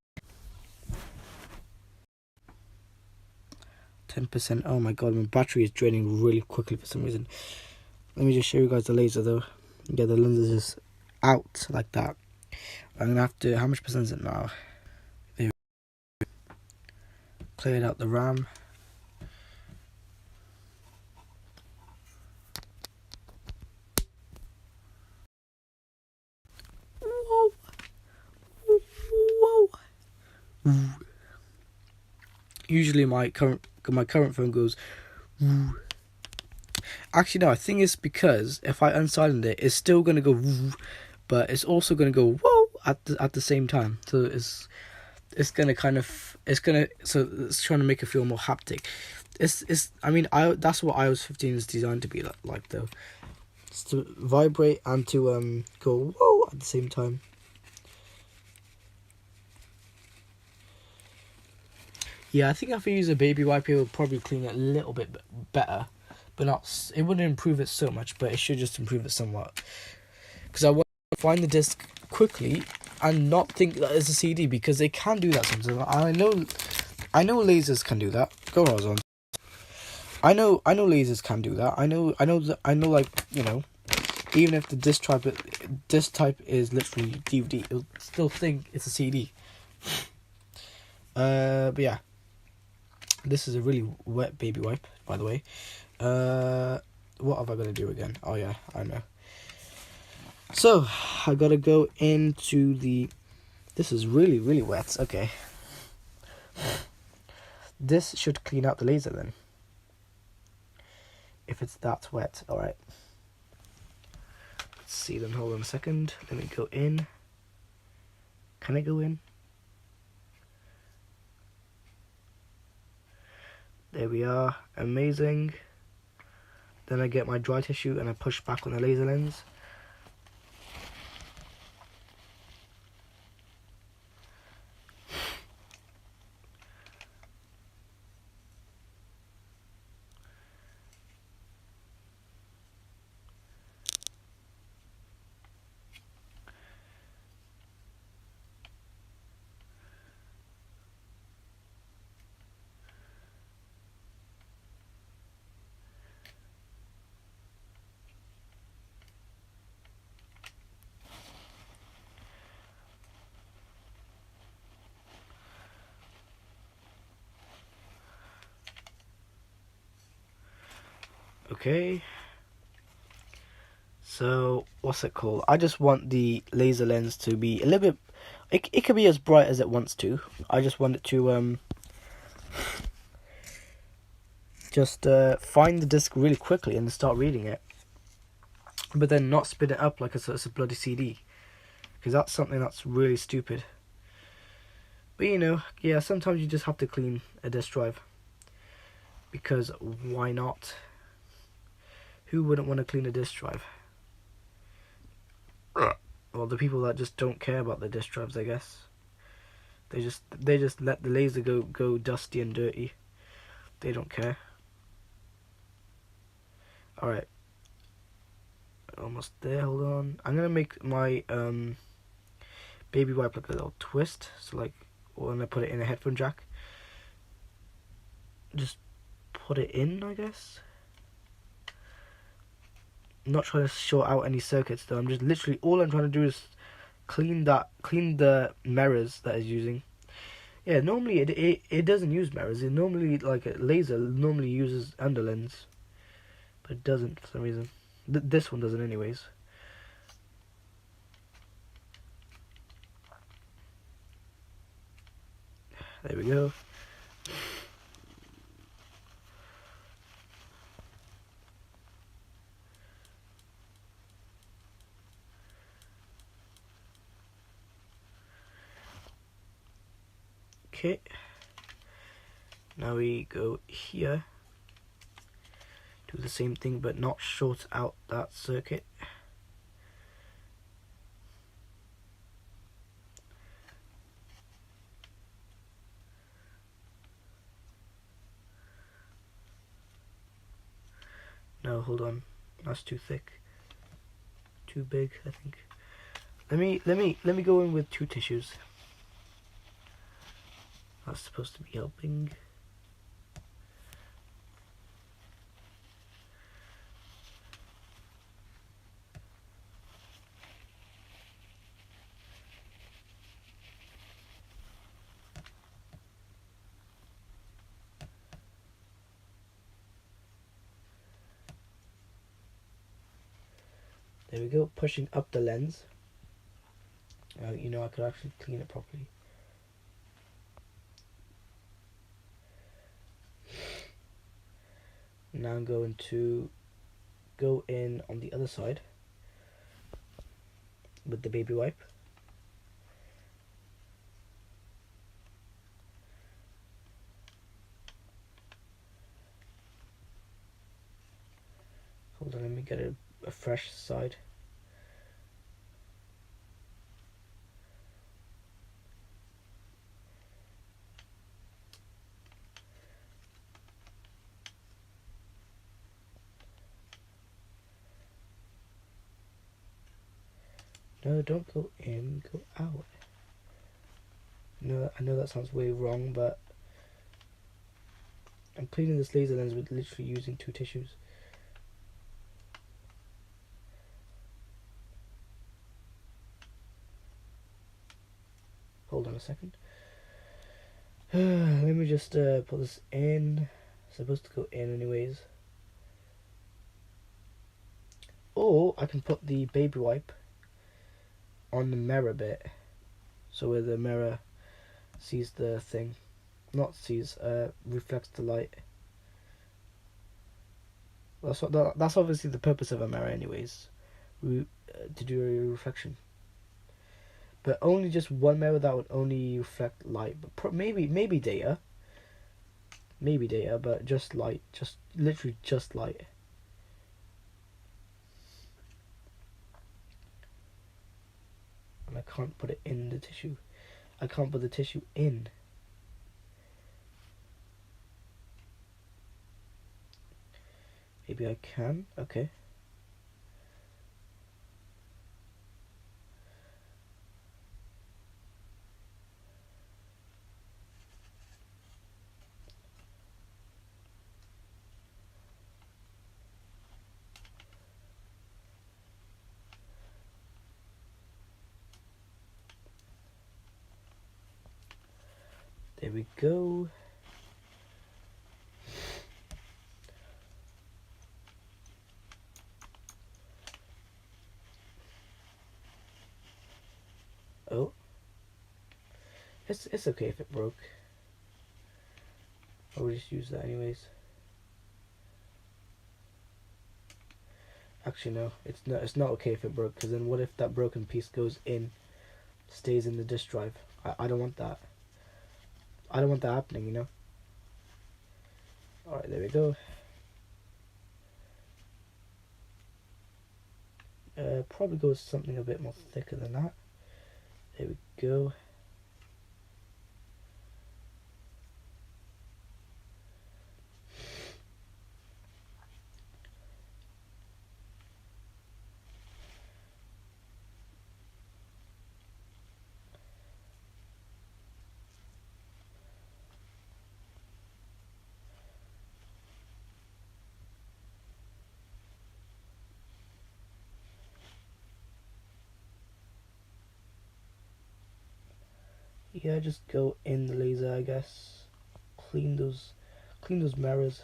10%. Oh my god, my battery is draining really quickly for some reason. Let me just show you guys the laser though. Yeah, the lens is just out like that. I'm gonna have to. How much percent is it now? There. Cleared out the RAM. Whoa. Whoa. Usually my current phone goes. Actually, no. I think it's because if I unsilent it, it's still gonna go, but it's also gonna go whoa at the same time. So it's gonna so it's trying to make it feel more haptic. I mean, that's what iOS 15 is designed to be like though. It's to vibrate and to go whoa at the same time. Yeah, I think if I use a baby wipe, it would probably clean it a little bit better, but not. It wouldn't improve it so much, but it should just improve it somewhat. Because I want to find the disc quickly and not think that it's a CD, because they can do that sometimes. I know lasers can do that. Go on. I know lasers can do that. I know like, you know, even if the disc type is literally DVD, it'll still think it's a CD. But yeah. This is a really wet baby wipe, by the way. What have I got to do again? Oh yeah, I know. So, I gotta go into the... This is really, really wet. Okay. This should clean out the laser then. If it's that wet. Alright. Let's see then. Hold on a second. Let me go in. Can I go in? There we are. Amazing. Then I get my dry tissue and I push back on the laser lens. Okay. So, what's it called? I just want the laser lens to be a little bit... It can be as bright as it wants to. I just want it to just find the disc really quickly and start reading it. But then not spin it up like it's a bloody CD. Because that's something that's really stupid. But you know, yeah, sometimes you just have to clean a disk drive. Because why not? Who wouldn't want to clean a disk drive? Well, the people that just don't care about the disk drives, I guess. They just let the laser go dusty and dirty. They don't care. Alright. Almost there, hold on. I'm gonna make my baby wipe like a little twist. So like when I put it in a headphone jack. just put it in, I guess. I'm not trying to short out any circuits though. I'm just literally, all I'm trying to do is clean the mirrors that it's using. Yeah, normally it doesn't use mirrors. It normally, like a laser normally uses underlens, but it doesn't for some reason. This one doesn't anyways. There we go. Okay. Now we go here. Do the same thing, but not short out that circuit. No, hold on. That's too thick. Too big, I think. Let me go in with 2 tissues. That's supposed to be helping. There we go, pushing up the lens. You know, I could actually clean it properly. Now I'm going to go in on the other side with the baby wipe. Hold on, let me get a fresh side. No, don't go in, go out. No, I know that sounds way wrong, but I'm cleaning this laser lens with literally using 2 tissues. Hold on a second. Let me just put this in. It's supposed to go in anyways. Or I can put the baby wipe on the mirror bit, so where the mirror sees the thing, not sees, reflects the light. That's obviously the purpose of a mirror anyways, to do a reflection. But only just one mirror that would only reflect light, but maybe data, but just light, just literally just light. And I can't put it in the tissue. I can't put the tissue in. Maybe I can. Okay. There we go. Oh. It's okay if it broke. I will just use that anyways. Actually no, it's not okay if it broke, because then what if that broken piece goes in, stays in the disk drive? I don't want that. I don't want that happening, you know? Alright, there we go. Probably go with something a bit more thicker than that. There we go. Yeah, just go in the laser, I guess. Clean those mirrors.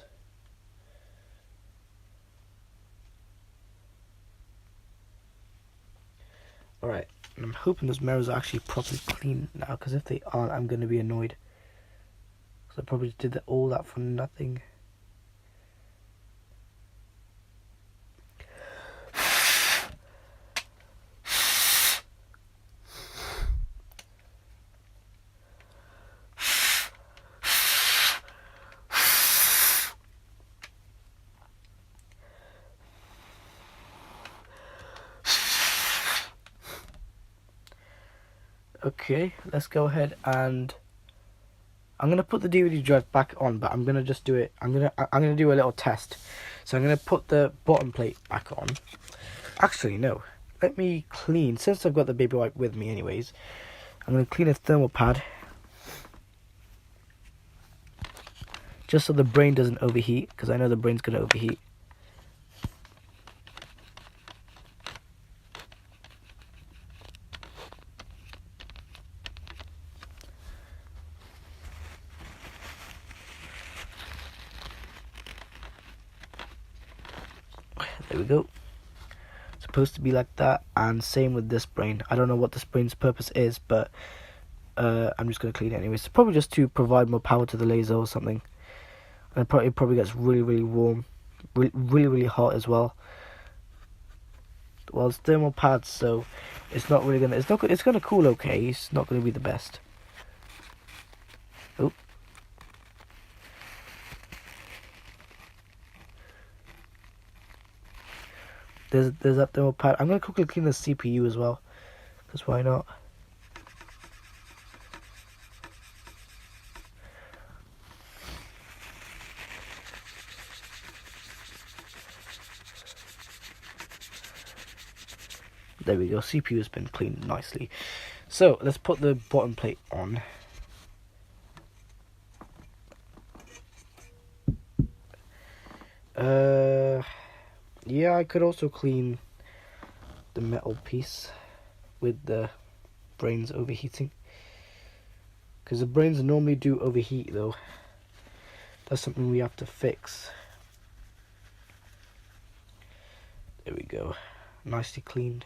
Alright, and I'm hoping those mirrors are actually properly clean now, because if they aren't, I'm going to be annoyed. Because I probably did all that for nothing. Okay, let's go ahead and I'm gonna put the DVD drive back on, but I'm gonna just do it. I'm gonna do a little test. So I'm gonna put the bottom plate back on. Actually, no. Let me clean, since I've got the baby wipe with me, anyways. I'm gonna clean a thermal pad, just so the brain doesn't overheat, because I know the brain's gonna overheat. There we go. It's supposed to be like that, and same with this brain. I don't know what this brain's purpose is, but I'm just gonna clean it anyways. It's probably just to provide more power to the laser or something. And it probably gets really warm, really hot as well. Well, it's thermal pads, so it's not really gonna. It's gonna cool okay. It's not gonna be the best. Oh. There's that thermal pad. I'm gonna quickly clean the CPU as well, because why not? There we go. CPU has been cleaned nicely. So let's put the bottom plate on. Yeah, I could also clean the metal piece with the brains overheating, because the brains normally do overheat though. That's something we have to fix. There we go. Nicely cleaned.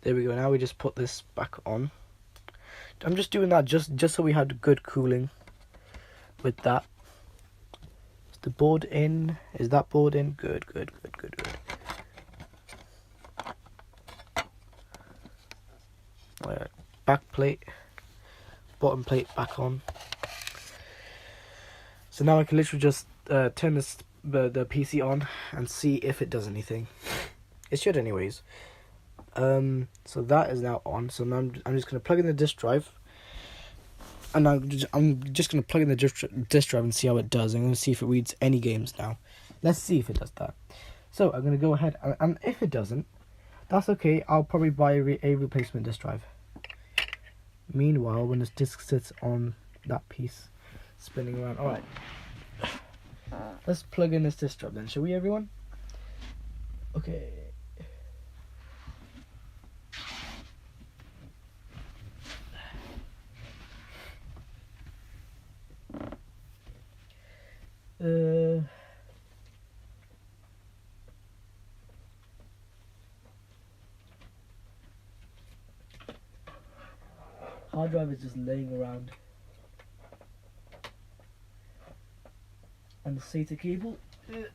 There we go. Now we just put this back on. I'm just doing that just so we had good cooling with that. Is the board in? Is that board in? Good. Right, back plate, bottom plate back on. So now I can literally just turn the PC on and see if it does anything. It should anyways. So that is now on. So now I'm just gonna plug in the disk drive, and I'm just gonna plug in the disk drive and see how it does. I'm gonna see if it reads any games now. Let's see if it does that. So I'm gonna go ahead, and if it doesn't, that's okay. I'll probably buy a replacement disk drive. Meanwhile, when this disk sits on that piece, spinning around. All right, let's plug in this disk drive then, shall we, everyone? Okay. Hard drive is just laying around, and the SATA cable. There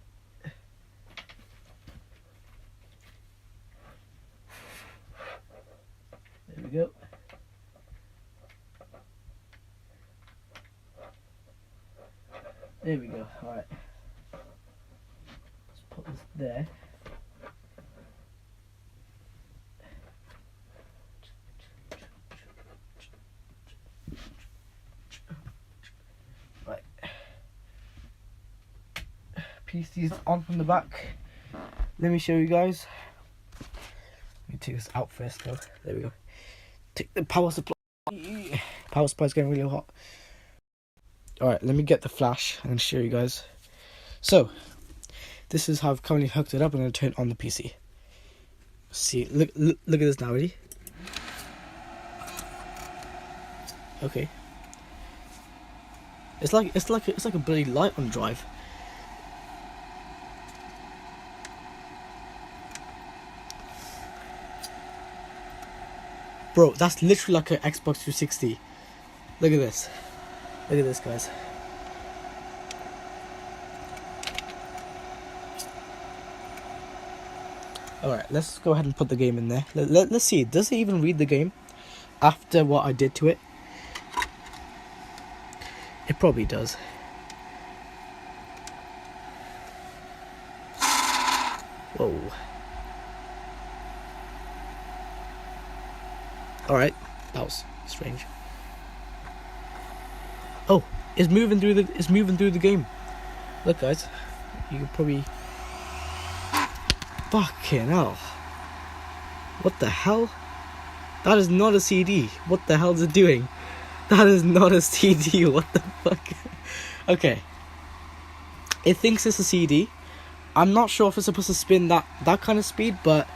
we go. There we go. All right. Let's put this there. Right. PC's on from the back. Let me show you guys. Let me take this out first though. There we go. Take the power supply. Power supply's getting really hot. Alright, let me get the flash and show you guys. So, this is how I've currently hooked it up. I'm going to turn on the PC. See, look at this now, ready? Okay. It's like a bloody light on drive. Bro, that's literally like an Xbox 360. Look at this. Look at this, guys. Alright, let's go ahead and put the game in there. Let's see, does it even read the game after what I did to it? It probably does. Whoa. Alright, that was strange. Oh, it's moving through the game. Look, guys, you can probably. Fucking hell! What the hell? That is not a CD. What the hell is it doing? That is not a CD. What the fuck? Okay. It thinks it's a CD. I'm not sure if it's supposed to spin that kind of speed, but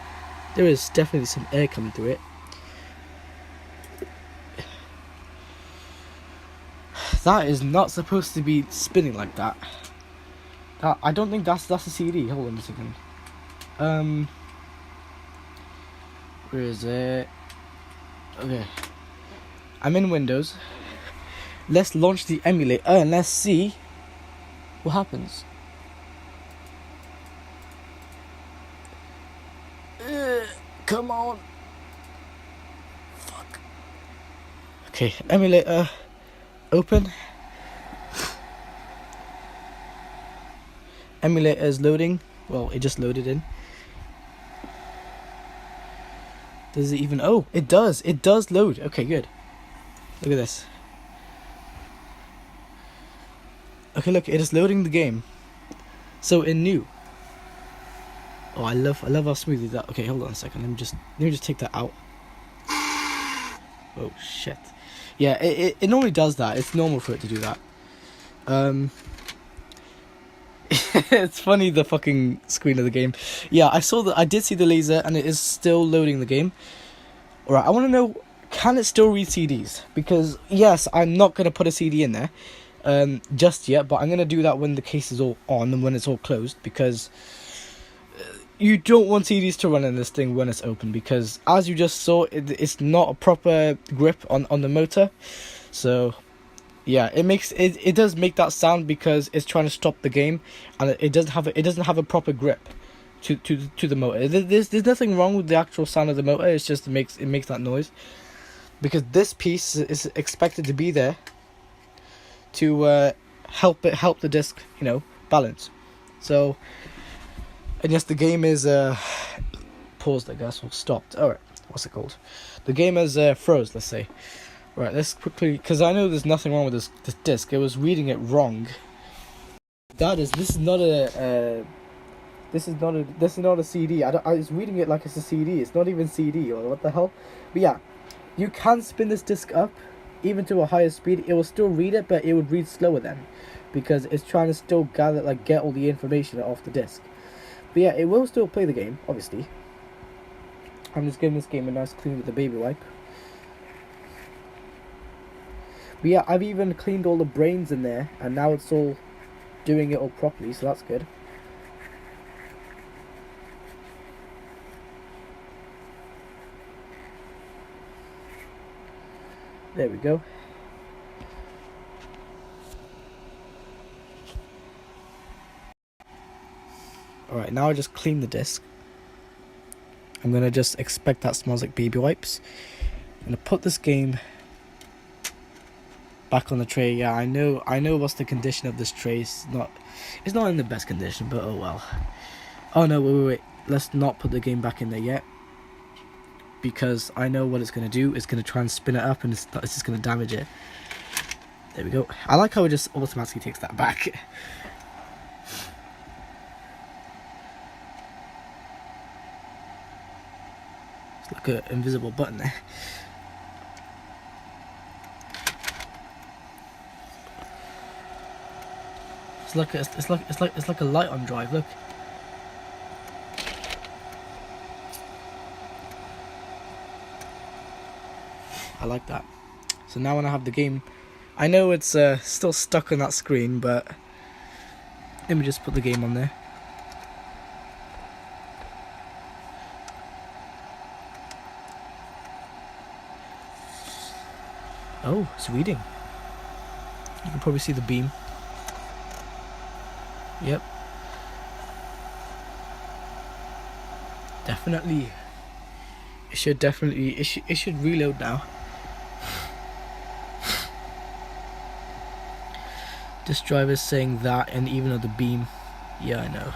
there is definitely some air coming through it. That is not supposed to be spinning like that. I don't think that's a CD. Hold on a second. Where is it? Okay. I'm in Windows. Let's launch the emulator and let's see what happens. Come on. Fuck. Okay, emulator open. Emulator is loading. Well, it just loaded in. Does it even... Oh, it does. It does load. Okay, good. Look at this. Okay, look, it is loading the game. So it knew. Oh, I love how smooth it is that. Okay, hold on a second. Let me just take that out. Oh shit. Yeah, it normally does that. It's normal for it to do that. It's funny, the fucking screen of the game. Yeah, I did see the laser and it is still loading the game. Alright, I want to know, can it still read CDs? Because yes, I'm not going to put a CD in there just yet, but I'm going to do that when the case is all on and when it's all closed, because you don't want CDs to run in this thing when it's open, because as you just saw, it's not a proper grip on the motor. So yeah, it does make that sound because it's trying to stop the game, and it doesn't have a proper grip to the motor. There's nothing wrong with the actual sound of the motor. It's just it makes that noise, because this piece is expected to be there to help the disc, balance. So, and yes, the game is paused, I guess, or stopped. Alright, what's it called? The game is froze, let's say. Right, let's quickly, because I know there's nothing wrong with this disc. It was reading it wrong. This is not a CD. I was reading it like it's a CD. It's not even CD, or what the hell? But yeah, you can spin this disc up, even to a higher speed. It will still read it, but it would read slower then, because it's trying to still get all the information off the disc. But yeah, it will still play the game, obviously. I'm just giving this game a nice clean with the baby wipe. But yeah, I've even cleaned all the brains in there, and now it's all doing it all properly, so that's good. There we go. Alright, now I just clean the disc. I'm gonna just expect that smells like baby wipes. I'm gonna put this game back on the tray. Yeah, I know what's the condition of this tray. It's not in the best condition, but oh well. Oh no, wait. Let's not put the game back in there yet, because I know what it's going to do. It's going to try and spin it up, and it's just going to damage it. There we go. I like how it just automatically takes that back. It's like an invisible button there. it's like a light on drive. Look. I like that. So now when I have the game, I know it's still stuck on that screen, but let me just put the game on there. Oh, it's reading. You can probably see the beam. Yep. Definitely. It should reload now. This driver is saying that, and even on the beam. Yeah, I know.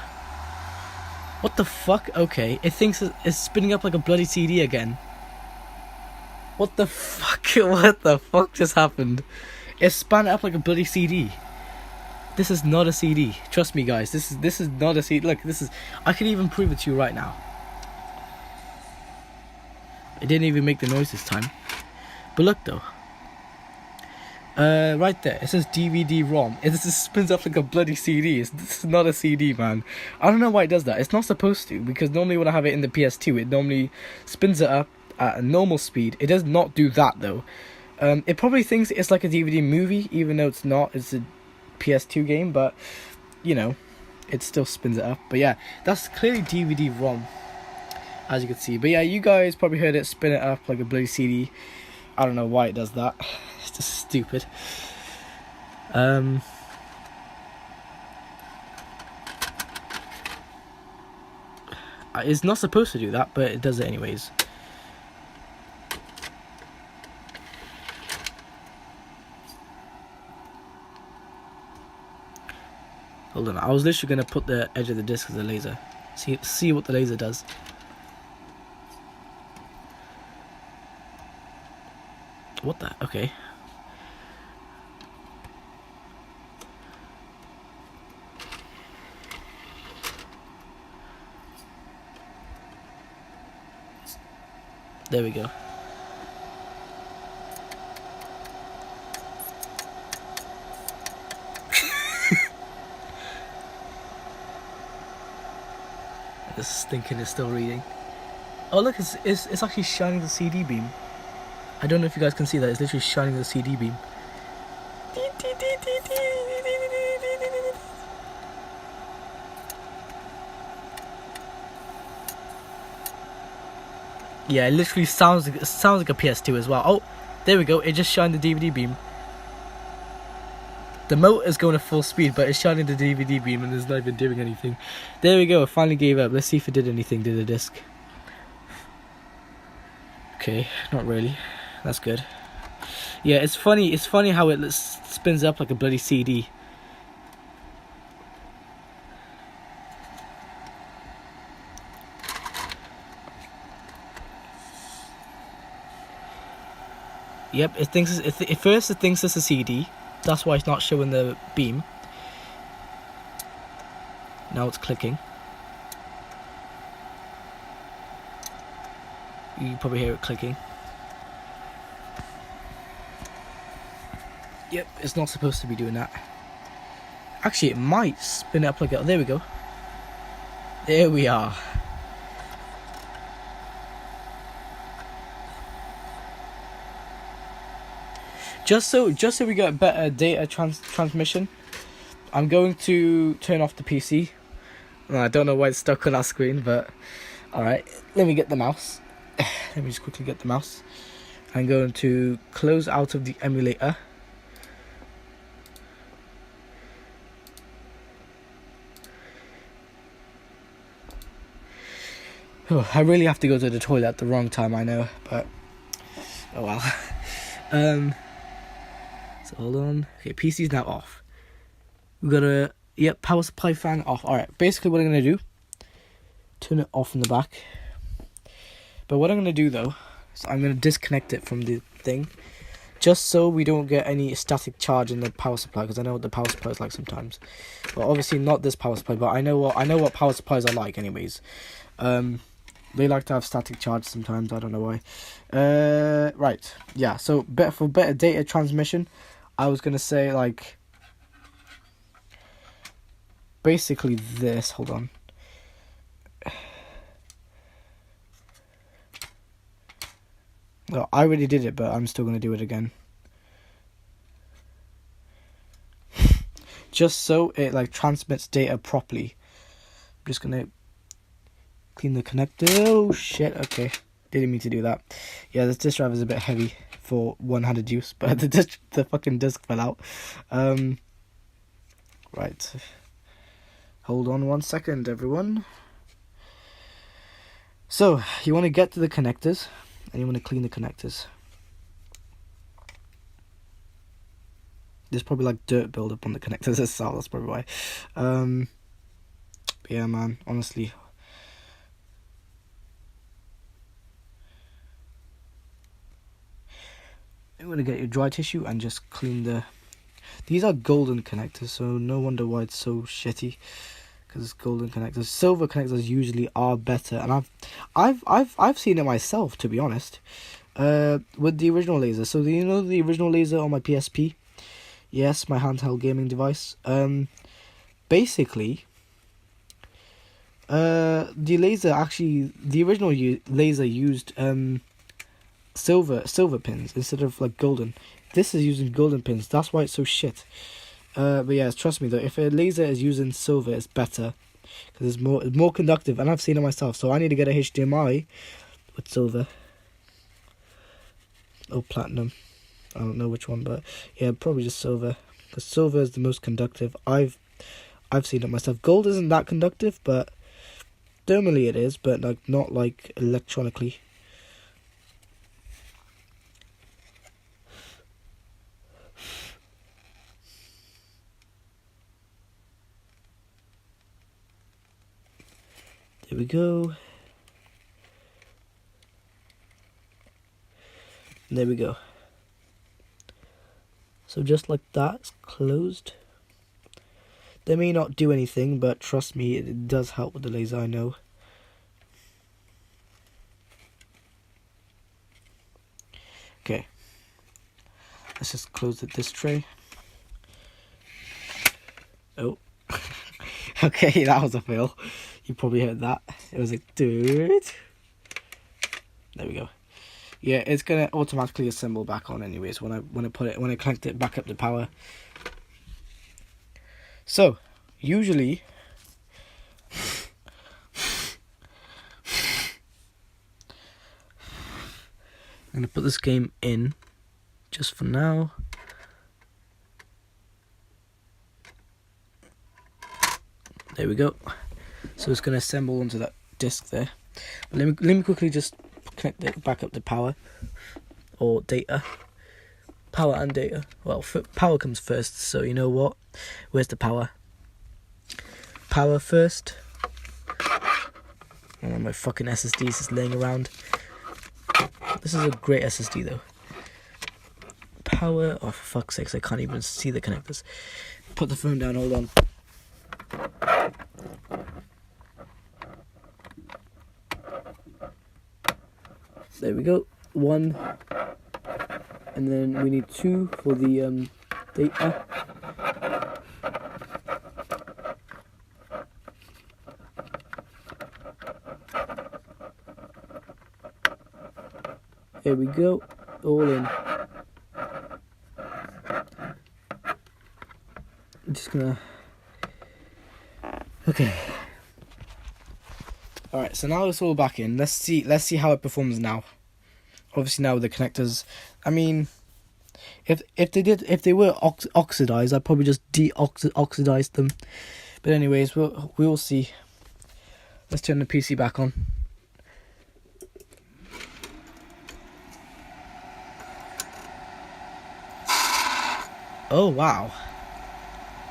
What the fuck? Okay, it thinks it's spinning up like a bloody CD again. What the fuck? What the fuck just happened? It spun up like a bloody CD. This is not a CD. Trust me, guys. This is not a CD. Look, this is. I can even prove it to you right now. It didn't even make the noise this time. But look though. Right there, it says DVD-ROM. It just spins up like a bloody CD. This is not a CD, man. I don't know why it does that. It's not supposed to, because normally when I have it in the PS2, it normally spins it up at a normal speed. It does not do that though. It probably thinks it's like a DVD movie, even though it's not. It's a PS2 game, but you know, it still spins it up. But yeah, that's clearly DVD-ROM, as you can see. But yeah, you guys probably heard it spin it up like a bloody CD. I don't know why it does that. It's just stupid. It's not supposed to do that, but it does it anyways. Hold on, I was literally gonna put the edge of the disc as a laser. See what the laser does. What the? Okay. There we go. This thinking is still reading. Oh look, it's actually shining the CD beam. I don't know if you guys can see that. It's literally shining the CD beam. Yeah, it literally sounds like a PS2 as well. Oh, there we go. It just shined the DVD beam. The motor is going at full speed, but it's shining the DVD beam and it's not even doing anything. There we go. It finally gave up. Let's see if it did anything to the disc. Okay, not really. That's good. Yeah, it's funny. It's funny how it spins up like a bloody CD. Yep, it thinks at first it thinks it's a CD. That's why it's not showing the beam. Now it's clicking. You can probably hear it clicking. Yep, it's not supposed to be doing that. Actually, it might spin it up like that. There we go. There we are. Just so we get better data transmission, I'm going to turn off the PC. I don't know why it's stuck on our screen, but alright. Let me get the mouse. Let me just quickly get the mouse. I'm going to close out of the emulator. Oh, I really have to go to the toilet at the wrong time, I know, but oh well. So hold on. Okay, PC's now off. We got a power supply fan off. Alright, basically what I'm gonna do, turn it off in the back. But what I'm gonna do though, is I'm gonna disconnect it from the thing, just so we don't get any static charge in the power supply, because I know what the power supply is like sometimes. Well, obviously not this power supply, but I know what power supplies are like anyways. They like to have static charge sometimes. I don't know why. Right. Yeah. So for better data transmission, I was gonna say like basically this. Hold on. Well, I already did it, but I'm still going to do it again. Just so it like transmits data properly. I'm just going to clean the connector. Oh shit, okay. Didn't mean to do that. Yeah, this disk drive is a bit heavy for one-handed use, but the fucking disk fell out. Right. Hold on 1 second, everyone. So, you want to get to the connectors, and you want to clean the connectors. There's probably like dirt buildup on the connectors itself, that's probably why. But yeah, man, honestly. I'm going to get your dry tissue and just clean the... These are golden connectors, so no wonder why it's so shitty. Because it's golden connectors. Silver connectors usually are better, and I've seen it myself, to be honest. With the original laser. So do you know the original laser on my PSP? Yes, my handheld gaming device. Basically, the original laser used silver pins instead of like golden. This is using golden pins. That's why it's so shit. But yeah, trust me though, if a laser is using silver, it's better because it's more conductive, and I've seen it myself. So I need to get a HDMI with silver or platinum. I don't know which one, but yeah, probably just silver because silver is the most conductive. I've seen it myself. Gold isn't that conductive, but thermally it is, but like not like electronically. There we go. There we go. So just like that, it's closed. They may not do anything, but trust me, it does help with the laser, I know. Okay. Let's just close this tray. Oh. Okay, that was a fail. You probably heard that. It was like, dude. There we go. Yeah, it's gonna automatically assemble back on anyways when I connect it back up to power. So, usually I'm gonna put this game in just for now. There we go. So it's going to assemble onto that disc there. But let me quickly just connect it back up to power or data. Power and data. Well, power comes first, so you know what? Where's the power? Power first. One of my fucking SSDs is laying around. This is a great SSD though. Power. Oh, for fuck's sakes, I can't even see the connectors. Put the phone down, hold on. There we go. 1, and then we need 2 for the data. There we go. All in. I'm just gonna. Okay. Alright, so now it's all back in. Let's see how it performs now. Obviously now with the connectors, I mean, if they were oxidized, I'd probably just oxidize them. But anyways, we'll see. Let's turn the PC back on. Oh wow.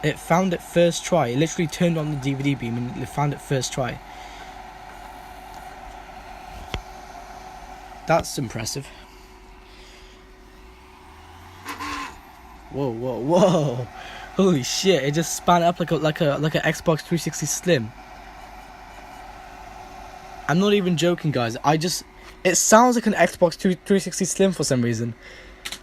It found it first try. It literally turned on the DVD beam and it found it first try. That's impressive. Whoa, whoa, whoa! Holy shit! It just spun up like a Xbox 360 Slim. I'm not even joking, guys. It sounds like an Xbox 360 Slim for some reason.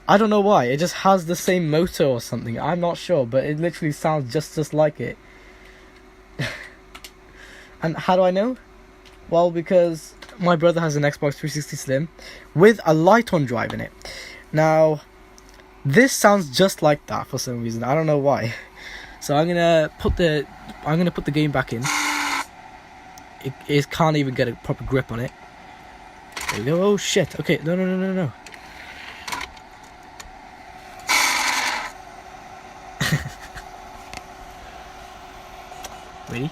I don't know why. It just has the same motor or something. I'm not sure, but it literally sounds just like it. And how do I know? Well, because my brother has an Xbox 360 Slim with a light on drive in it. Now, this sounds just like that for some reason. I don't know why. So I'm gonna put the game back in. It can't even get a proper grip on it. There we go. Oh shit. Okay. No. Ready.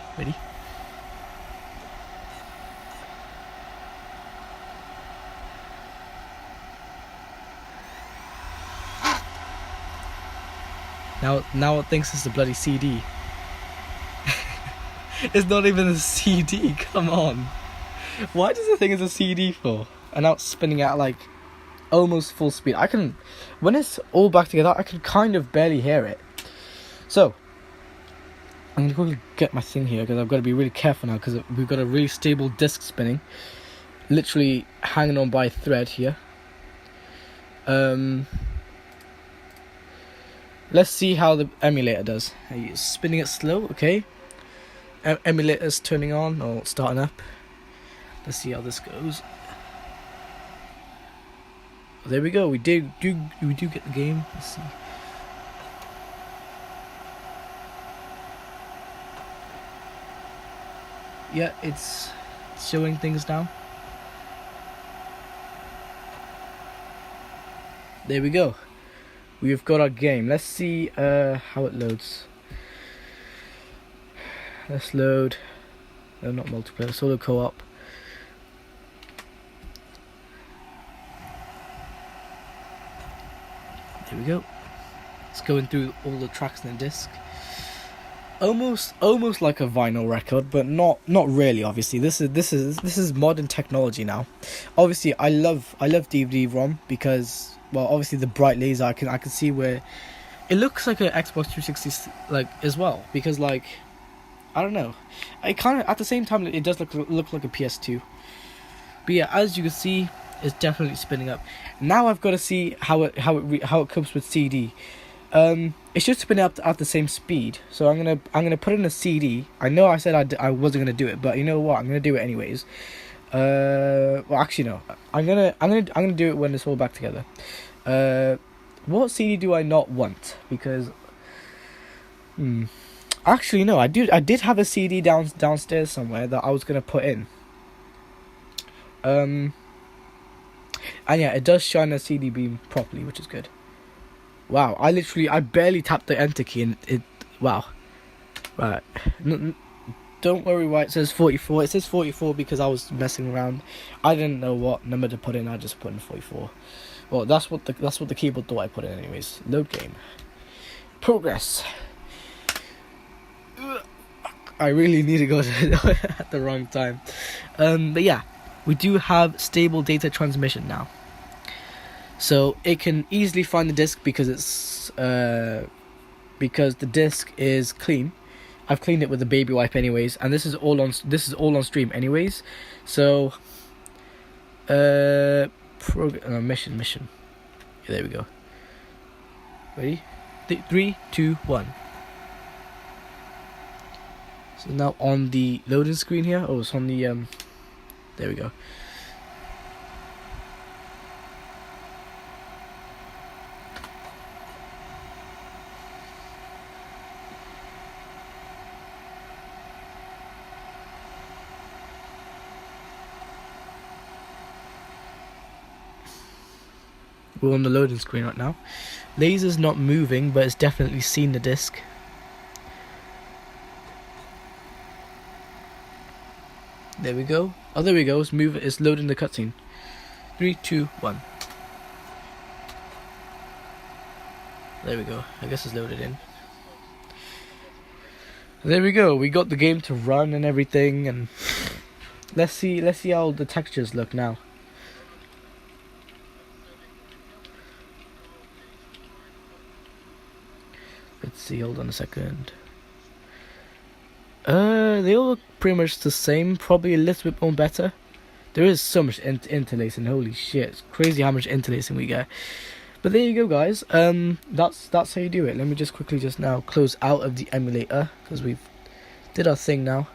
Now it thinks it's a bloody CD. It's not even a CD. Come on. Why does it think it's a CD for? And now it's spinning at like almost full speed. When it's all back together, I can kind of barely hear it. So I'm gonna quickly get my thing here because I've got to be really careful now because we've got a really stable disc spinning, literally hanging on by a thread here. Let's see how the emulator does. Are you spinning it slow? Okay. Emulator's turning on or starting up. Let's see how this goes. There we go. We do get the game. Let's see. Yeah, it's showing things now. There we go. We've got our game. Let's see how it loads. Let's load. No, not multiplayer. Solo co-op. There we go. It's going through all the tracks in the disc. Almost like a vinyl record, but not really. Obviously, this is modern technology now. Obviously, I love DVD-ROM because, well, obviously the bright laser. I can see where it looks like an Xbox 360 like as well, because like I don't know, it kind of at the same time it does look like a PS2. But yeah, as you can see, it's definitely spinning up. Now I've got to see how it copes with CD. It should spin up at the same speed. So I'm gonna put in a CD. I know I said I wasn't gonna do it, but you know what? I'm gonna do it anyways. Well, actually no. I'm gonna do it when it's all back together. What CD do I not want? Because actually no, I did have a CD downstairs somewhere that I was gonna put in. And yeah, it does shine a CD beam properly, which is good. Wow, I barely tapped the enter key and it, wow. Right. Don't worry why it says 44. It says 44 because I was messing around. I didn't know what number to put in. I just put in 44. Well, that's what the keyboard thought I put in anyways. Load game. Progress. I really need to go at the wrong time. But yeah, we do have stable data transmission now. So it can easily find the disc because the disc is clean. I've cleaned it with a baby wipe anyways, and this is all on stream anyways. So mission. Yeah, there we go. Ready? 3, 2, 1. So now on the loading screen here. Oh, it's on the there we go. We're on the loading screen right now. Laser's not moving, but it's definitely seen the disc. There we go. Oh, there we go. It's loading the cutscene. 3, 2, 1. There we go. I guess it's loaded in. There we go. We got the game to run and everything, and let's see how the textures look now. Let's see, hold on a second. They all look pretty much the same, probably a little bit more better. There is so much interlacing, holy shit, it's crazy how much interlacing we get. But there you go, guys. That's how you do it. Let me just quickly now close out of the emulator, because we've did our thing now.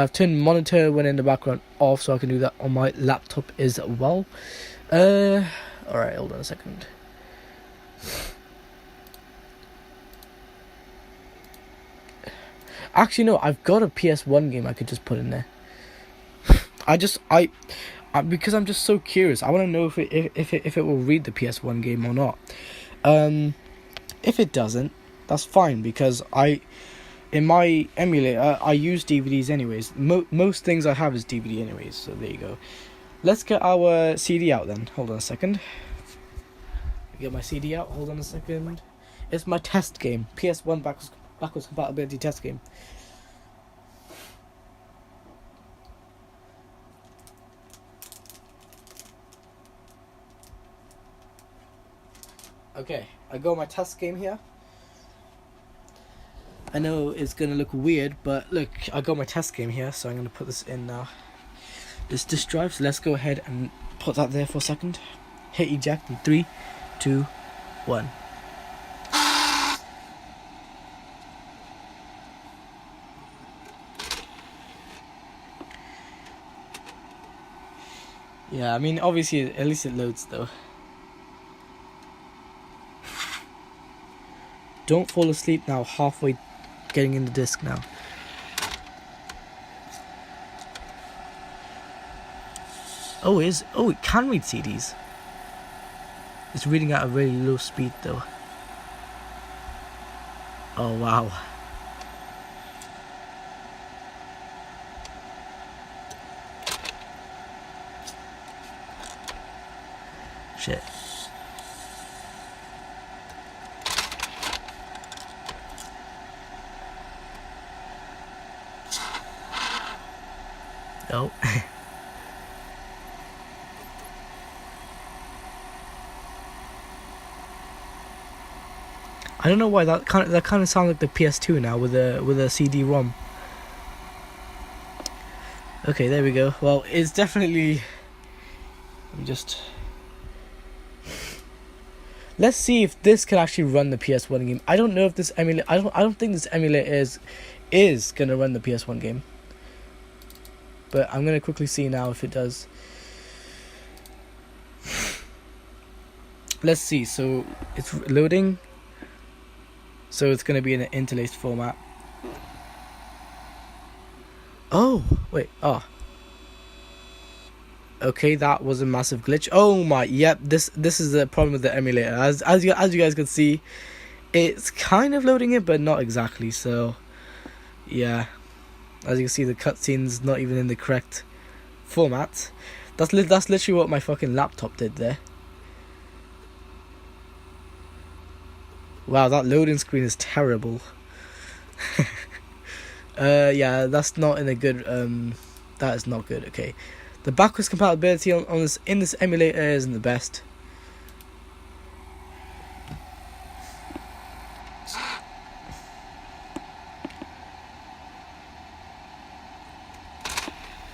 I've turned monitor when in the background off, so I can do that on my laptop as well. Alright, hold on a second. Actually, no, I've got a PS1 game I could just put in there. Because I'm just so curious. I want to know if it will read the PS1 game or not. If it doesn't, that's fine, because in my emulator I use DVDs anyways. Most things I have is DVD anyways. So there you go. Let's get our CD out then. Hold on a second. Get my CD out. Hold on a second. It's my test game. PS1 backwards compatibility test game. Okay, I got my test game here. I know it's gonna look weird, but look, I got my test game here, so I'm gonna put this in now. This disk drive, so let's go ahead and put that there for a second. Hit eject in 3, 2, 1. Yeah, I mean, obviously, at least it loads though. Don't fall asleep now, halfway getting in the disc now. Oh, it can read CDs. It's reading at a really low speed though. Oh wow. Shit. Oh. I don't know why that kind of sounds like the PS2 now with a CD-ROM. Okay, there we go. Well, it's definitely. Let's see if this can actually run the PS1 game. I don't know if this emulator. I don't think this emulator is gonna run the PS1 game. But I'm gonna quickly see now if it does. Let's see. So it's loading. So it's going to be in an interlaced format. Oh, wait. Oh. Okay, that was a massive glitch. Oh my, yep. This is the problem with the emulator. As you guys can see, it's kind of loading it, but not exactly. So, yeah. As you can see, the cutscene's not even in the correct format. That's literally what my fucking laptop did there. Wow, that loading screen is terrible. Yeah, that's not in a good. That is not good. Okay, the backwards compatibility on this in this emulator isn't the best.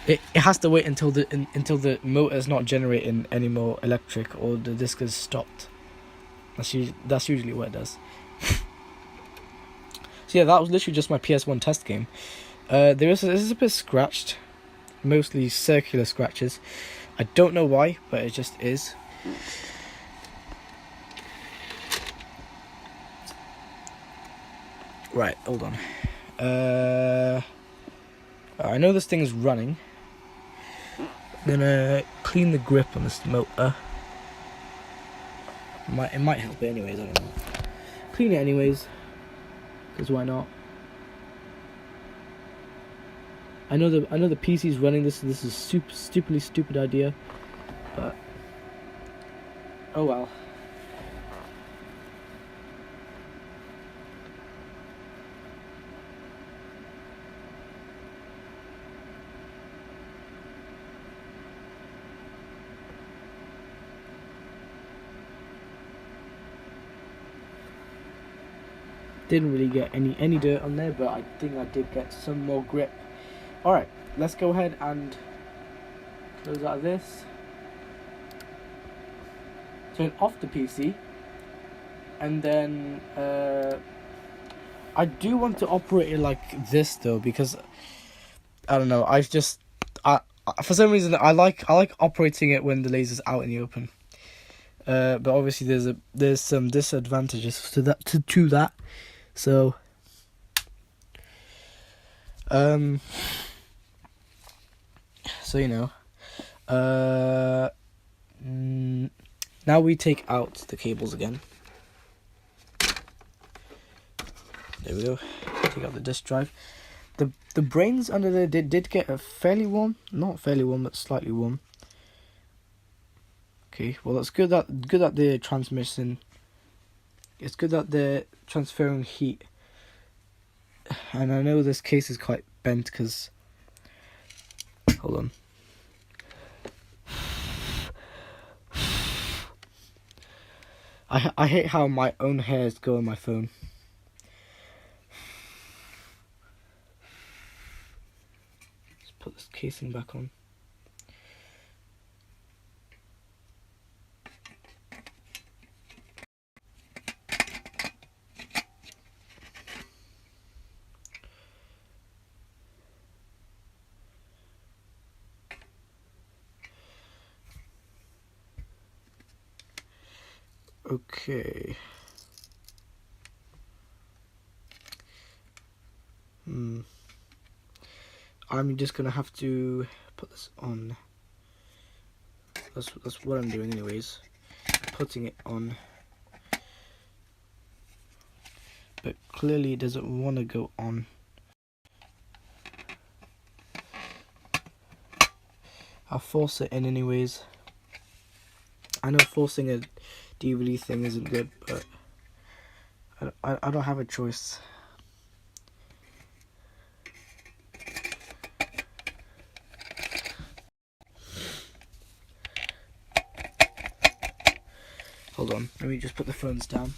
It has to wait until the motor is not generating any more electric or the disc is stopped. That's usually what it does. So yeah, that was literally just my PS1 test game. This is a bit scratched, mostly circular scratches. I don't know why, but it just is. Right, hold on. I know this thing is running. I'm gonna clean the grip on this motor. It might help it anyways, I don't know. Clean it anyways, because why not? I know the PC's running this. This is stupid idea, but oh well. Didn't really get any dirt on there, but I think I did get some more grip. Alright, let's go ahead and close out of this. Turn off the PC. And then I do want to operate it like this though, because I don't know. For some reason I like operating it when the laser's out in the open. But obviously there's some disadvantages to that. So you know, now we take out the cables again. There we go. Take out the disk drive. The brains under there did get a fairly warm, not fairly warm, but slightly warm. Okay, well that's good that they're transmitting. It's good that they're transferring heat. And I know this case is quite bent because, hold on. I hate how my own hairs go on my phone. Let's put this casing back on. Okay. I'm just gonna have to put this on. That's what I'm doing anyways. Putting it on. But clearly it doesn't want to go on. I'll force it in anyways. I know forcing a DVD thing isn't good, but I don't have a choice. Hold on, let me just put the phones down.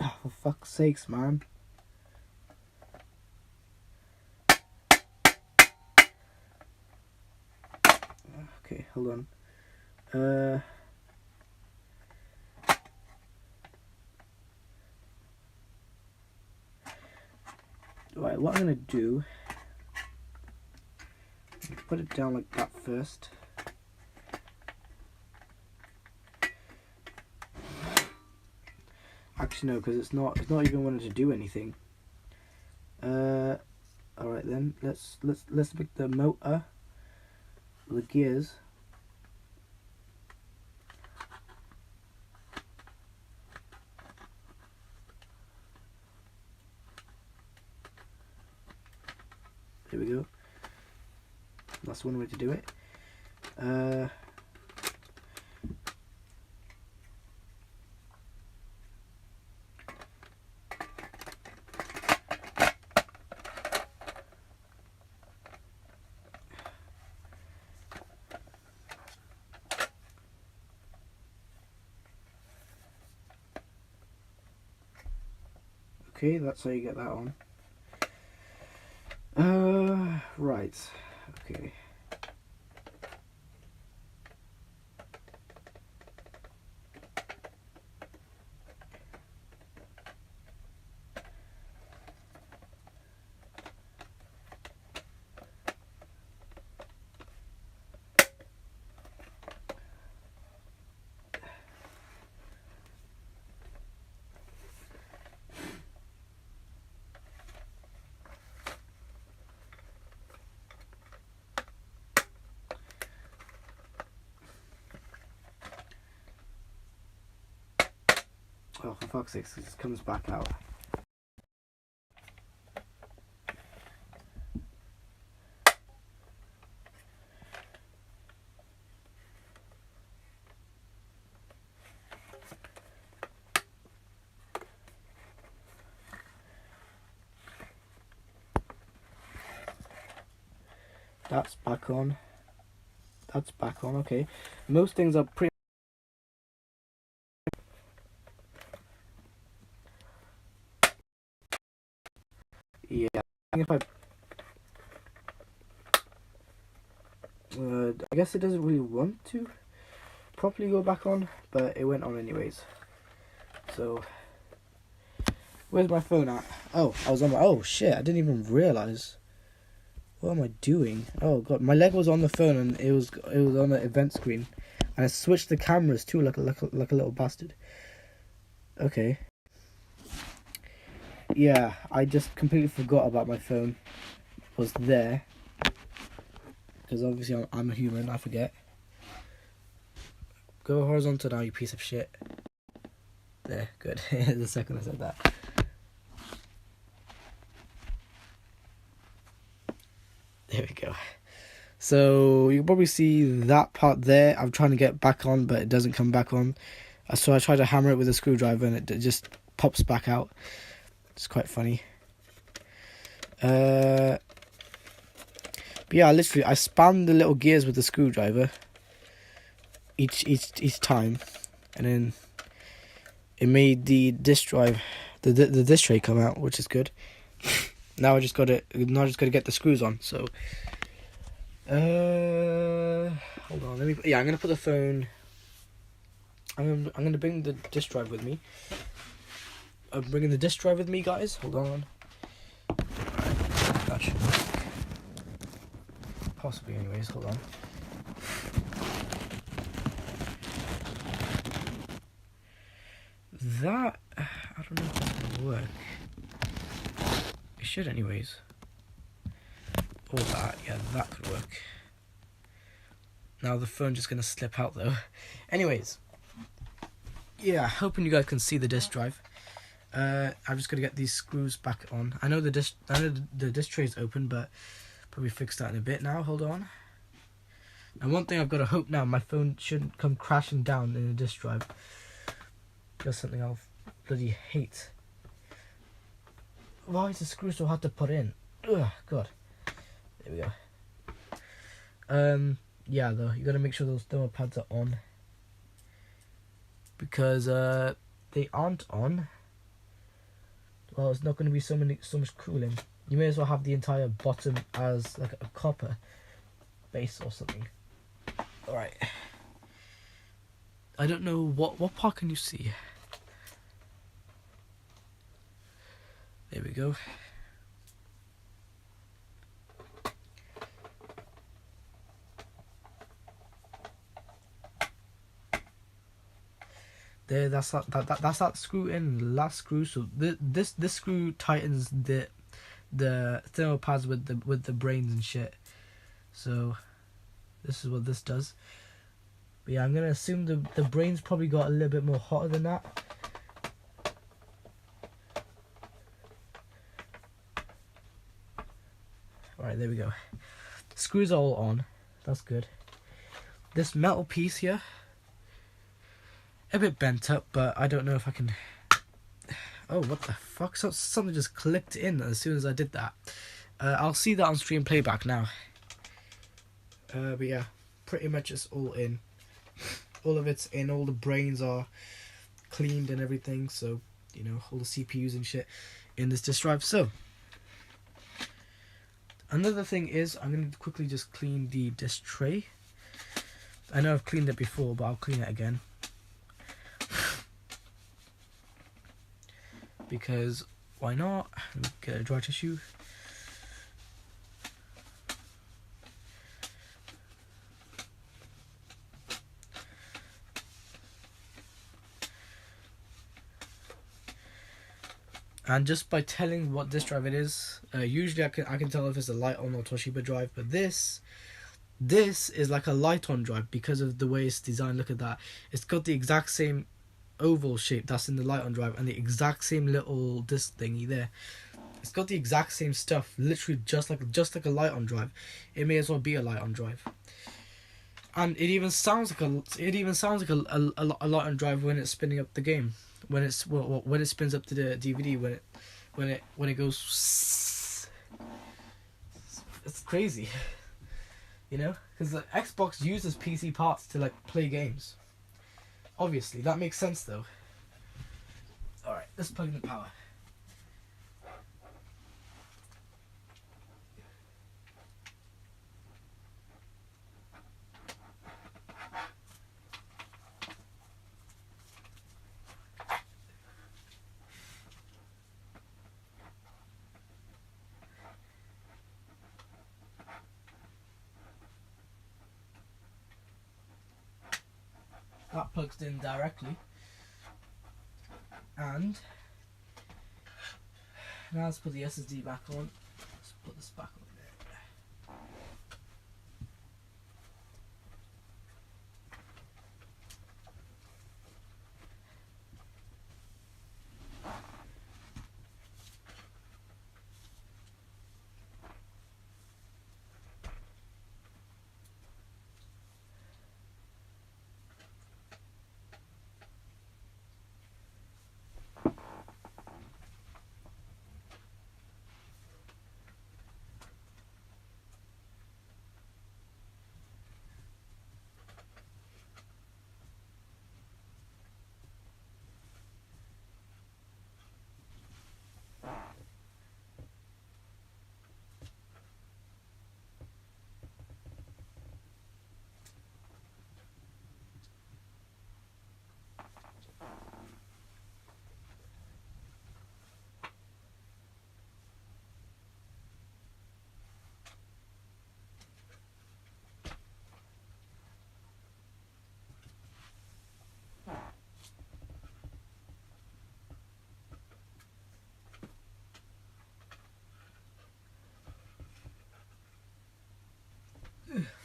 Oh, for fuck's sakes, man. Okay, hold on. Right, what I'm gonna do, put it down like that first. Actually, no, because it's not even wanting to do anything. All right then. Let's make the motor, the gears. There we go. That's one way to do it. Okay, that's how you get that on. Right. Okay. Oh, for fuck's sake, it just comes back out. That's back on. That's back on, okay. Most things are pretty Yeah, I think if I guess it doesn't really want to properly go back on, but it went on anyways. So, where's my phone at? Oh, I was on my. Oh shit! I didn't even realize. What am I doing? Oh god, my leg was on the phone and it was on the event screen, and I switched the cameras too, like a little bastard. Okay. Yeah, I just completely forgot about my phone was there, because obviously I'm a human. I forget. Go horizontal now, you piece of shit. There, good. The second I said that. There we go. So you can probably see that part there. I'm trying to get back on, but it doesn't come back on. So I try to hammer it with a screwdriver, and it just pops back out. It's quite funny. But yeah, literally, I spammed the little gears with the screwdriver each time, and then it made the disk drive, the disk tray come out, which is good. Now I just got to get the screws on. So, hold on. I'm gonna put the phone. I'm gonna bring the disk drive with me. I'm bringing the disk drive with me, guys. Hold on. Alright, that should work. Possibly, anyways. Hold on. That I don't know if that's gonna work. It should, anyways. Or that, yeah, that could work. Now the phone's just gonna slip out though. Anyways, yeah, hoping you guys can see the disk drive. I'm just gonna get these screws back on. I know the disk tray is open, but probably fix that in a bit now. Hold on. And one thing I've got to hope now, my phone shouldn't come crashing down in a disk drive. That's something I'll bloody hate. Why is the screw so hard to put in? Ugh, God. There we go. Yeah, though, you gotta make sure those thermal pads are on, because they aren't on. Well, it's not going to be so much cooling. You may as well have the entire bottom as like a copper base or something. All right. I don't know what part can you see. There we go. There, that's that screw in, last screw. So this screw tightens the thermal pads with the brains and shit. So this is what this does. But yeah, I'm gonna assume the brains probably got a little bit more hotter than that. Alright, there we go. Screws are all on. That's good. This metal piece here, a bit bent up, but I don't know if I can. Oh, what the fuck? So, something just clicked in as soon as I did that. I'll see that on stream playback now. But yeah, pretty much it's all in. All of it's in. All the brains are cleaned and everything. So, you know, all the CPUs and shit in this disk drive. So, another thing is, I'm going to quickly just clean the disk tray. I know I've cleaned it before, but I'll clean it again. Because why not? Let me get a dry tissue. And just by telling what disk drive it is, usually I can tell if it's a Lighton or Toshiba drive, but this is like a Lighton drive because of the way it's designed. Look at that. It's got the exact same oval shape that's in the Lighton drive and the exact same little disc thingy there. It's got the exact same stuff, literally just like a Lighton drive. It may as well be a Lighton drive. And it even sounds like a Lighton drive when it's spinning up the game. When it spins up to the DVD, when it goes, it's crazy, you know, because the Xbox uses PC parts to like play games. Obviously, that makes sense though. All right, let's plug in the power. that plugs in directly. And now let's put the SSD back on. Let's put this back on there.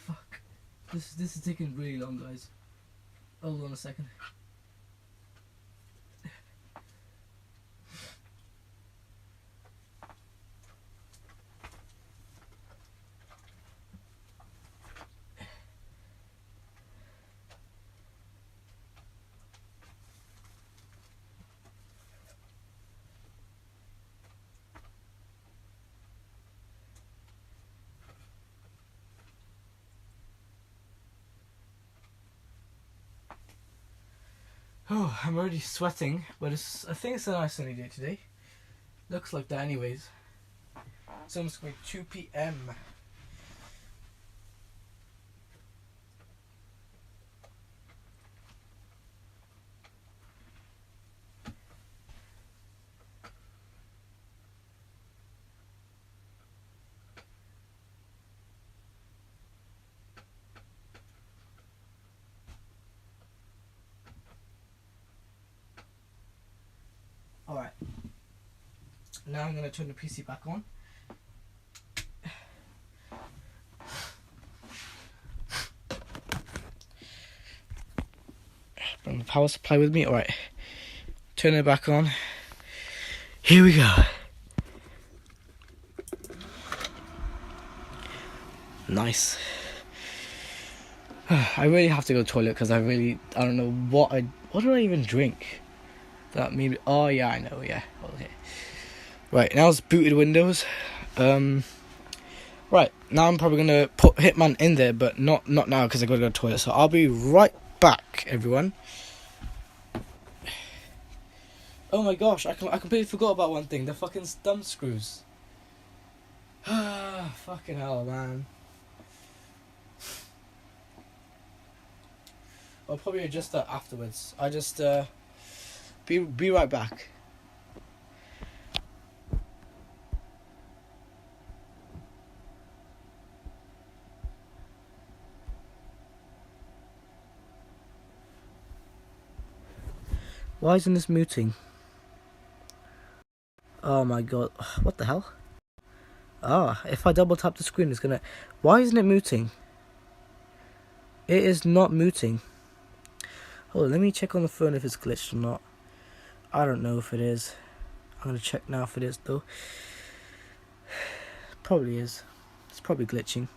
Fuck. This is taking really long, guys. Hold on a second. Oh, I'm already sweating, but I think it's a nice sunny day today. Looks like that anyways. It's almost going to be 2 p.m. Alright. Now I'm going to turn the PC back on. Bring the power supply with me. Alright. Turn it back on. Here we go. Nice. I really have to go to the toilet because I don't know what do I even drink? That maybe, oh yeah, I know, yeah, okay. Right, now it's booted Windows. Right, now I'm probably gonna put Hitman in there, but not now because I gotta go to the toilet. So I'll be right back, everyone. Oh my gosh, I completely forgot about one thing, the fucking thumb screws. Fucking hell, man. I'll probably adjust that afterwards. I just, be right back. Why isn't this muting? Oh my god, what the hell? Ah, if I double tap the screen it's gonna... Why isn't it muting? It is not muting. Hold on, let me check on the phone if it's glitched or not. I don't know if it is. I'm gonna check now if it is though. Probably is. It's probably glitching.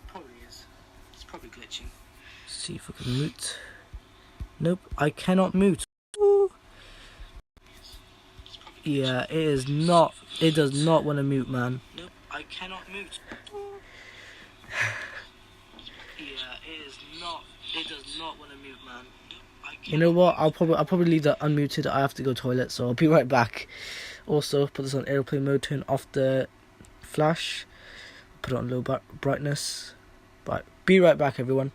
Probably is. It's probably glitching. See if I can mute. Nope, I cannot mute. Ooh. Yeah, it is not. It does not want to mute, man. Nope, I cannot mute. Yeah, it is not. It does not want to mute, man. You know what? I'll probably leave that unmuted. I have to go toilet, so I'll be right back. Also, put this on airplane mode. Turn off the flash. Put it on low brightness. But be right back, everyone.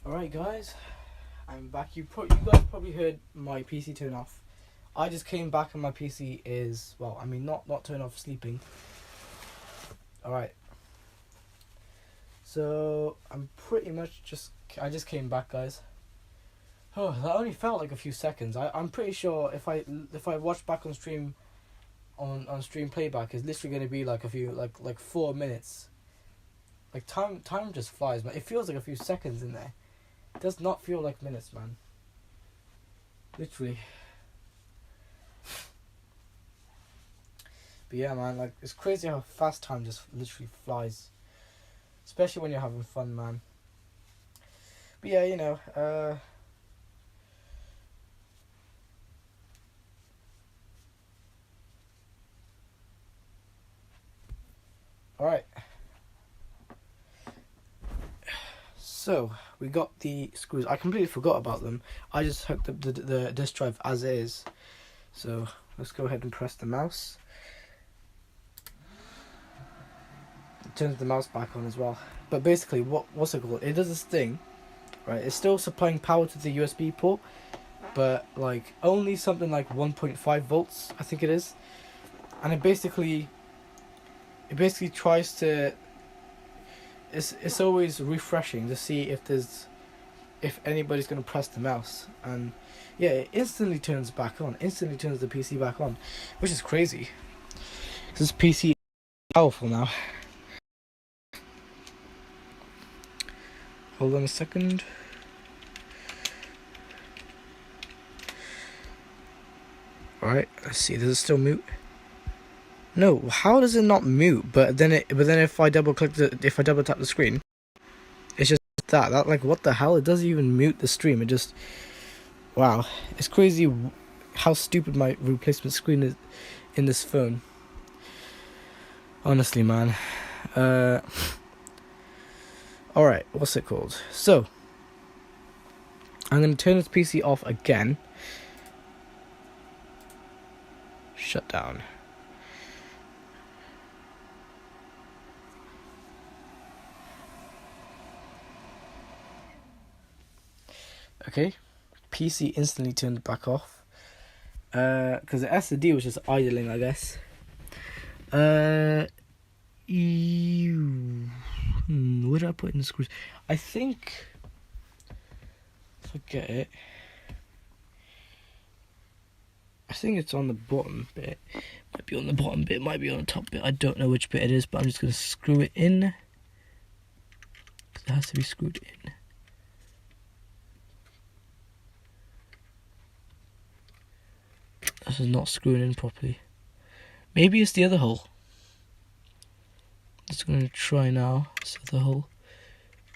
Alright guys, I'm back. You guys probably heard my PC turn off. I just came back and my PC is, well, I mean not turn off, sleeping. Alright. So I'm pretty much I just came back, guys. Oh, that only felt like a few seconds. I'm pretty sure if I watch back on stream on stream playback, it's literally gonna be like a few like 4 minutes. Like time just flies, man. It feels like a few seconds in there. It does not feel like minutes, man. Literally. But yeah, man, like it's crazy how fast time just literally flies. Especially when you're having fun, man. But yeah, you know, alright. So, we got the screws. I completely forgot about them. I just hooked up the disk drive as is. So, let's go ahead and press the mouse. It turns the mouse back on as well. But basically, what's it called? It does this thing, right? It's still supplying power to the USB port, but like only something like 1.5 volts, I think it is. And it basically tries to. It's always refreshing to see if anybody's gonna press the mouse, and yeah, it instantly turns back on. Instantly turns the PC back on, which is crazy. This PC is powerful now. Hold on a second. Alright, let's see. Does it still mute? No. How does it not mute? But then if I double tap the screen, it's just that like what the hell? It doesn't even mute the stream. It just, wow, it's crazy how stupid my replacement screen is in this phone. Honestly, man. Alright, what's it called? So, I'm going to turn this PC off again. Shut down. Okay, PC instantly turned back off. Because the SD was just idling, I guess. Where did I put in the screws? I think, forget it. I think it's on the bottom bit. Might be on the bottom bit, might be on the top bit. I don't know which bit it is, but I'm just going to screw it in. It has to be screwed in. This is not screwing in properly. Maybe it's the other hole. Just going to try now. This other hole.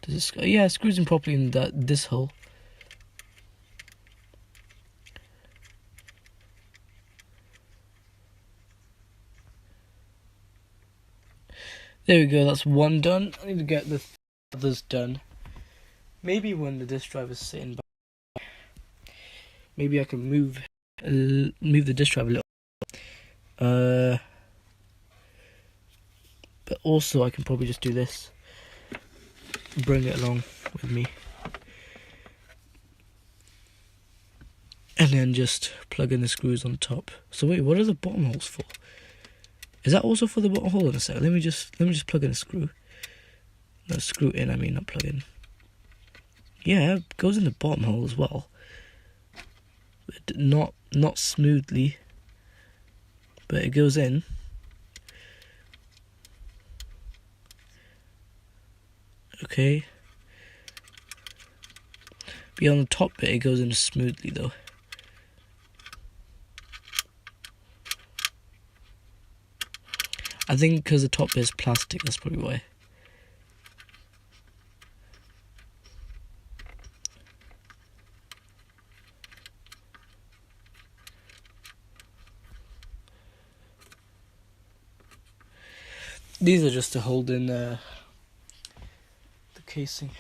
Does it? Yeah, it screws in properly in this hole. There we go. That's one done. I need to get the others done. Maybe when the disk drive is sitting back, maybe I can move the disk drive a little. But also I can probably just do this. Bring it along with me. And then just plug in the screws on top. So wait, what are the bottom holes for? Is that also for the bottom hole in a second? Let me just plug in a screw. No, screw in, I mean, not plug in. Yeah, it goes in the bottom hole as well. But not smoothly. But it goes in. Okay. Beyond the top bit, it goes in smoothly though. I think because the top bit is plastic, that's probably why. These are just to hold in the casing.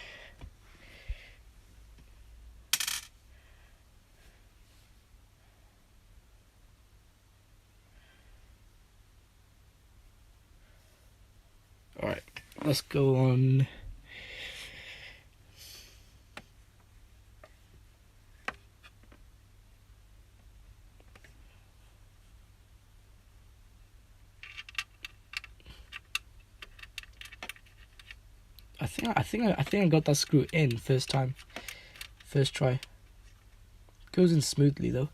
Alright, let's go on. I think I got that screw in first time, first try. Goes in smoothly though.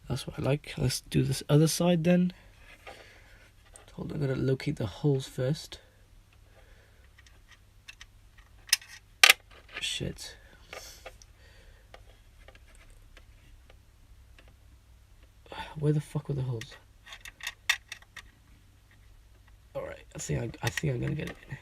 That's what I like. Let's do this other side then. Hold on, I gotta locate the holes first. Shit. Where the fuck were the holes? All right, I think I'm gonna get it in.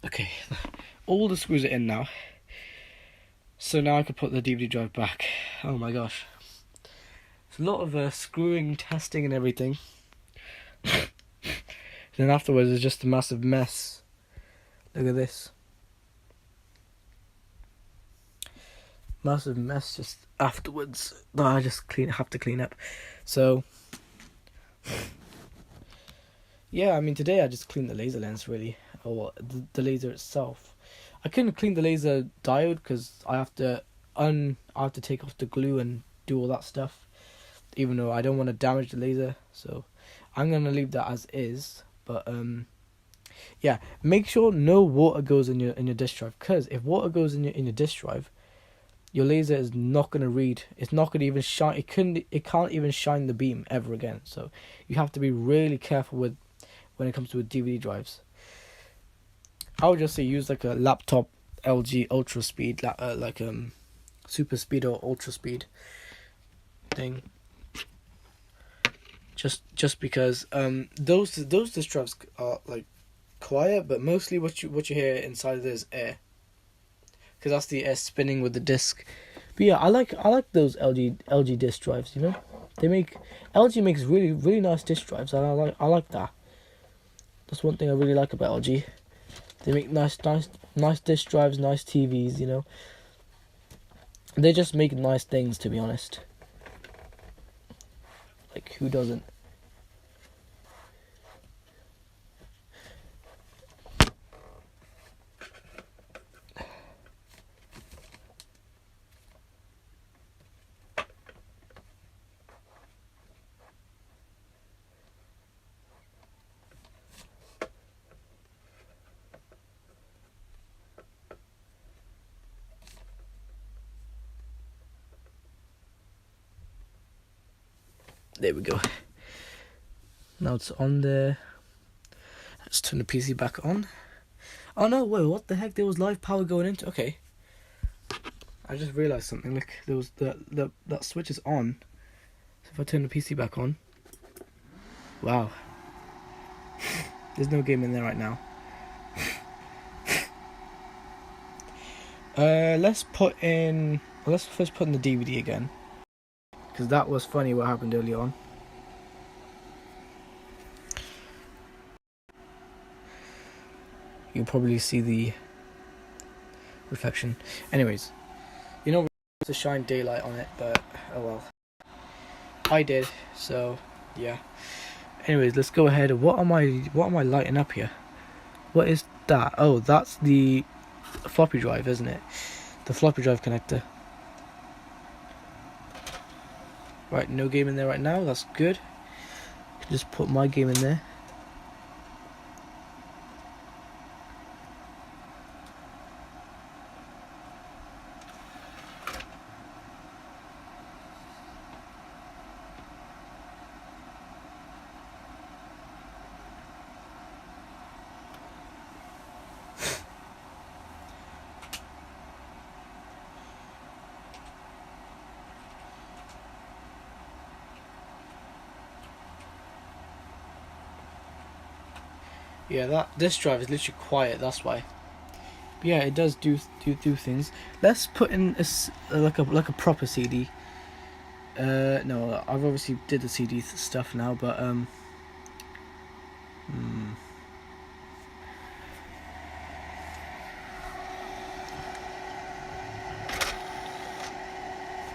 Okay, all the screws are in now. So now I can put the DVD drive back. Oh my gosh. It's a lot of screwing, testing and everything. Then afterwards it's just a massive mess. Look at this. Massive mess just afterwards that I just have to clean up. So yeah, I mean today I just cleaned the laser lens really, or the laser itself. I couldn't clean the laser diode because I have to take off the glue and do all that stuff, even though I don't want to damage the laser. So I'm gonna leave that as is. But yeah, make sure no water goes in your disk drive, because if water goes in your disk drive, your laser is not gonna read. It's not gonna even shine. It can't even shine the beam ever again. So you have to be really careful with when it comes to DVD drives. I would just say use like a laptop LG ultra speed, like super speed or ultra speed thing. Just because those disk drives are like quiet, but mostly what you hear inside of there is air, because that's the air spinning with the disc. But yeah, I like those LG disk drives. You know, LG makes really nice disk drives, and I like that. That's one thing I really like about LG. They make nice disk drives, nice TVs. You know, they just make nice things. To be honest. Like, who doesn't? There we go. Now it's on there. Let's turn the PC back on. Oh no, wait, what the heck? There was live power going into. Okay. I just realised something. Look, there was that switch is on. So if I turn the PC back on. Wow. There's no game in there right now. Let's first put in the DVD again, because that was funny what happened earlier on. You'll probably see the reflection. Anyways, you know, to shine daylight on it, but oh well. I did, so yeah. Anyways, let's go ahead. What am I lighting up here? What is that? Oh, that's the floppy drive, isn't it? The floppy drive connector. Right, no game in there right now. That's good. Just put my game in there. Yeah, this drive is literally quiet. That's why. But yeah, it does do things. Let's put in like a proper CD. No, I've obviously did the CD stuff now, but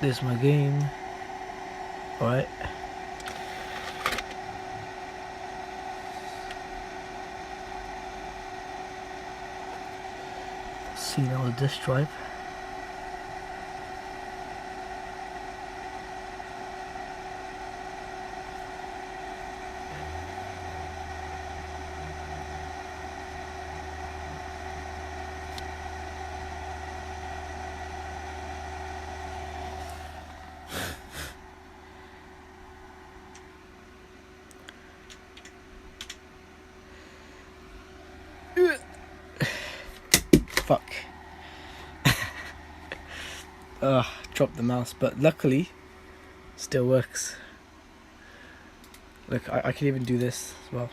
There's my game. All right. See now the disk drive. Dropped the mouse, but luckily still works. Look, I can even do this as well.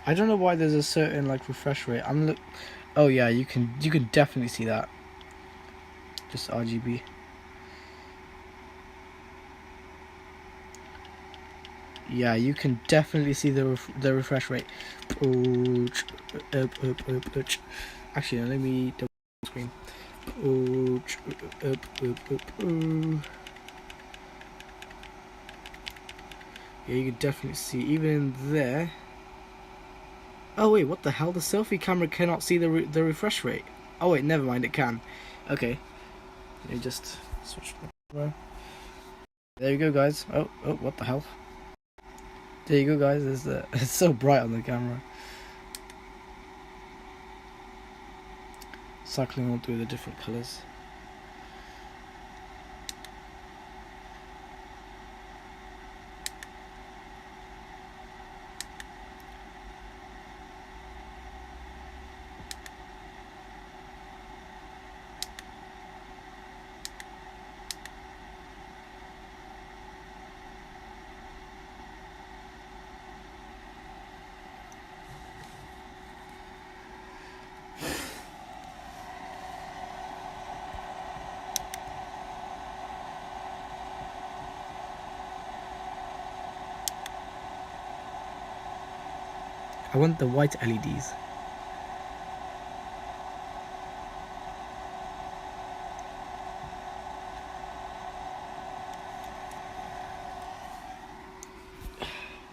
I don't know why there's a certain like refresh rate. Oh yeah, you can definitely see that. Just RGB. Yeah, you can definitely see the refresh rate. Actually, let me double screen. Yeah, you can definitely see even there. Oh wait, what the hell? The selfie camera cannot see the refresh rate. Oh wait, never mind, it can. Okay, let me just switch the camera. There you go, guys. Oh, what the hell? There you go, guys. There's the. It's so bright on the camera. Cycling all through the different colors. I want the white LEDs.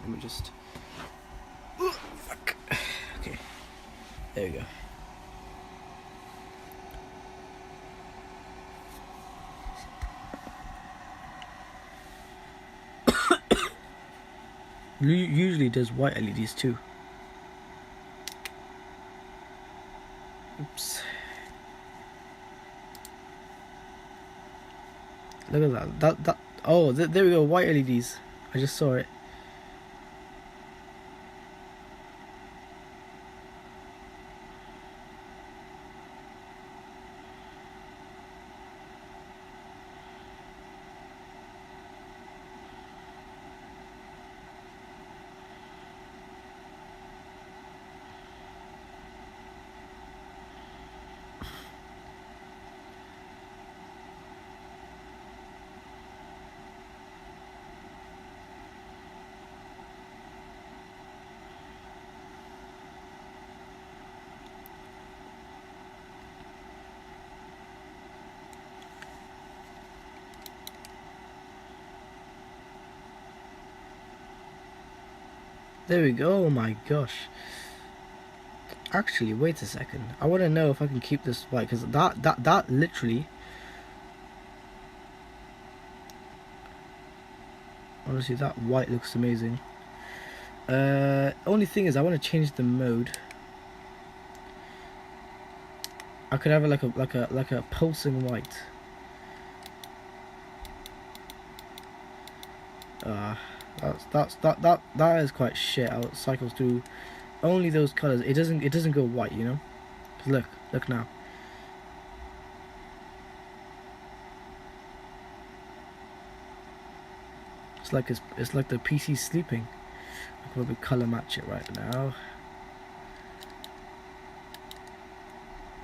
Let me just. Oh, fuck. Okay. There we go. Usually does white LEDs too. Oops. Look at that. Oh, there we go. White LEDs. I just saw it. There we go. Oh my gosh. Actually, wait a second. I want to know if I can keep this white, because that literally. Honestly, that white looks amazing. Only thing is, I want to change the mode. I could have it like a pulsing white. That is quite shit. How it cycles through only those colors. It doesn't go white, you know. Look now. It's like the PC sleeping. I'll probably color match it right now.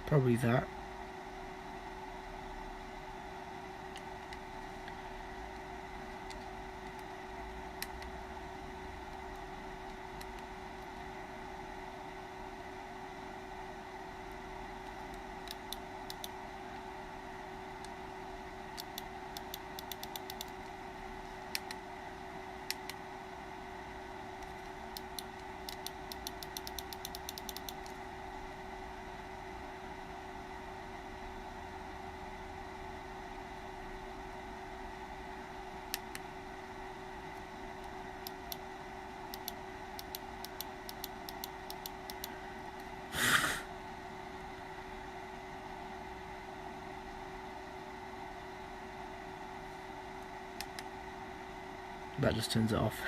Probably that. That just turns it off.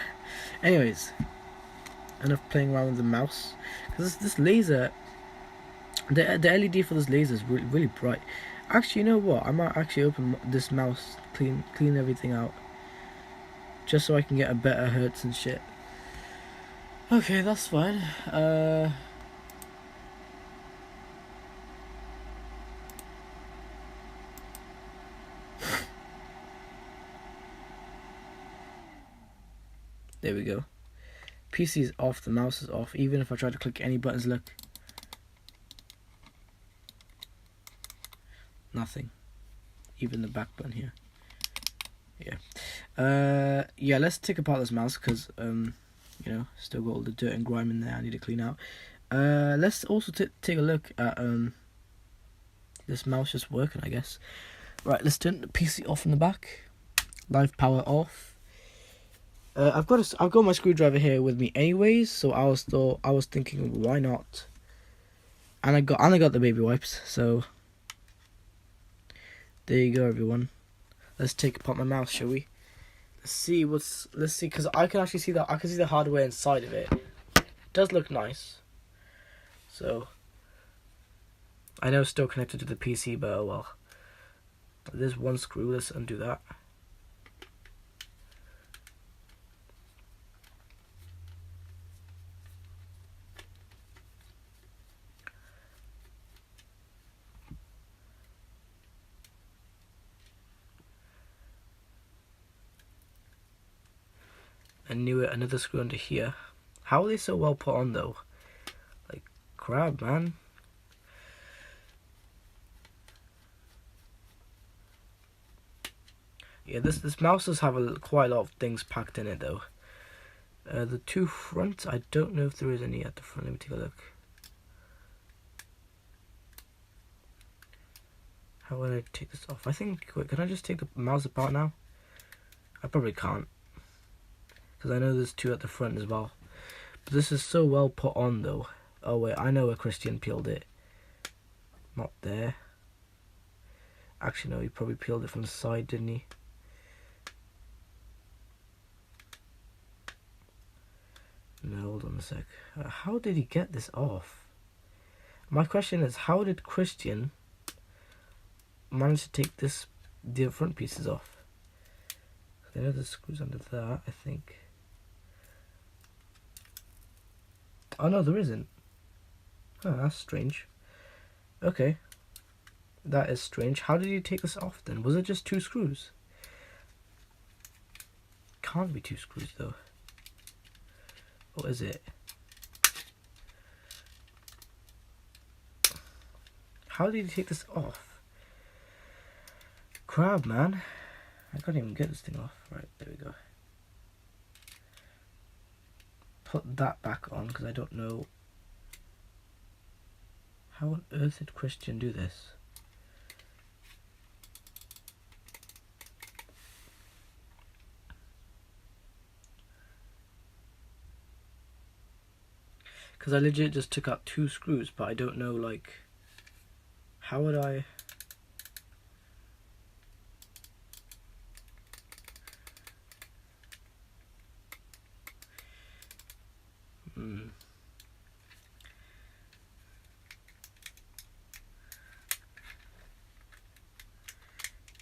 Anyways, enough playing around with the mouse. Because this laser, the LED for this laser is really bright. Actually, you know what? I might actually open this mouse, clean everything out, just so I can get a better hertz and shit. Okay, that's fine. There we go. PC is off, the mouse is off. Even if I try to click any buttons, look. Nothing. Even the back button here. Yeah. Yeah, let's take apart this mouse because, you know, still got all the dirt and grime in there I need to clean out. Let's also take a look at, this mouse just working, I guess. Right, let's turn the PC off in the back. Live power off. I've got my screwdriver here with me anyways, so I was thinking why not? And I got the baby wipes, so there you go, everyone. Let's take apart my mouse, shall we? Let's see, because I can actually see the hardware inside of it. It does look nice. So I know it's still connected to the PC, but oh well. There's one screw. Let's undo that. And another screw under here. How are they so well put on though? Like crap, man. Yeah, this mouse does have quite a lot of things packed in it though. The two fronts, I don't know if there is any at the front. Let me take a look. How would I take this off? I think, wait, can I just take the mouse apart now? I probably can't, because I know there's two at the front as well. But this is so well put on though. Oh wait, I know where Christian peeled it. Not there. Actually no, he probably peeled it from the side, didn't he? No, hold on a sec. How did he get this off? My question is, how did Christian manage to take the front pieces off? I know there's screws under that, I think. Oh no, there isn't. Oh, that's strange. Okay. That is strange. How did he take this off then? Was it just two screws? Can't be two screws though. What is it? How did he take this off? Crap, man. I can't even get this thing off. Right, there we go. Put that back on because I don't know. How on earth did Christian do this? Because I legit just took out two screws, but I don't know, like, how would I...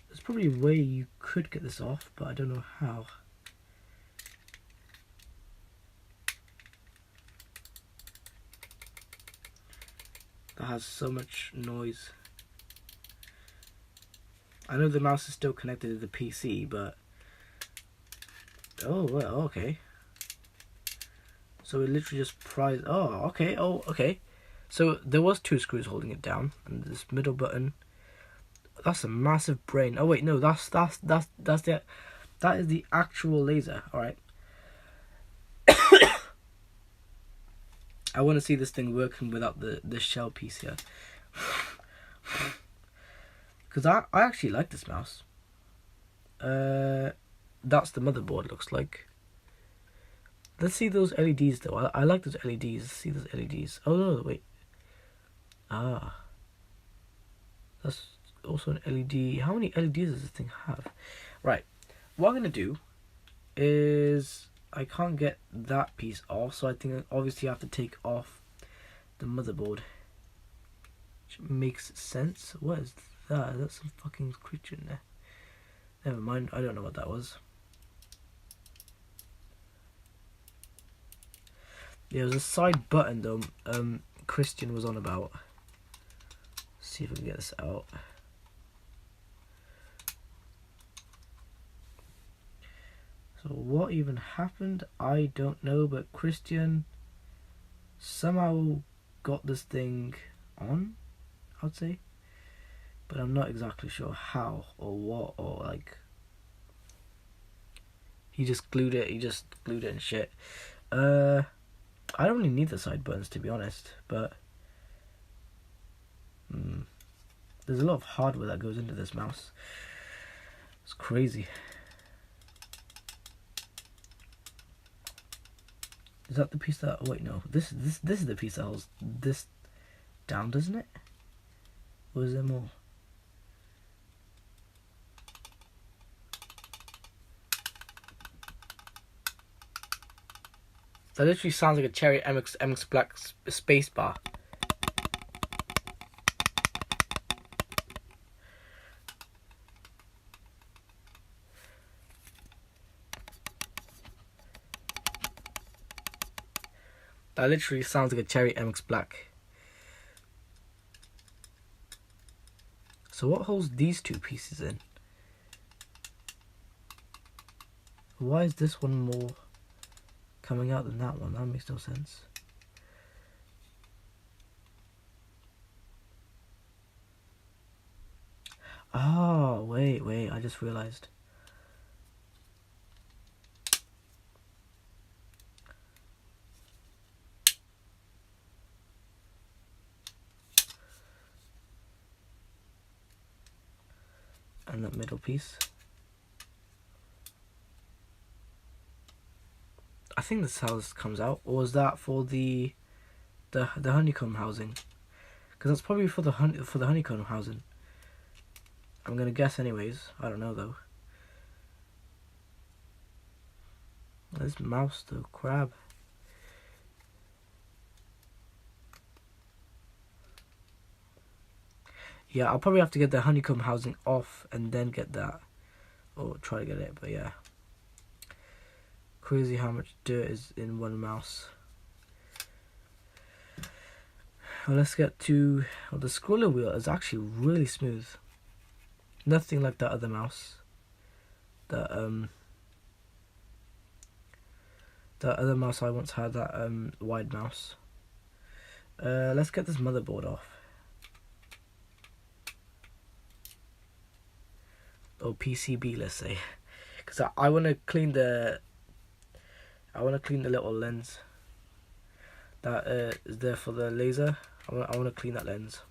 There's probably a way you could get this off, but I don't know how. That has so much noise. I know the mouse is still connected to the PC, but... Oh, well, okay. So it literally just pries... Oh, okay. So there was two screws holding it down, and this middle button... That's a massive brain. Oh wait, no, that is the actual laser. All right. I want to see this thing working without the shell piece here, because I actually like this mouse. That's the motherboard. Looks like. Let's see those LEDs though. I like those LEDs. Let's see those LEDs. Oh no, wait. Ah. That's also an LED. How many LEDs does this thing have? Right. What I'm gonna do is I can't get that piece off, so I think obviously I have to take off the motherboard. Which makes sense. What is that? That's some fucking creature in there. Never mind, I don't know what that was. Yeah, there was a side button though, Christian was on about. Let's see if we can get this out. So what even happened? I don't know, but Christian somehow got this thing on, I'd say. But I'm not exactly sure how or what, or like he just glued it and shit. I don't really need the side buttons, to be honest, but there's a lot of hardware that goes into this mouse. It's crazy. Is that the piece that? Oh, wait, no. This is the piece that holds this down, doesn't it? Or is there more? That literally sounds like a Cherry MX Black space bar. That literally sounds like a Cherry MX Black. So what holds these two pieces in? Why is this one more coming out than that one? That makes no sense. Oh, wait, I just realized. And that middle piece. I think this is how this comes out. Or is that for the honeycomb housing? Because that's probably for the honeycomb housing. I'm gonna guess anyways. I don't know though. This mouse though, crab. Yeah, I'll probably have to get the honeycomb housing off and then get that. Or try to get it, but yeah. Crazy how much dirt is in one mouse. Well, let's get to... Well, the scroller wheel is actually really smooth. Nothing like that other mouse. That other mouse I once had, that wide mouse. Let's get this motherboard off. Or PCB, let's say, because I want to clean the little lens that is there for the laser. I want to clean that lens.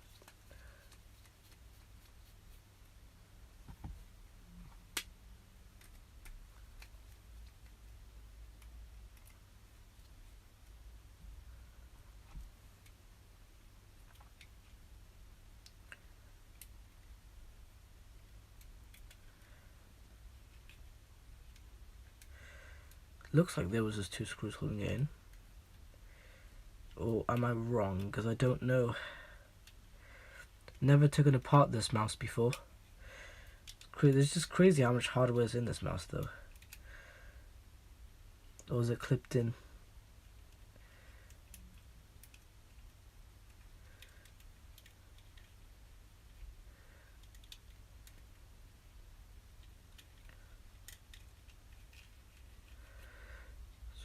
Looks like there was just 2 screws holding it in. Or am I wrong? Because I don't know. Never taken apart this mouse before. It's just crazy how much hardware is in this mouse though. Or is it clipped in?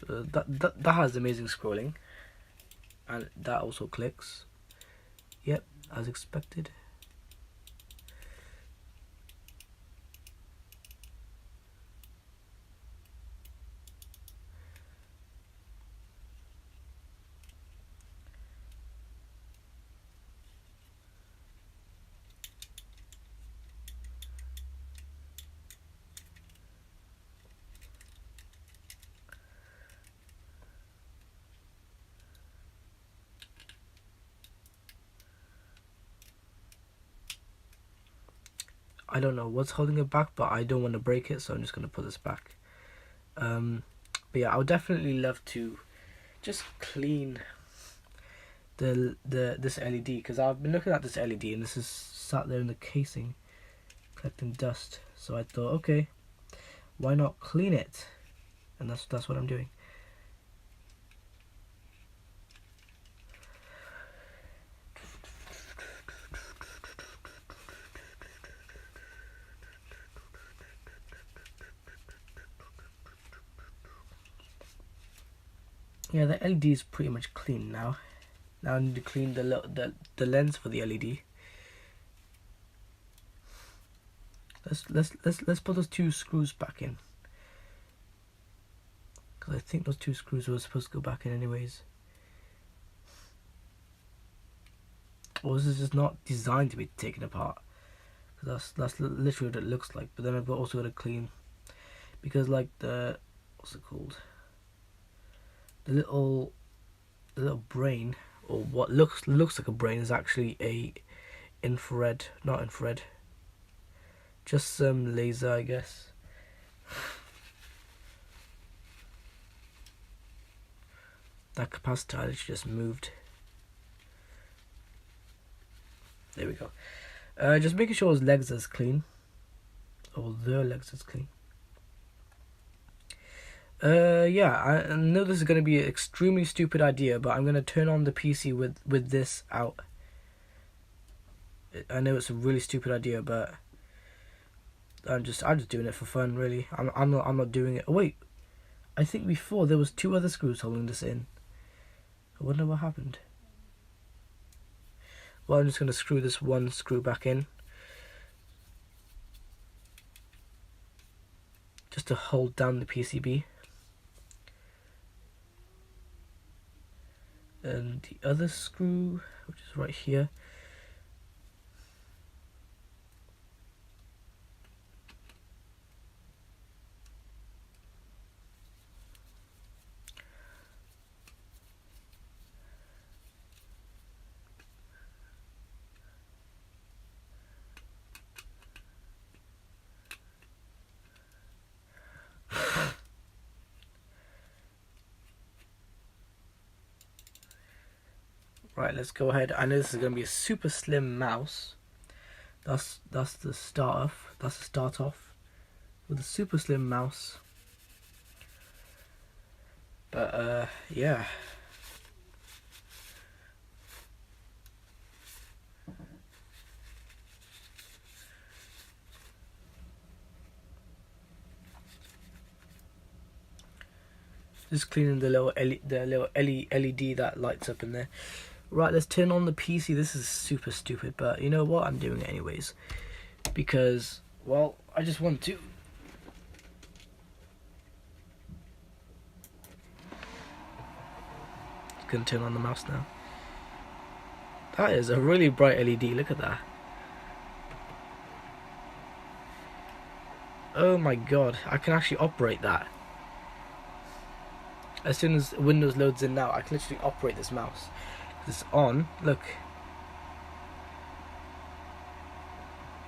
So that has amazing scrolling. And that also clicks. Yep, as expected. I don't know what's holding it back, but I don't want to break it, so I'm just going to put this back. But yeah, I would definitely love to just clean this LED, because I've been looking at this LED and this is sat there in the casing collecting dust. So I thought, okay, why not clean it? And that's what I'm doing. Yeah, the LED is pretty much clean now. Now I need to clean the lens for the LED. Let's put those two screws back in, because I think those two screws were supposed to go back in anyways. Or this is just not designed to be taken apart, because that's literally what it looks like. But then I've also got to clean, because like what's it called, the little brain, or what looks like a brain, is actually a not infrared, just some laser, I guess. That capacitor literally just moved. There we go. Just making sure his legs is clean, or their legs is clean. Yeah, I know this is going to be an extremely stupid idea, but I'm going to turn on the PC with this out. I know it's a really stupid idea, but I'm just doing it for fun, really. I'm not doing it. Oh, wait, I think before there was two other screws holding this in. I wonder what happened. Well, I'm just going to screw this one screw back in, just to hold down the PCB. And the other screw, which is right here, right, let's go ahead. I know this is going to be a super slim mouse. That's the start off. That's the start off with a super slim mouse. But yeah. Just cleaning the little LED that lights up in there. Right, let's turn on the PC. This is super stupid, but you know what? I'm doing it anyways. Because, well, I just want to. Gonna turn on the mouse now. That is a really bright LED. Look at that. Oh my god, I can actually operate that. As soon as Windows loads in now, I can literally operate this mouse. It's on. Look.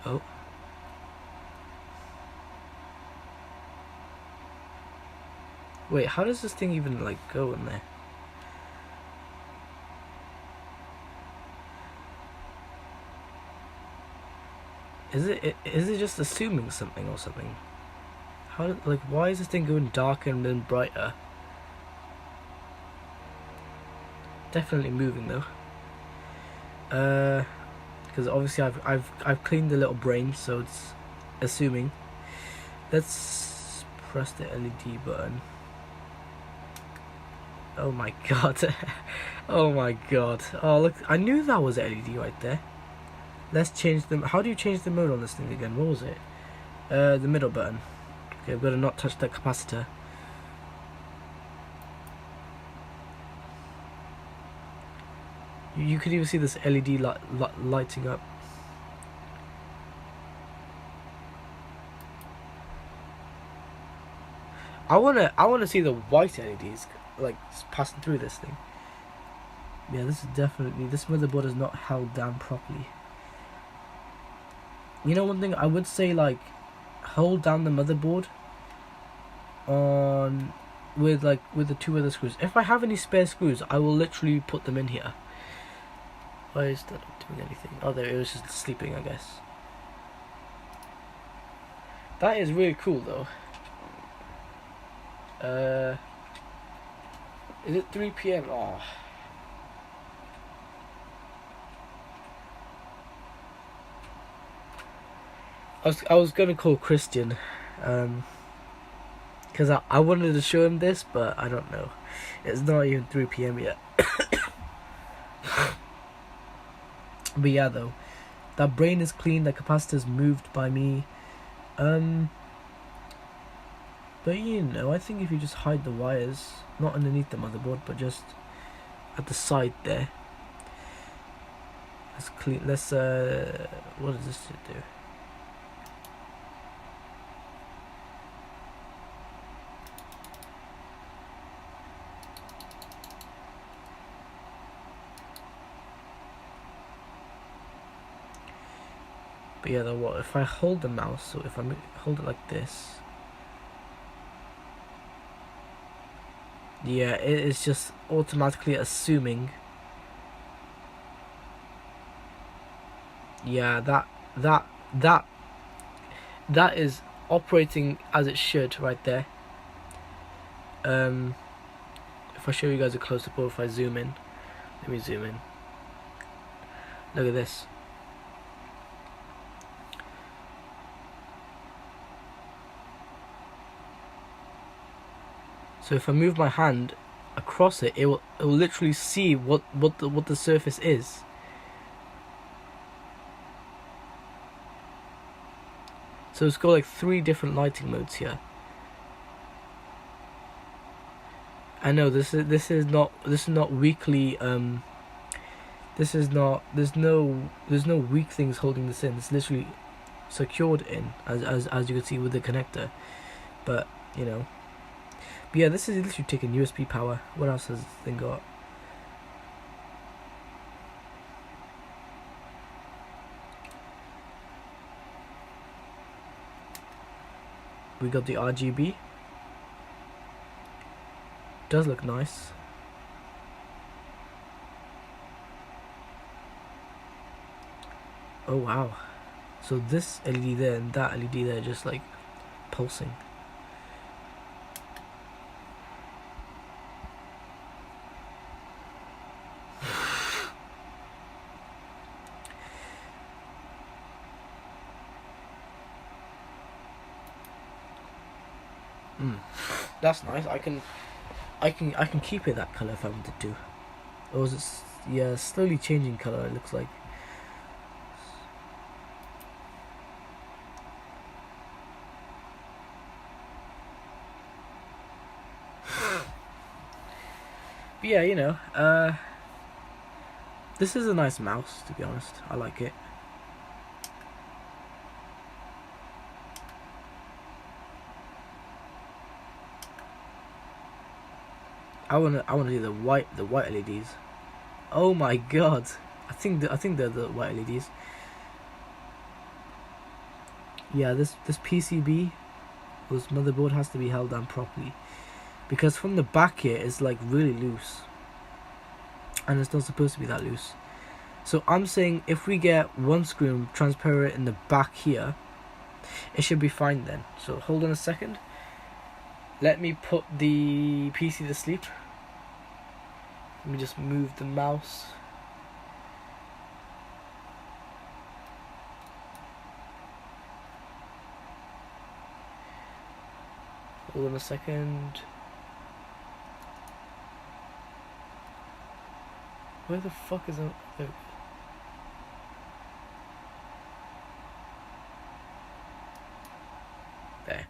Oh. Wait, how does this thing even like go in there? Is it just assuming something or something? How, like, why is this thing going darker and then brighter? Definitely moving though. Because obviously I've cleaned the little brain, so it's assuming. Let's press the LED button. Oh my god. Oh my god. Oh look, I knew that was LED right there. Let's change them. How do you change the mode on this thing again? What was it? The middle button. Okay, I've got to not touch that capacitor. You could even see this LED lighting up. I wanna see the white LEDs like passing through this thing. Yeah, this motherboard is not held down properly. You know, one thing I would say, like, hold down the motherboard on with the 2 other screws. If I have any spare screws, I will literally put them in here. Why is that not doing anything? Oh, there, it was just sleeping, I guess. That is really cool, though. Is it 3 p.m.? Oh. I was gonna call Christian, because I wanted to show him this, but I don't know. It's not even 3 p.m. yet. But yeah, though, that brain is clean. The capacitor's moved by me. But you know, I think if you just hide the wires, not underneath the motherboard, but just at the side there. Let's clean. Let's what does this do? But yeah, though, what if I hold the mouse? So if I hold it like this, yeah, it is just automatically assuming. Yeah, that is operating as it should right there. If I show you guys a close up, or if I zoom in, let me zoom in. Look at this. So if I move my hand across it, it will literally see what the surface is. So it's got like 3 different lighting modes here. I know this is not weakly there's no weak things holding this in. It's literally secured in, as you can see with the connector. But you know. But yeah, this is literally taking USB power. What else has this thing got? We got the RGB. Does look nice. Oh wow. So this LED there and that LED there just like pulsing. That's nice. I can keep it that color if I wanted to. Or is it? Yeah, slowly changing color. It looks like. But yeah, you know, this is a nice mouse, to be honest. I like it. I wanna do the white LEDs. Oh my god! I think they're the white LEDs. Yeah, this PCB, this motherboard has to be held down properly, because from the back here it's like really loose, and it's not supposed to be that loose. So I'm saying if we get one screw transparent in the back here, it should be fine then. So hold on a second. Let me put the PC to sleep. Let me just move the mouse. Hold on a second. Where the fuck is it? There.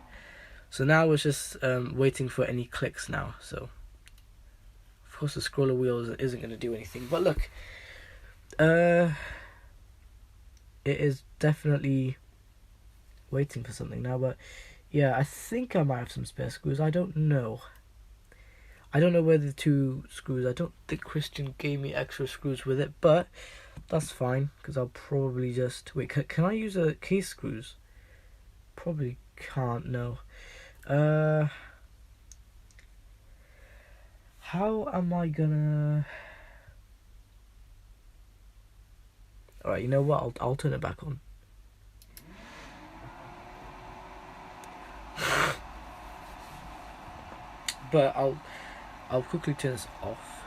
So now we're just waiting for any clicks now. So of course the scroller wheel isn't going to do anything. But look, it is definitely waiting for something now. But yeah, I think I might have some spare screws. I don't know. I don't know where the 2 screws. I don't think Christian gave me extra screws with it, but that's fine because I'll probably just wait. Can I use a case screws? Probably can't. No. How am I gonna... Alright, you know what? I'll turn it back on. But I'll quickly turn this off.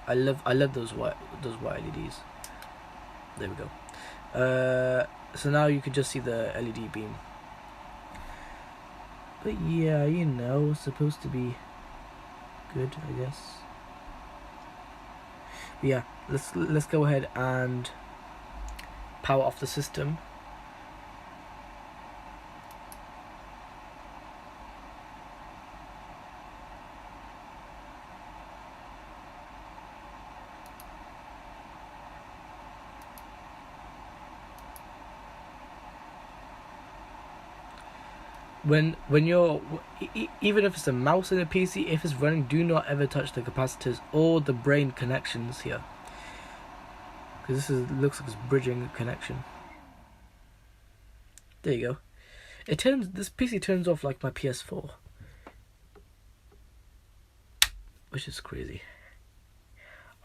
I love those white LEDs. There we go. So now you can just see the LED beam. But yeah, you know, it's supposed to be good, I guess. But yeah, let's go ahead and power off the system. When you're even if it's a mouse in a PC, if it's running, do not ever touch the capacitors or the brain connections here, because looks like it's bridging a connection. There you go. This PC turns off like my PS4, which is crazy.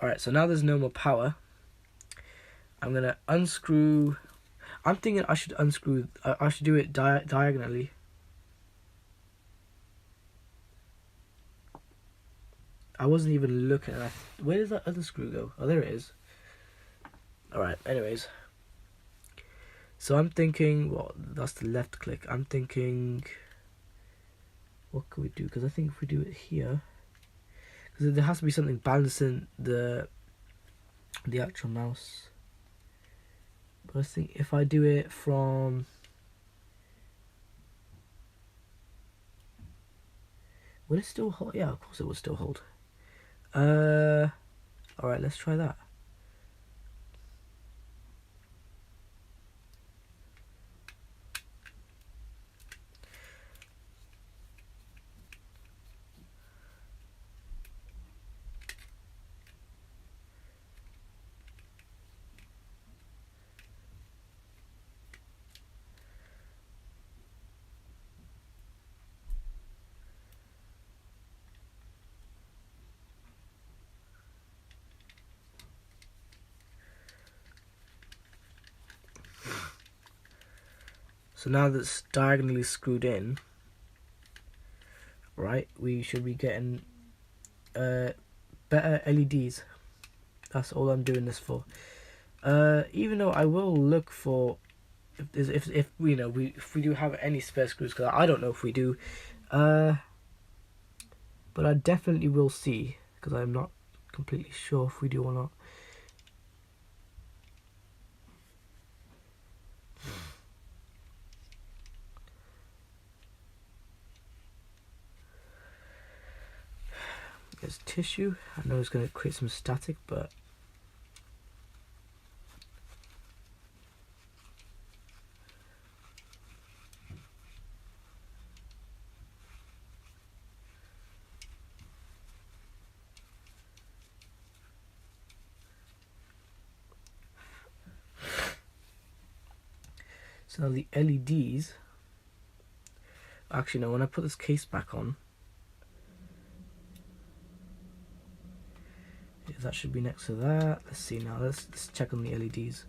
Alright, so now there's no more power. I'm gonna unscrew. I'm thinking I should unscrew. I should do it diagonally. I wasn't even looking at. Where does that other screw go? Oh, there it is. Alright, anyways. So I'm thinking, well, that's the left click. I'm thinking, what could we do? Because I think if we do it here, because there has to be something balancing the actual mouse. But I think if I do it from, will it still hold? Yeah, of course it will still hold. Alright, let's try that. So now that's diagonally screwed in, right, we should be getting better LEDs. That's all I'm doing this for. Even though I will look for if you know if we do have any spare screws, because I don't know if we do, but I definitely will see, because I'm not completely sure if we do or not. There's tissue. I know it's going to create some static, but so now the LEDs. Actually, no. When I put this case back on, that should be next to that. Let's see now. Let's check on the LEDs.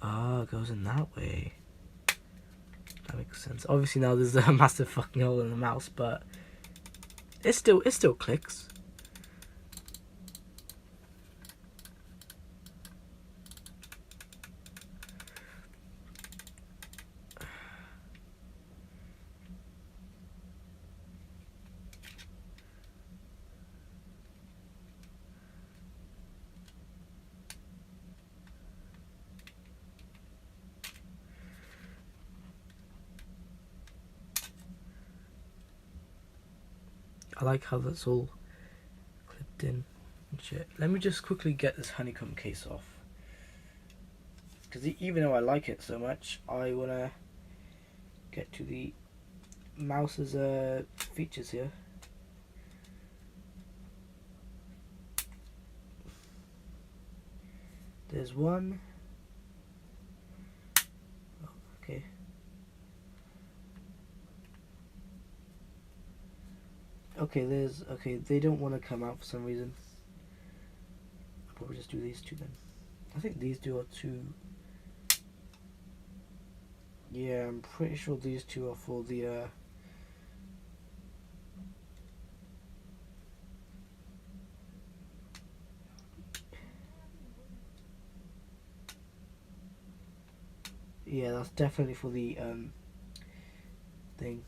Ah, it goes in that way. That makes sense. Obviously now there's a massive fucking hole in the mouse, but it still clicks. I like how that's all clipped in and shit. Let me just quickly get this honeycomb case off, because even though I like it so much, I want to get to the mouse's features here. There's one. Oh, okay. Okay, they don't want to come out for some reason. I'll probably just do these two then. I think these two are two. Yeah, I'm pretty sure these two are for the yeah, that's definitely for the thing.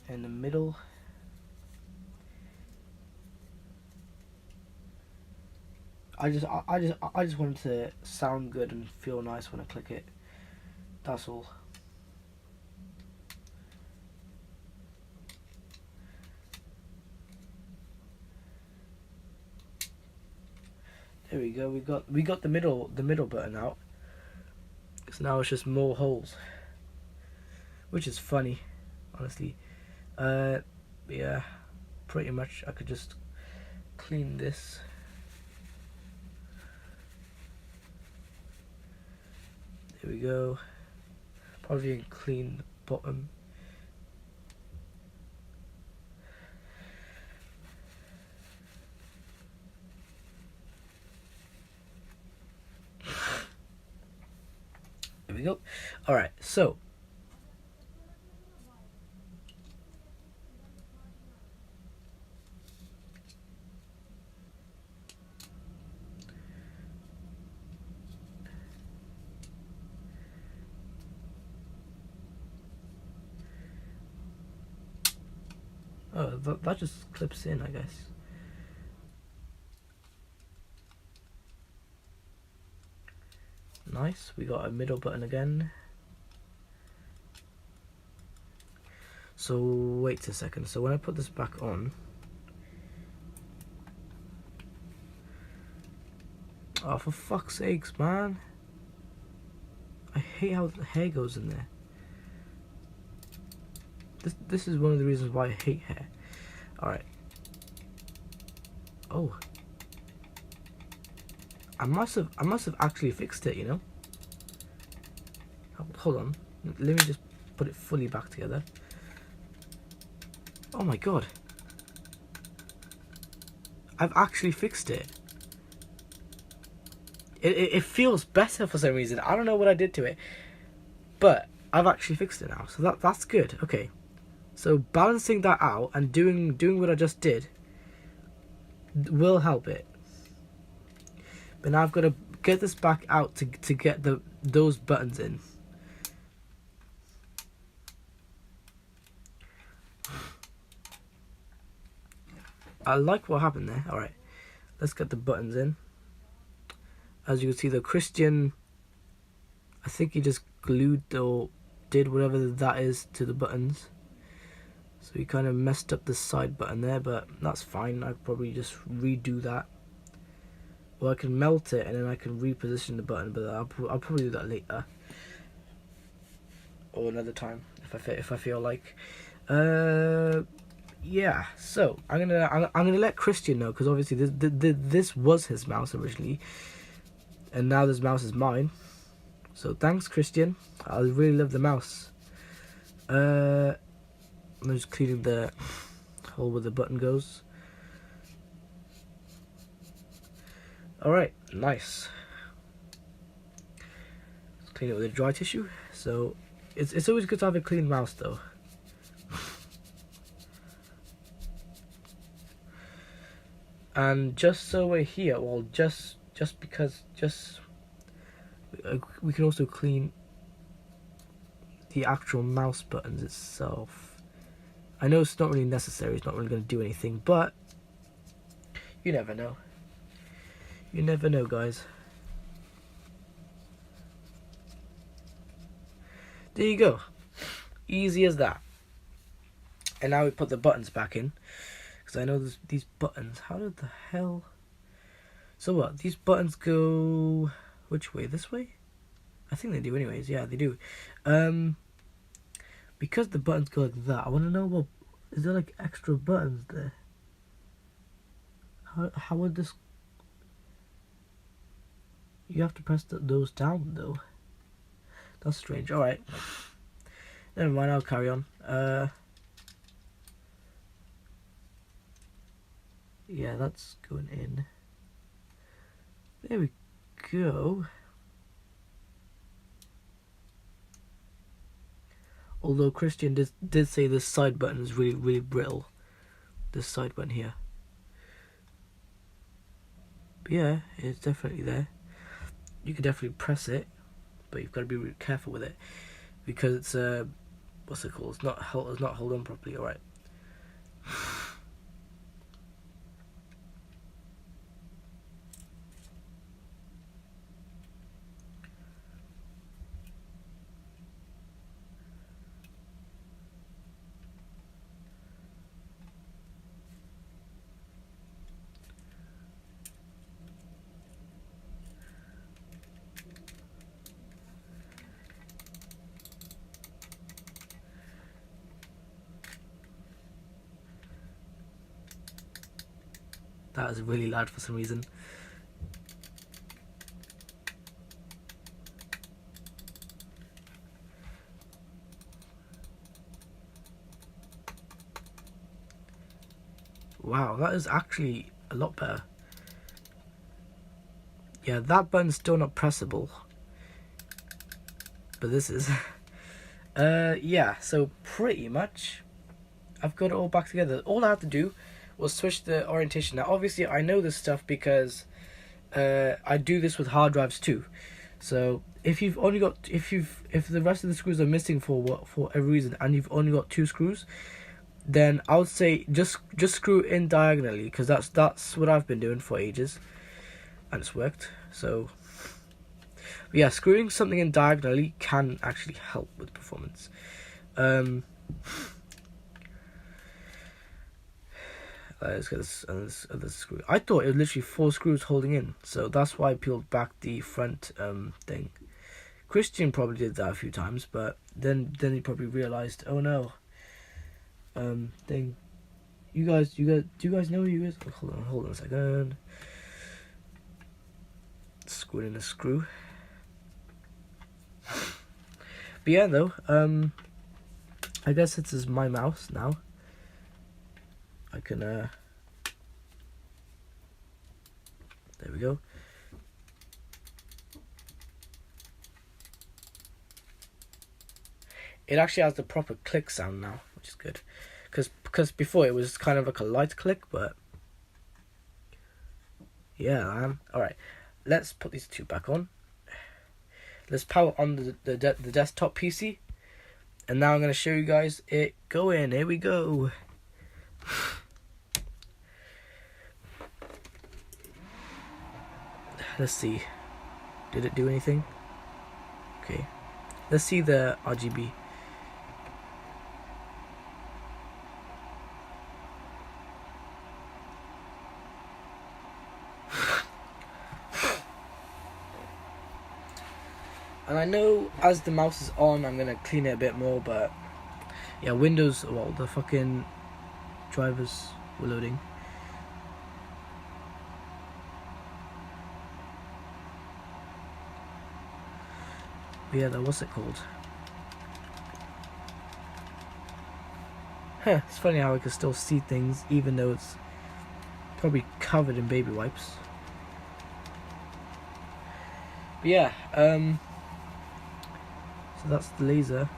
In the middle. I just want it to sound good and feel nice when I click it. That's all. There we go. We got the middle button out. So now it's just more holes, which is funny, honestly. Yeah, pretty much I could just clean this. There we go. Probably clean the bottom. There we go. Alright, so oh, that just clips in, I guess. Nice, we got a middle button again. So wait a second, so when I put this back on, oh for fuck's sakes, man, I hate how the hair goes in there. This is one of the reasons why I hate hair. Alright. Oh, I must have actually fixed it, you know. Hold on, let me just put it fully back together. Oh my god, I've actually fixed it. It feels better for some reason. I don't know what I did to it, but I've actually fixed it now, so that's good. Okay, so balancing that out and doing what I just did will help it. But now I've got to get this back out to get those buttons in. I like what happened there. Alright, let's get the buttons in. As you can see, the Christian, I think he just glued or did whatever that is to the buttons. So he kind of messed up the side button there, but that's fine. I'll probably just redo that. Or I can melt it and then I can reposition the button, but I'll probably do that later. Or another time, if I feel like. Yeah, so I'm gonna let Christian know, because obviously this was his mouse originally, and now this mouse is mine. So thanks, Christian. I really love the mouse. I'm just cleaning the hole where the button goes. Alright, nice. Let's clean it with a dry tissue. So it's always good to have a clean mouse though. And just so we're here, well, just because we can also clean the actual mouse buttons itself. I know it's not really necessary, it's not really going to do anything, but you never know. You never know, guys. There you go. Easy as that. And now we put the buttons back in. Because I know these buttons, how did the hell... So what, these buttons go... which way, this way? I think they do anyways, yeah, they do. Because the buttons go like that, I want to know what... Is there like extra buttons there? How would this... You have to press those down though. That's strange. Alright. Never mind, I'll carry on. Yeah, that's going in. There we go. Although Christian did say this side button is really brittle. This side button here. But yeah, it's definitely there. You can definitely press it, but you've got to be really careful with it because it's what's it called? It's not hold on properly. All right. That is really loud for some reason. Wow, that is actually a lot better. Yeah, that button's still not pressable. But this is. Yeah, so pretty much I've got it all back together. All I have to do was switch the orientation. Now obviously I know this stuff because I do this with hard drives too. So if you've only got if the rest of the screws are missing for every reason and you've only got 2 screws, then I would say just screw in diagonally, because that's what I've been doing for ages and it's worked. So yeah, screwing something in diagonally can actually help with performance. Let's get this other screw. I thought it was literally 4 screws holding in, so that's why I peeled back the front thing. Christian probably did that a few times, but then he probably realized, oh no, thing. Do you guys know who you guys? Hold on a second. Screw in a screw. But yeah, though, I guess this is my mouse now. I can, there we go. It actually has the proper click sound now, which is good. Because before it was kind of like a light click, but yeah, alright. Let's put these 2 back on. Let's power on the desktop PC. And now I'm going to show you guys it going. Here we go. Let's see. Did it do anything? Okay. Let's see the RGB. And I know as the mouse is on, I'm gonna clean it a bit more, but yeah, Windows, well, the fucking drivers were loading. But yeah, what's it called? It's funny how I can still see things even though it's probably covered in baby wipes. But yeah, so that's the laser.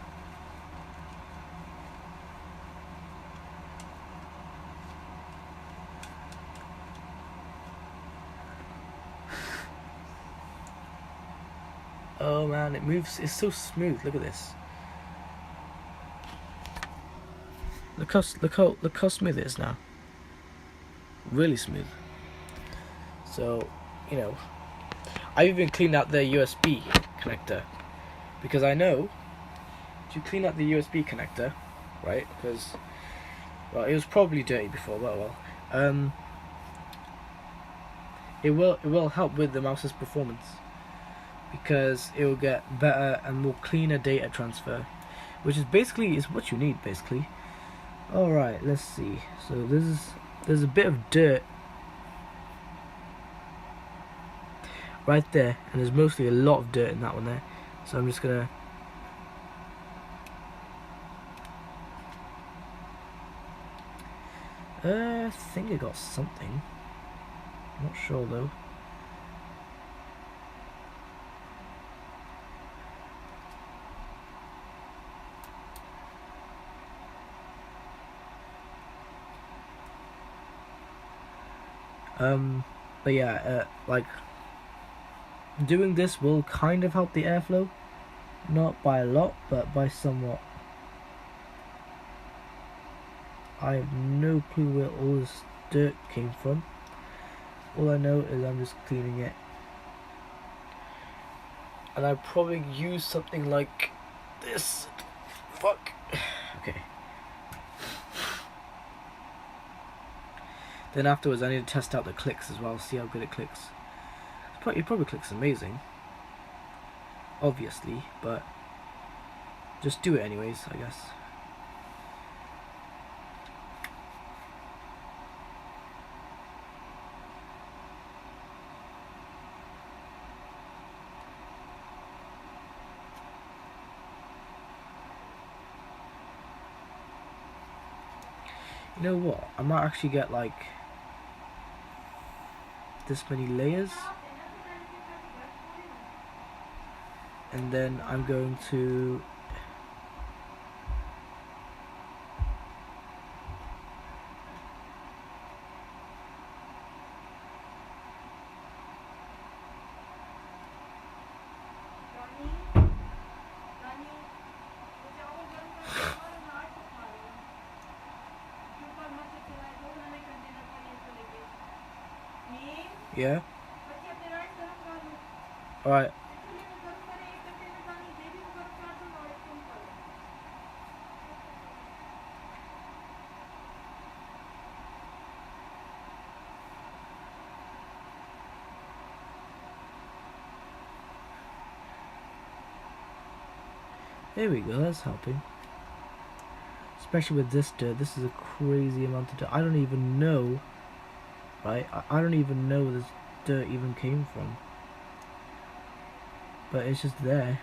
Oh man, it moves. It's so smooth. Look at this. Look how smooth it is now. Really smooth. So, you know, I've even cleaned out the USB connector, because I know if you clean out the USB connector, right? Because, well, it was probably dirty before. Well, it will help with the mouse's performance, because it will get better and more cleaner data transfer, which is basically what you need basically. All right, let's see. So there's a bit of dirt. right there, and there's mostly a lot of dirt in that one there. So I'm just gonna I think I got something. I'm not sure though. But yeah, like doing this will kind of help the airflow, not by a lot, but by somewhat. I have no clue where all this dirt came from. All I know is I'm just cleaning it, and I probably use something like this. Fuck. Okay. Then afterwards I need to test out the clicks as well, see how good it clicks. It probably clicks amazing, obviously, but just do it anyways, I guess. You know what? I might actually get like this many layers, and then I'm going to yeah. Alright. There we go, that's helping. Especially with this dirt, this is a crazy amount of dirt. I don't even know, right? I don't even know where this dirt even came from. But it's just there.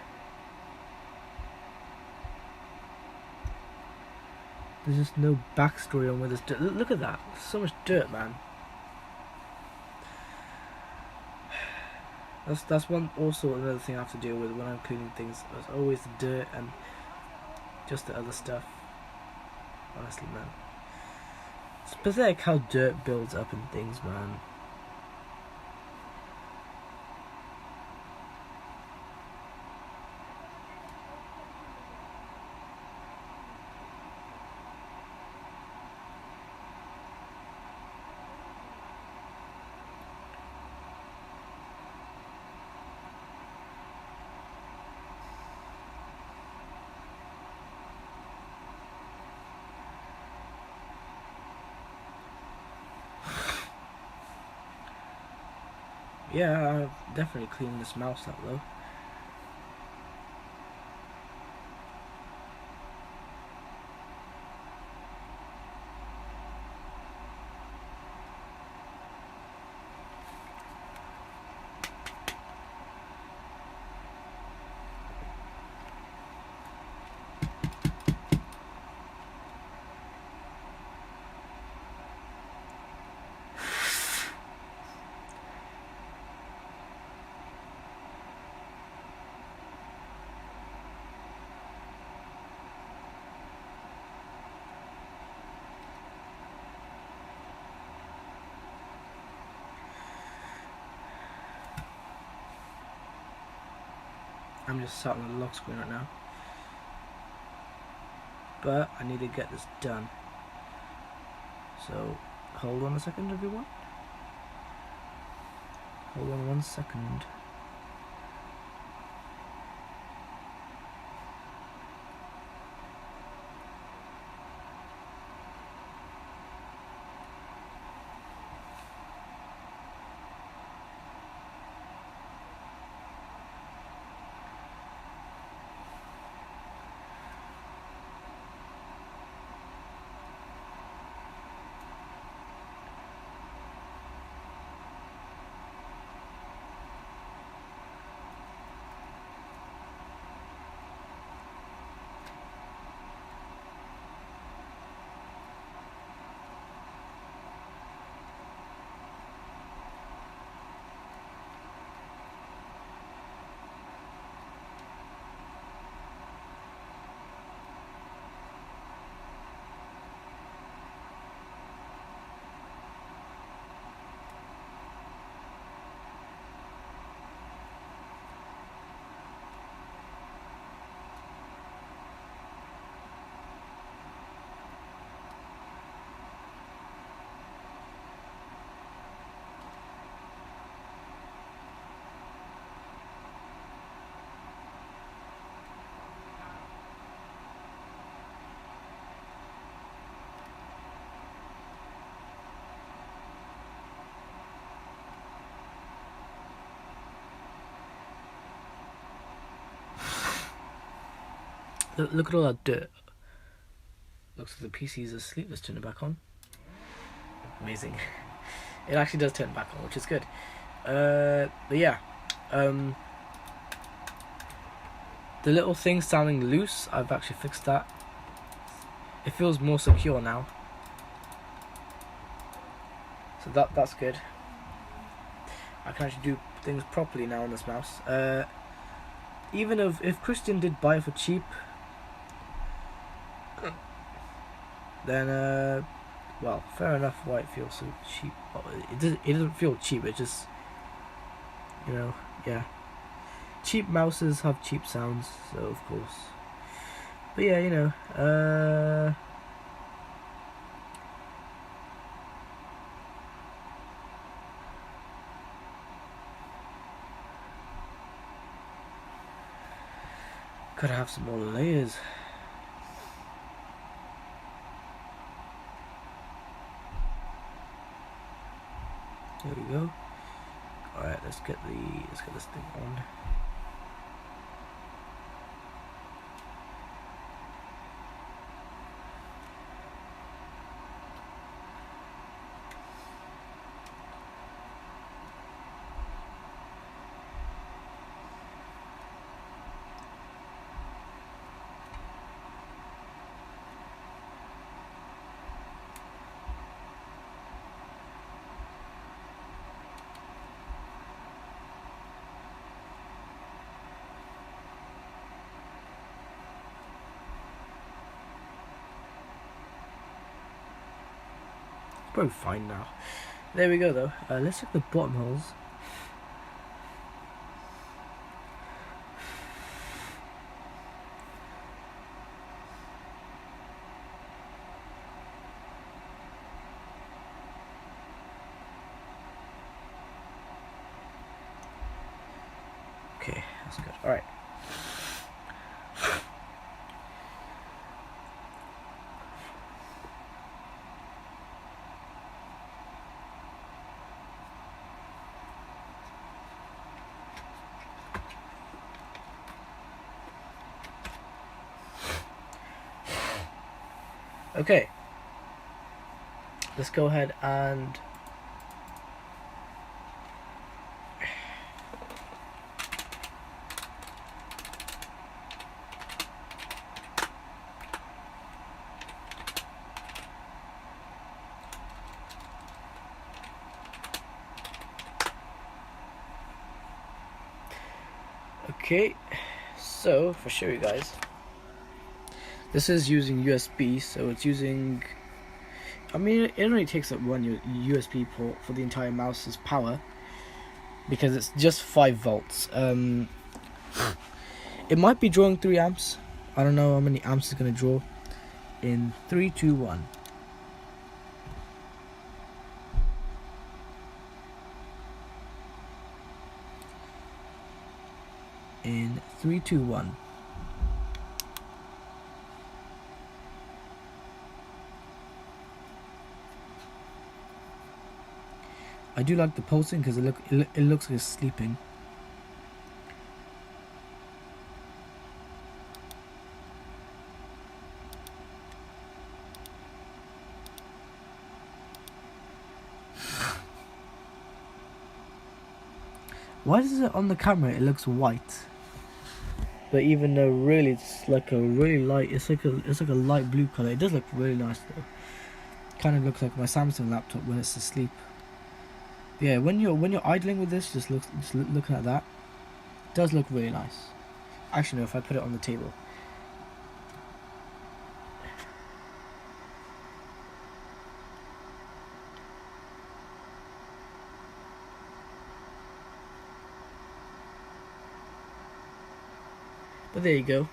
There's just no backstory on where this dirt... Look at that. So much dirt, man. That's one also another thing I have to deal with when I'm cleaning things. It's always the dirt and just the other stuff. Honestly, man. It's pathetic how dirt builds up in things, man. Yeah, I've definitely cleaned this mouse up though. I'm just sat on the lock screen right now. But I need to get this done. So, hold on a second, everyone. Hold on 1 second. Look at all that dirt. Looks like the PC is asleep. Let's turn it back on. Amazing. It actually does turn back on, which is good. But yeah. The little thing sounding loose, I've actually fixed that. It feels more secure now. So that's good. I can actually do things properly now on this mouse. Even if Christian did buy it for cheap, then well, fair enough why it feels so cheap. Well, it doesn't feel cheap, it just, you know, yeah. Cheap mouses have cheap sounds, so of course. But yeah, you know, gotta have some more layers. There we go. Alright, let's get this thing on. Probably fine now. There we go though. Let's check the bottom holes. Okay, that's good. Alright. Okay, let's go ahead and okay, so for show you guys, this is using USB, so it's using, I mean, it only takes up one USB port for the entire mouse's power, because it's just 5 volts. It might be drawing 3 amps. I don't know how many amps it's going to draw. In 3, 2, 1. In 3, 2, 1. I do like the pulsing because it looks like it's sleeping. Why does it on the camera it looks white? But even though really it's like a really light, it's like a light blue color. It does look really nice though. Kind of looks like my Samsung laptop when it's asleep. Yeah, when you're idling with this, just looking at that, it does look really nice. Actually, no, if I put it on the table. But there you go.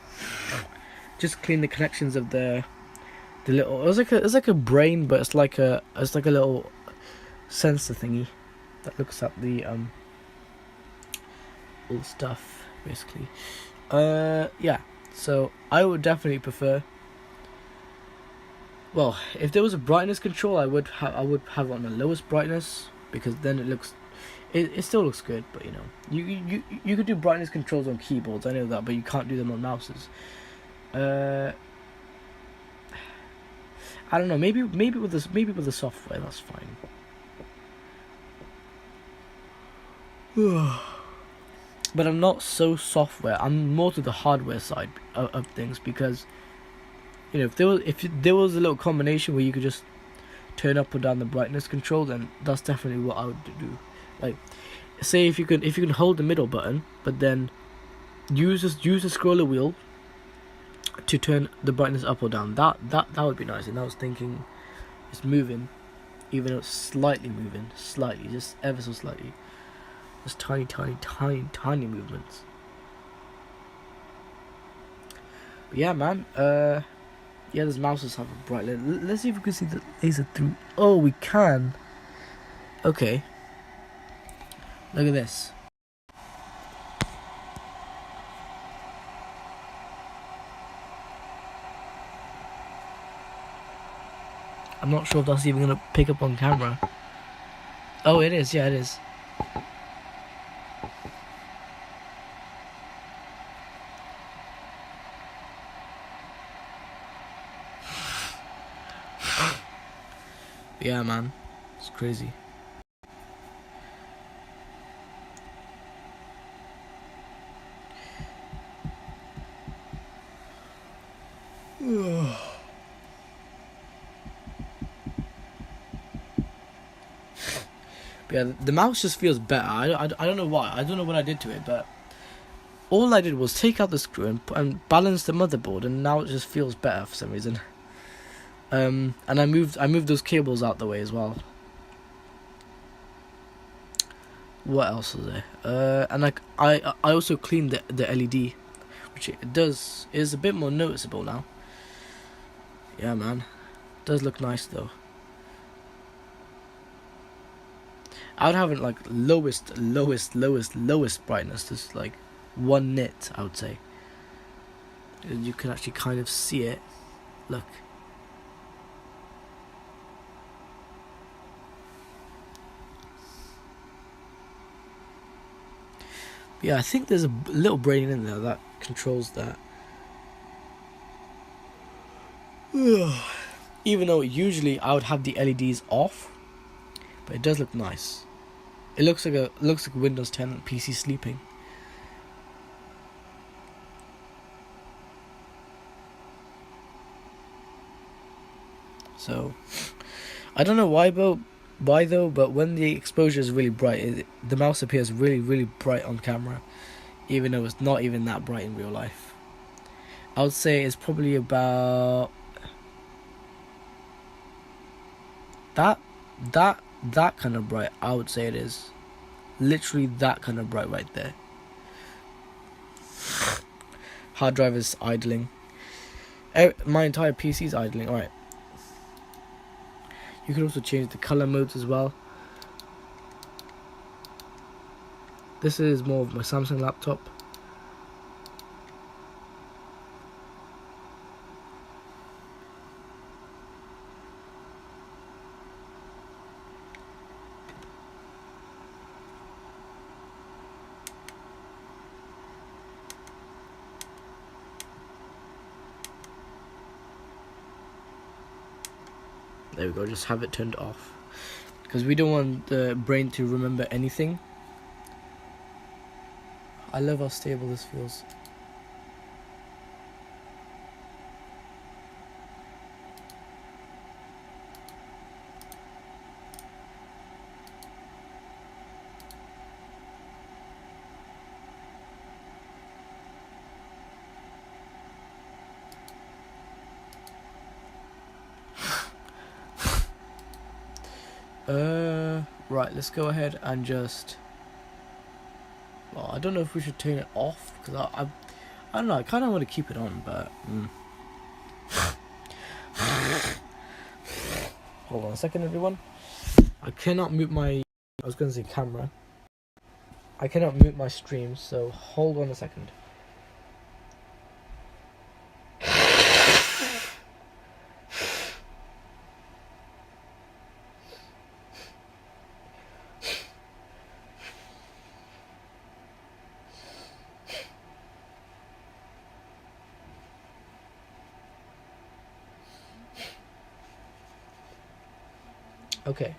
Just clean the connections of the little. It's like a brain, but it's like a little sensor thingy that looks at the all stuff basically. Yeah. So I would definitely prefer. Well, if there was a brightness control, I would have it on the lowest brightness, because then it still looks good. But you know, you could do brightness controls on keyboards. I know that, but you can't do them on mouses. Uh, I don't know. Maybe with this, maybe with the software, that's fine. But I'm not so software. I'm more to the hardware side of things, because you know, if there was a little combination where you could just turn up or down the brightness control, then that's definitely what I would do. Like, say if you can hold the middle button, but then use the scroller wheel to turn the brightness up or down. That would be nice. And I was thinking, it's moving, even though it's slightly moving, slightly, just ever so slightly, just tiny movements. But yeah, man. Yeah, this mouse does have a bright light. Let's see if we can see the laser through. Oh, we can. Okay. Look at this. I'm not sure if that's even gonna pick up on camera. Oh, it is. Yeah, it is. Yeah, man. It's crazy. But yeah, the mouse just feels better. I don't know why. I don't know what I did to it, but all I did was take out the screw and balance the motherboard, and now it just feels better for some reason. And I moved those cables out the way as well. What else was there? And like I also cleaned the LED, which it is a bit more noticeable now. Yeah, man, it does look nice though. I would have it like lowest brightness, just like 1 nit, I would say. You can actually kind of see it. Look. Yeah, I think there's a little brain in there that controls that. Even though usually I would have the LEDs off, but it does look nice. It looks like a Windows 10 PC sleeping. So I don't know why though, but when the exposure is really bright, the mouse appears really bright on camera, even though it's not even that bright in real life. I would say it's probably about that kind of bright. I would say it is literally that kind of bright right there. Hard drive is idling. My entire PC is idling. Alright. You can also change the color modes as well. This is more of my Samsung laptop. There we go, just have it turned off, because we don't want the brain to remember anything. I love how stable this feels. Right, let's go ahead and just... Well, I don't know if we should turn it off, because I don't know, I kind of want to keep it on, but... Hold on a second, everyone. I cannot mute my... I was going to say camera. I cannot mute my stream, so hold on a second. Okay.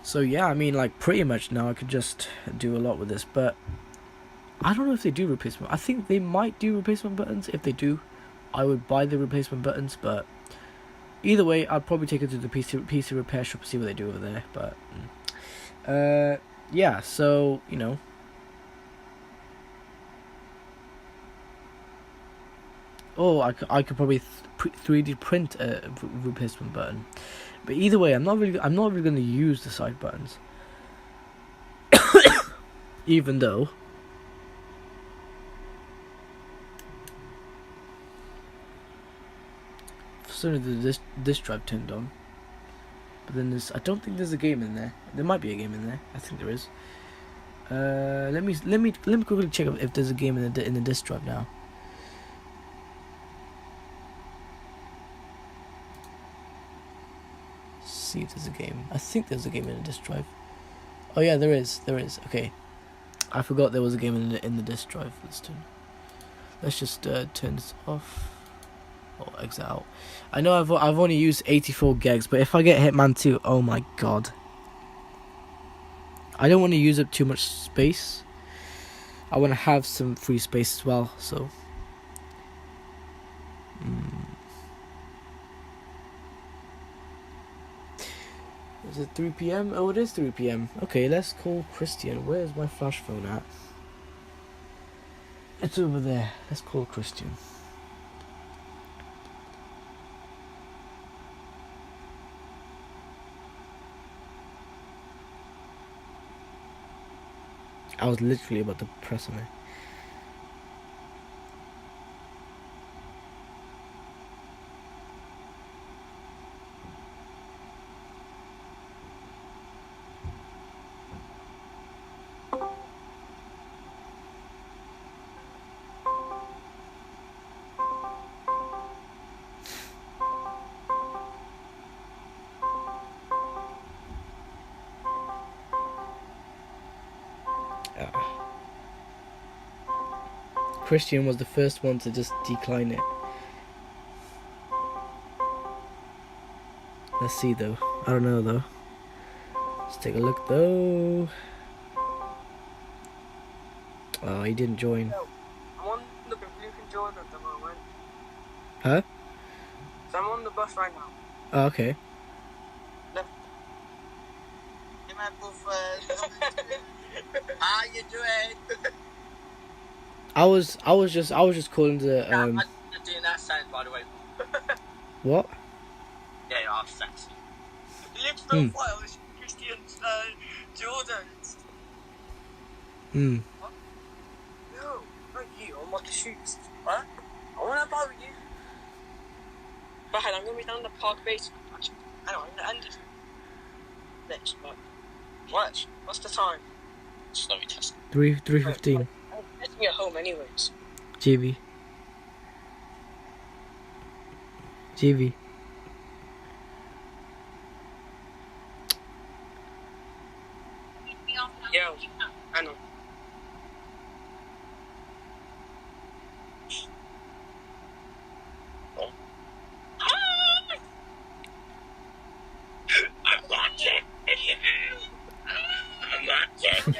So yeah, I mean, like, pretty much now I could just do a lot with this, but I don't know if they do replacement. I think they might do replacement buttons. If they do, I would buy the replacement buttons, but either way, I'd probably take it to the PC repair shop and see what they do over there. But yeah, so you know. Oh, I could probably 3D print a replacement button, but either way, I'm not really going to use the side buttons, even though. Suddenly the disk drive turned on, but then I don't think there's a game in there. There might be a game in there. I think there is. Let me quickly check if there's a game in the disk drive now. See if there's a game. I think there's a game in the disk drive. Oh yeah, there is. Okay, I forgot there was a game in the disk drive. Let's just turn this off. Or exit out. I know I've only used 84 gigs, but if I get Hitman 2, oh my god. I don't want to use up too much space. I want to have some free space as well, so. Is it 3 p.m? Oh, it is 3 p.m. Okay, let's call Christian. Where's my flash phone at? It's over there. Let's call Christian. I was literally about to press on it. Christian was the first one to just decline it. Let's see though. I don't know though. Let's take a look though. Oh, he didn't join. I'm on the bus. You can join at the moment. Huh? So I'm on the bus right now. Oh, okay. Look. Hey, my buffers. How you doing? I was just calling the I'm doing that sound, by the way. What? Yeah, you are sexy. Little files, Christian's Jordans. What? No, not you. I want the shoes. What? I want to borrow you. Go ahead, I'm going to be down the park base. Hang on, I'm going to end this. Next, what? What's the time? Slow test. 3:15. I'm getting at home anyways. GB. Yo, I know. I'm watching you. I'm watching you.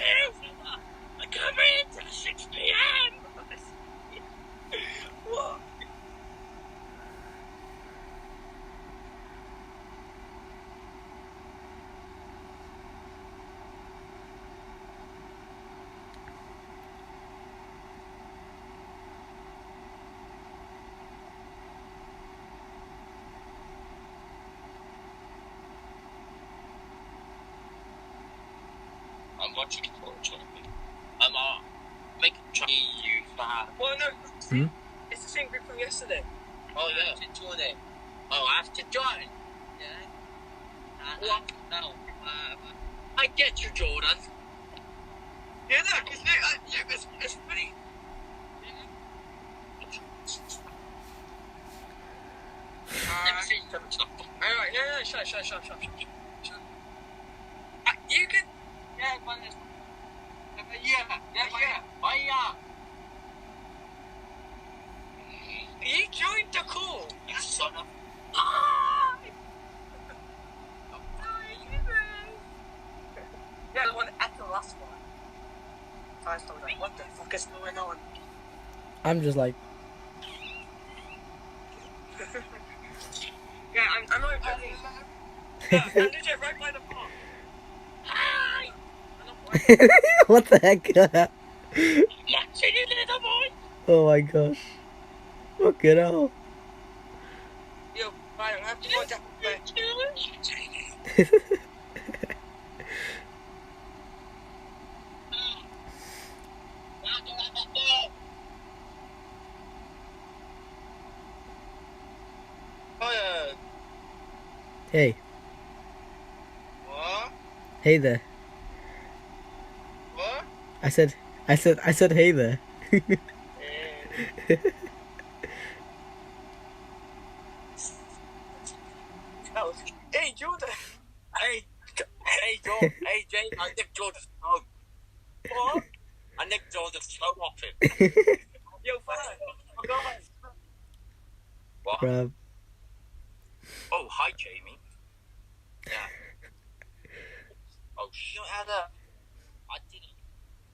I'm coming at 6 p.m. What? I'm watching it for I'm making sure you fat. Well, no, it's the same group from yesterday. Oh, yeah. To join it. Oh, I have to join. Yeah. What? No. I get you, Jordan. Yeah, look, it's pretty. Alright, no, shut. You can. Yeah, You joined the call. You son of. podcast going on. I'm just like, Yeah, I'm not joking. Yeah, I'm legit right by the park. Hi! I'm not playing. what the heck? Yes, you little boy! Oh my gosh. Fucking hell. Yo, right, I have to go down there. Hey. What? Hey there. What? I said hey there. Hey, Jordan. Hey, Jordan. Hey, James. I nicked Jordan's phone. What? I nicked Jordan's phone off him. Yo, fine. Oh, God. What? Bruh. Oh, hi, Jamie. Yeah. Oh, shut up. I didn't.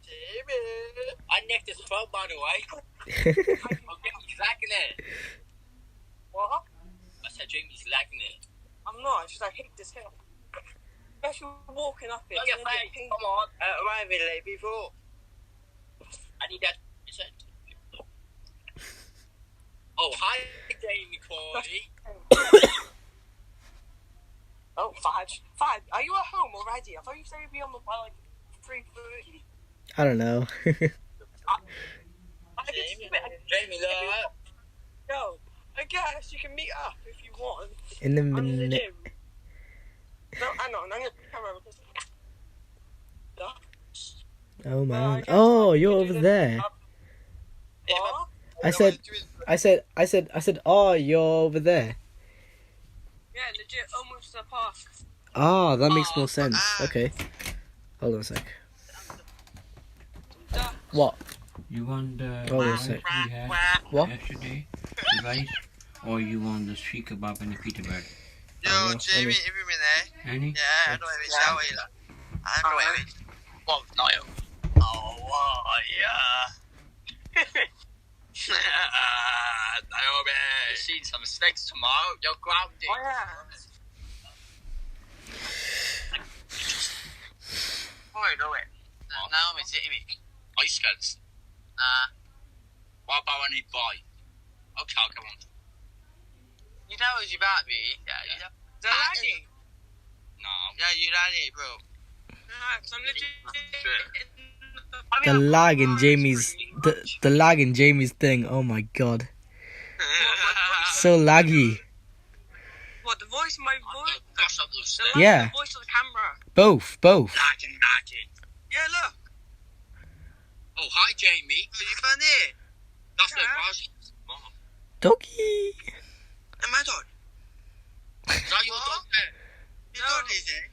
Jamie. I nicked his phone, by the way. Okay, he's lagging it. What? I said Jamie's lagging it. I'm not. It's just I hate this hill. Especially walking up it. Come on. Arriving late before. I need that. Oh, hi, Jamie Corey. Oh, Fudge. Fudge, are you at home already? I thought you said you'd be on the by like 3:30. I don't know. Jamie, look. Yo, I guess you can meet up if you want. In the I'm in the minute. gym. No, I know. I'm gonna come over. Oh man. Oh, you're over there. What? I said, oh, you're over there. Yeah, legit, almost the park. Ah, that makes more sense. Okay. Hold on a sec. What? You want the Hold on a rice sec. we had What? yesterday, the rice, or you want the street kebab and the pita bread? Yo, Jamie, if you're in there, Any? yeah, I don't know if it's how you I don't know if it's. Well, Niall. Oh, yeah. Naomi. You've seen some snakes tomorrow. You're grounded. Oh, yeah. Oh, no way. Naomi's hitting me. Are you scared? Nah. What about when he buy? Okay, I'll go on. You know it's about me. Yeah, you know. They're lagging. No. Yeah, you like it, bro. Nah, 'cause I'm legit. The lag in Jamie's the lag in Jamie's thing. Oh my god. So laggy. What, the voice? My voice? Yeah. The voice of the camera. Both. Lagging. Yeah, look. Oh, hi, Jamie. Are you funny? That's Yeah. the Rosie. Doggy. Am I done? Is that your dog there? You done, is it?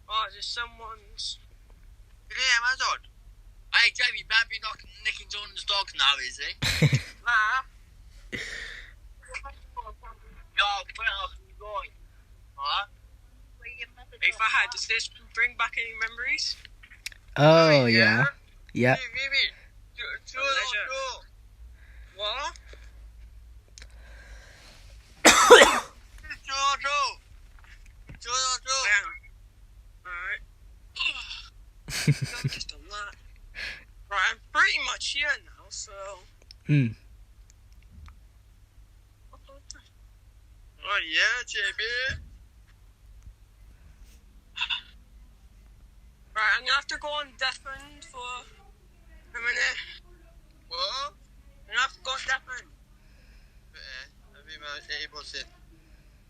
Oh, there's someone's. Yeah, am I done? Hey, Jamie, man, be nicking Jordan's dog now, is he? Nah. Yo, where else are you going? Huh? If I had, does this bring back any memories? Oh yeah. Yeah. Hey, baby. Joe. What? Joe. Alright. Just a lot. Right, I'm pretty much here now, so. Hmm. Oh yeah, Jamie. Right, I'm gonna have to go on Death End for a minute. What? I'm gonna have to go on Death End. I think my table's in.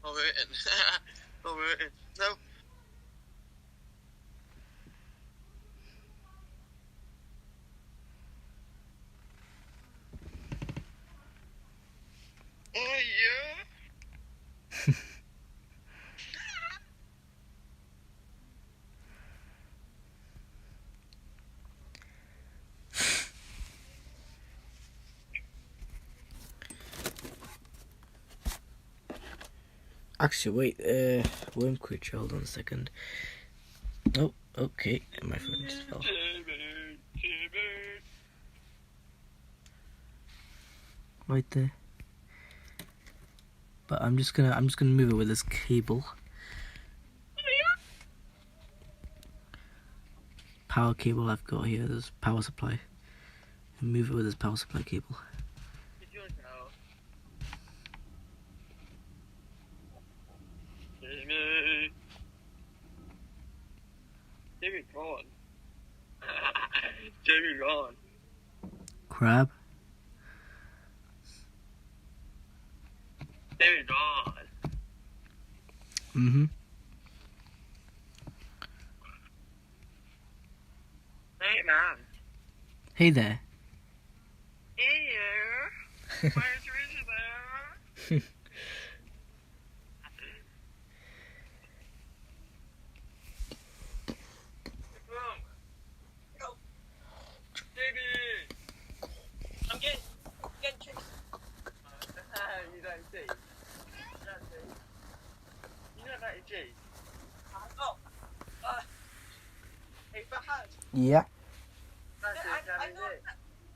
Oh, we're in. Oh, we're in. No. Oh, yeah. Actually, wait. Worm creature. Hold on a second. Oh, okay. My phone just fell. right there. But I'm just gonna move it with this cable. Power cable I've got here. There's power supply. And move it with this power supply cable. It's yours now. Jamie. Jamie gone. Jamie gone. Crab. Jamie gone. Mm-hmm. Hey man. Hey there. Hey you. Where's Richard there? I'm getting chased. You don't see. You don't see. You know about your G. Oh. Hey, Fahad. Yeah. That's it, I that is know. it.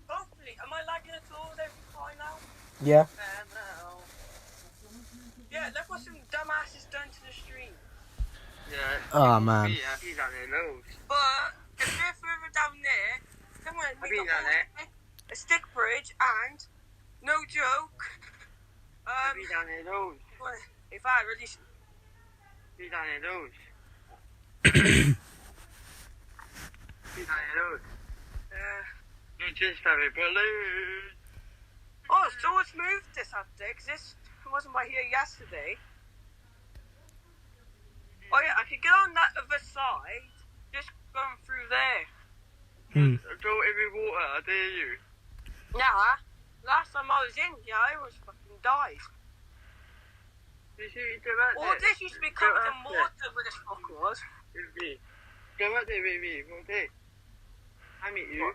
Hopefully, am I lagging at all? Is everything fine now? Yeah. Now. Yeah, look what some dumbass has done to the stream. Yeah. Oh man. Yeah, he's on their nose. But if they're further down there, someone I've been down there. a stick bridge and no joke. He's on their nose. If I release, He's on their nose. He's on their nose. You just have a balloon. oh, so it's moved this update because this wasn't by here yesterday. Oh yeah, I could get on that other side, just going through there. Hmm. Go every water, I dare you. Nah, last time I was in here, I was fucking died. You see, go out All there. this used to be covered in water where this fuck was. With me. Go out there with me, one day. I meet you.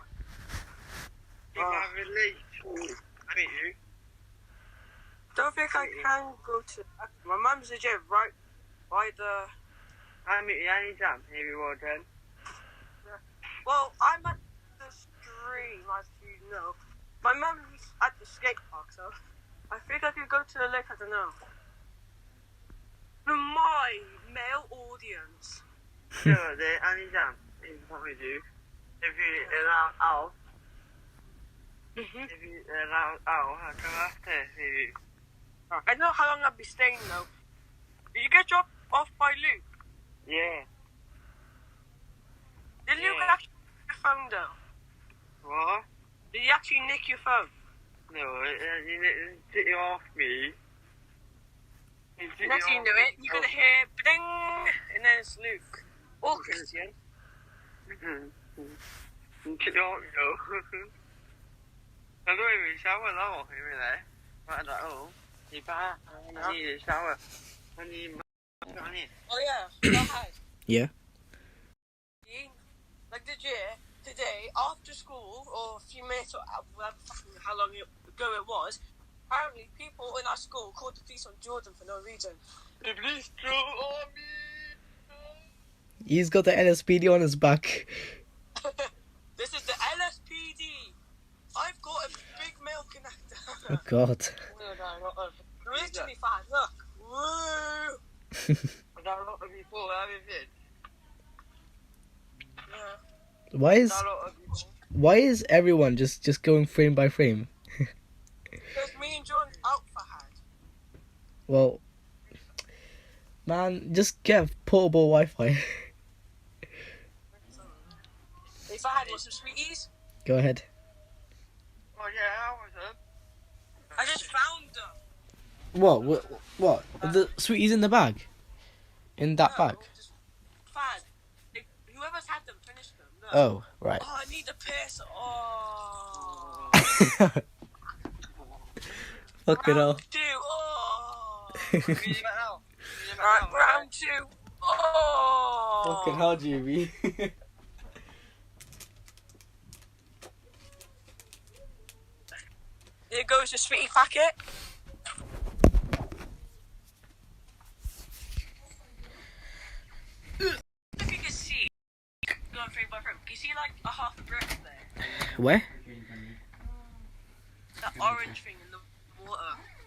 If I relate, I meet you. Don't think I can go to. My mum's legit right by the. I meet you anytime, maybe one time. Well, I'm at the stream, as you know. My mum's at the skate park, so I think I could go to the lake. I don't know. For my male audience. Go out there anytime, if you want me to. If you allow out, if you allow out, I'll come after you. I don't know how long I'll be staying though. Did you get dropped off by Luke? Yeah. Did Luke Yeah. actually nick your phone though? What? Did he actually nick your phone? No, you didn't take it off me. Next thing you know it, you're gonna hear ding, and then it's Luke or Christian. Take it off me though. I don't even shower now, anyway. But I don't know. If I need a shower, I need my. Oh yeah, go ahead. Yeah. Like today, after school, or a few minutes, or whatever fucking how long ago it was, apparently people in our school called the police on Jordan for no reason. The police threw on me. He's got the LSPD on his back. This is the LSPD. I've got a big male connector. Oh God. Literally fine. Look. Woo. I don't know what people having it. Yeah. Why is everyone just going frame by frame? Because me and Jordan out for hand. Well, man, just get portable Wi-Fi. If I had some sweeties, Go ahead. Oh yeah, how was it? I just found them. What? The sweeties in the bag? In that bag? Just fine. Whoever's had them, finish them. No. Oh, right. Oh, I need the piss. Oh. Fuck it all. Round 2. Oh. Right, Right, round 2. Oh. Fucking hell, GB. Here goes the sweetie packet. Look, you can see. Going frame by frame. Can you see like a half brick there? Where? That orange thing in the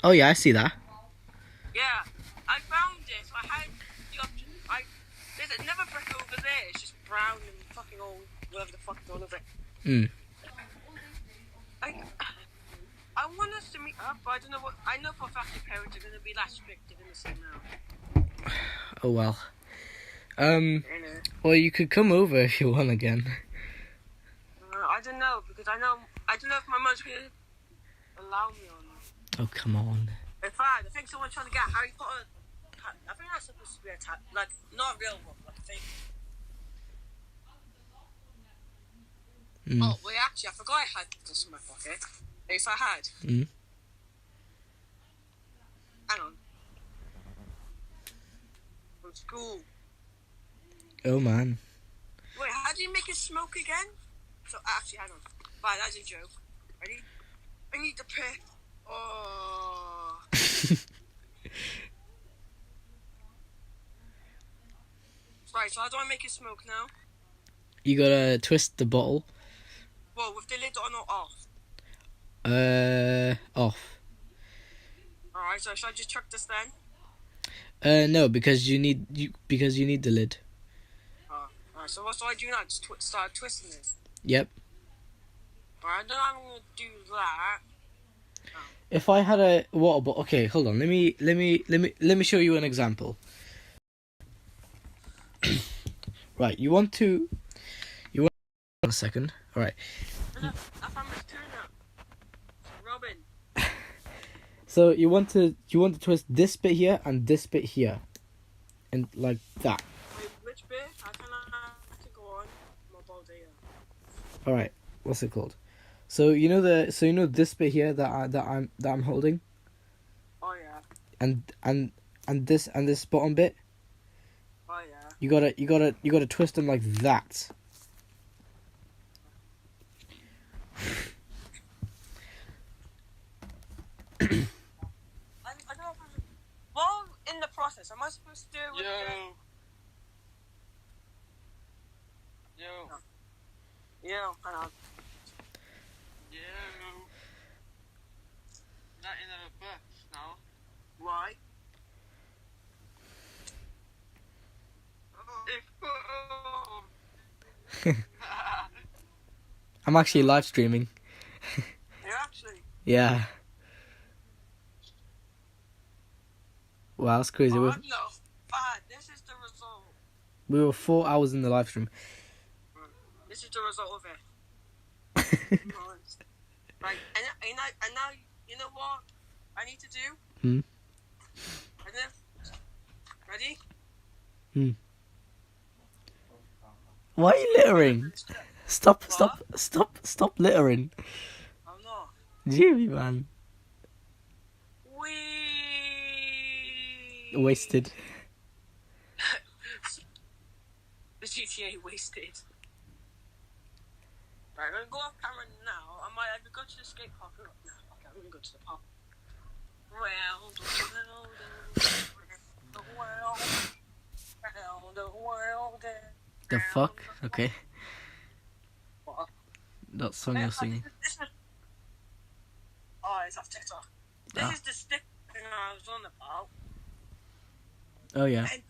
Oh yeah, I see that. Yeah, I found it. So I had the option. There's another brick over there. It's just brown and fucking all whatever the fuck is all over it. Mm. I want us to meet up, but I don't know what. I know for a fact your parents are going to be less strict. They're going to say no. Oh well. You know. Well, you could come over if you want again. I don't know because I don't know if my mum's going to allow me or not. Oh come on. In fact, I think someone's trying to get Harry Potter. I think that's supposed to be a like not a real one, like a fake. Mm. Oh wait, actually, I forgot I had this in my pocket. If I had, Mm. hang on, from school. Oh man. Wait, how do you make it smoke again? So actually, hang on. Right, that's a joke. Ready? I need the pick. Oh. Right, so how do I make it smoke now? You gotta twist the bottle. Well, with the lid on or off? Off. Alright, so should I just chuck this then? No, because you need the lid. Oh, alright, so what do I do now? Just start twisting this. Yep. Alright, then I'm gonna do that. If I had a water bottle, okay, hold on. Let me show you an example. Right, you want a second. All right. Look, I found this turn up. Robin. So you want to twist this bit here and this bit here, and like that. Wait, which bit? I have to go on my ball there. All right. What's it called? So you know this bit here that I'm holding, Oh yeah. and this bottom bit. Oh yeah. You gotta twist them like that. I don't know if I'm... Well, in the process, am I supposed to do it with Yo. Yeah, hang on. Yo. Not in a box now. Why? I'm actually live streaming. You're actually... Yeah. Wow, that's crazy. Oh, no. Fine, this is the result. We were 4 hours in the live stream. This is the result of it. Right, and now, you know what I need to do? Ready? Why are you littering? Stop littering. I'm not. Jimmy, man. Wee. Wasted. The GTA wasted. Right, I'm gonna go off camera now. I might either go to the skate park or not. No, okay, I'm gonna go to the park. Round the world. The fuck? Okay. What? That song you're singing. Oh, it's off TikTok. This is the stick thing I was on about. Oh yeah. And,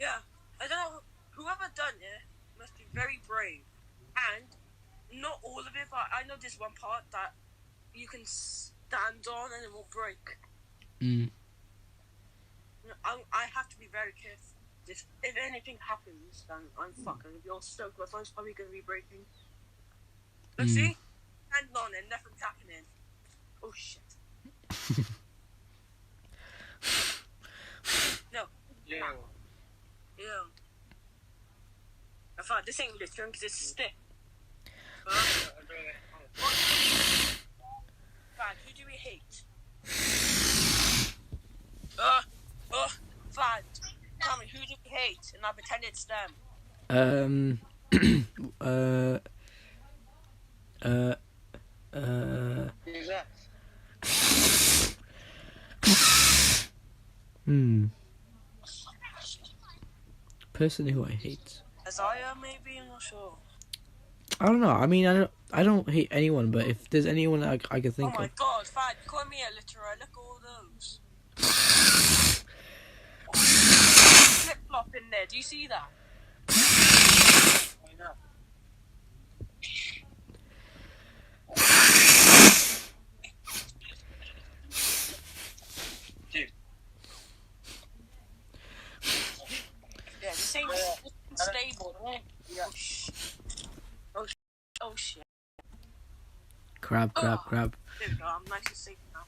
yeah, I don't know. Whoever done it must be very brave. And not all of it, but I know this one part that you can stand on and it won't break. I have to be very careful. If anything happens, then I'm fucked. I'm gonna be all stoked. My phone's probably gonna be breaking. Let's see. Stand on it, nothing's happening. Oh shit. No. Yo. Yeah. I thought this ain't littering because it's a stick. Vlad, who do we hate? Vlad, tell me, who do we hate? And I pretend it's them. Who's that? Person who I hate. Isaiah, maybe? I'm not sure. I don't know. I mean, I don't hate anyone, but if there's anyone I could Oh think my of. god, Fad, you calling me a literal? Look at all those. Flip flop in there. Do you see that? I know. Dude. Yeah, this ain't stable. Yeah. Oh, oh shit. Crab. There we go. I'm nice and safe now.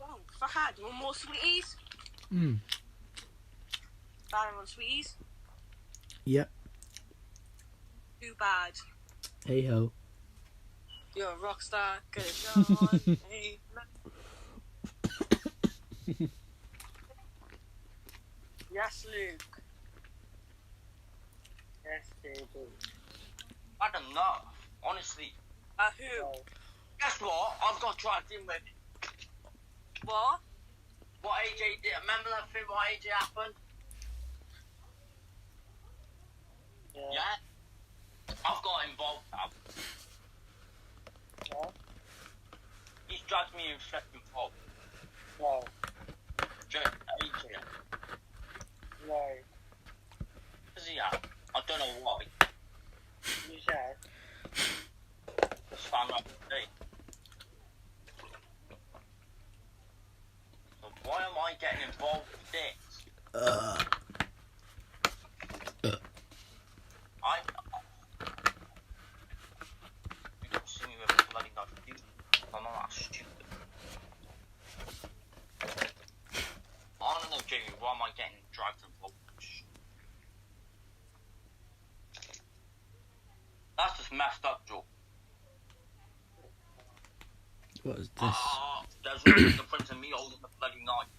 Oh, Fahad, you want more sweeties? Mm. Bad on sweeties? Yep. Too bad. Hey ho. You're a rock star. Get it on. Hey. Yes, Luke. Yes, JB. I don't know. Honestly. Who? Guess what? I've got dragged in with it. What? What AJ did. Remember that thing what AJ happened? Yeah? I've got involved now. Yeah? He's dragged me in second fault. No. Just AJ. No. Does he have? I don't know why. You said? It's found out today. So why am I getting involved with this? You don't see me with a bloody knife, do you? I'm not that stupid. I don't know, Jamie, why am I getting dragged involved with this? That's just messed up, Joe. What is this? There's no difference in me holding the bloody knife.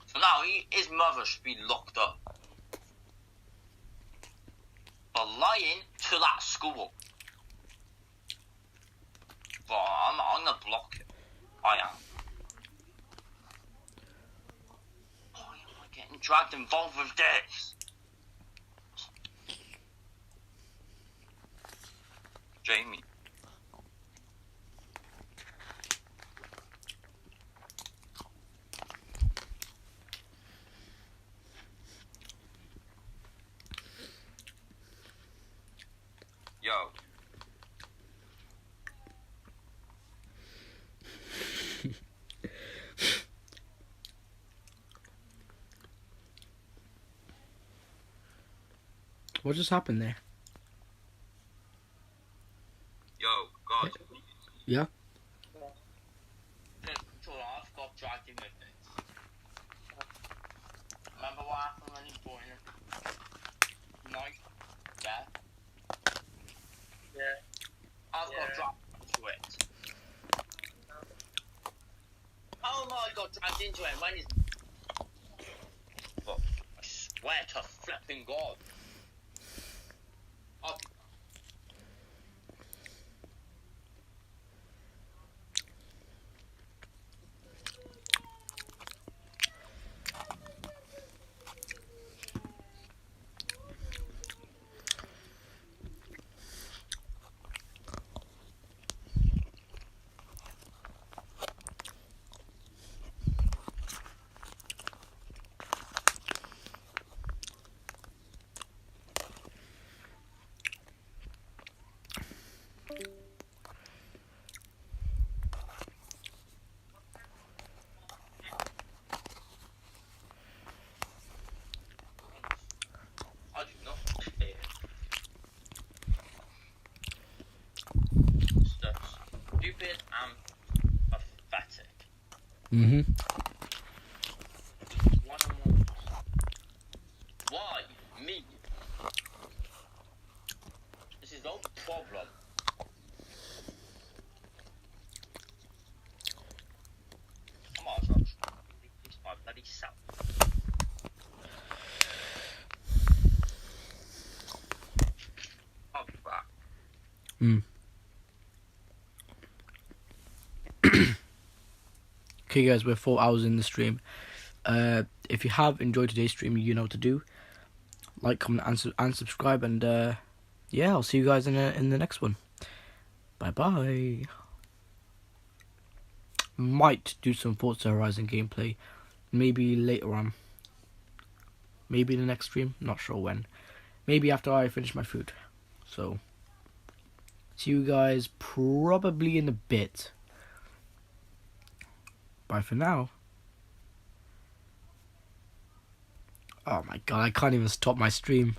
So now his mother should be locked up for lying to that school. But I'm gonna block it. I am. Why am I getting dragged involved with this? Jamie. Yo. What just happened there? Yo, guys. Yeah. Control, I've got dragged in with this. Remember what happened when he brought in a knife? Yeah? Yeah. I've got dragged into it. How am I got dragged into it when he's... But I swear to flipping God. I do not care. That's stupid and pathetic. Mm-hmm. Why? Me? This is no problem. I might as well just my bloody self. Okay, guys, we're 4 hours in the stream. If you have enjoyed today's stream, you know what to do. Like, comment, and subscribe, and yeah, I'll see you guys in the next one. Bye bye. Might do some Forza Horizon gameplay, maybe later on. Maybe the next stream, not sure when. Maybe after I finish my food. So, see you guys probably in a bit. Bye for now. Oh my god, I can't even stop my stream.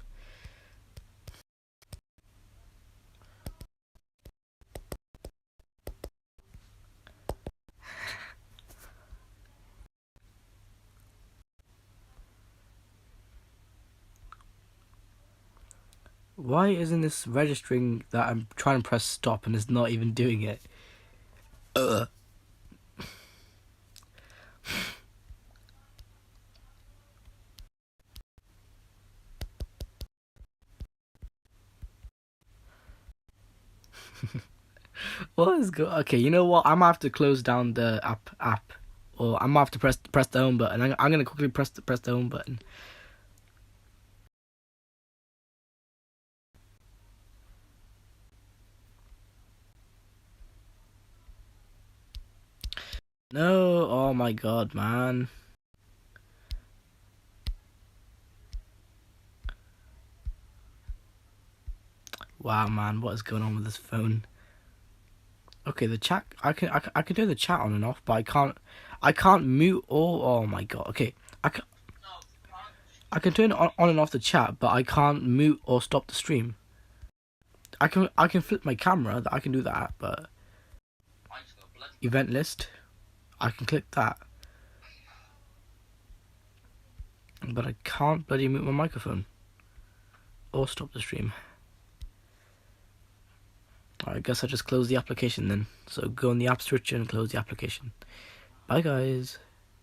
Why isn't this registering that I'm trying to press stop and it's not even doing it? Ugh. What is go? Okay, you know what? I'm gonna have to close down the app, or I'm gonna have to press the home button. I'm gonna quickly press the home button. No, oh my god, man. Wow, man, what is going on with this phone? Okay, the chat. I can do the chat on and off, but I can't mute all. Oh my god. Okay, I can turn on and off the chat, but I can't mute or stop the stream. I can flip my camera. I can do that, but event list, I can click that, but I can't bloody mute my microphone or stop the stream. I guess I just close the application then. So go in the app switcher and close the application. Bye guys.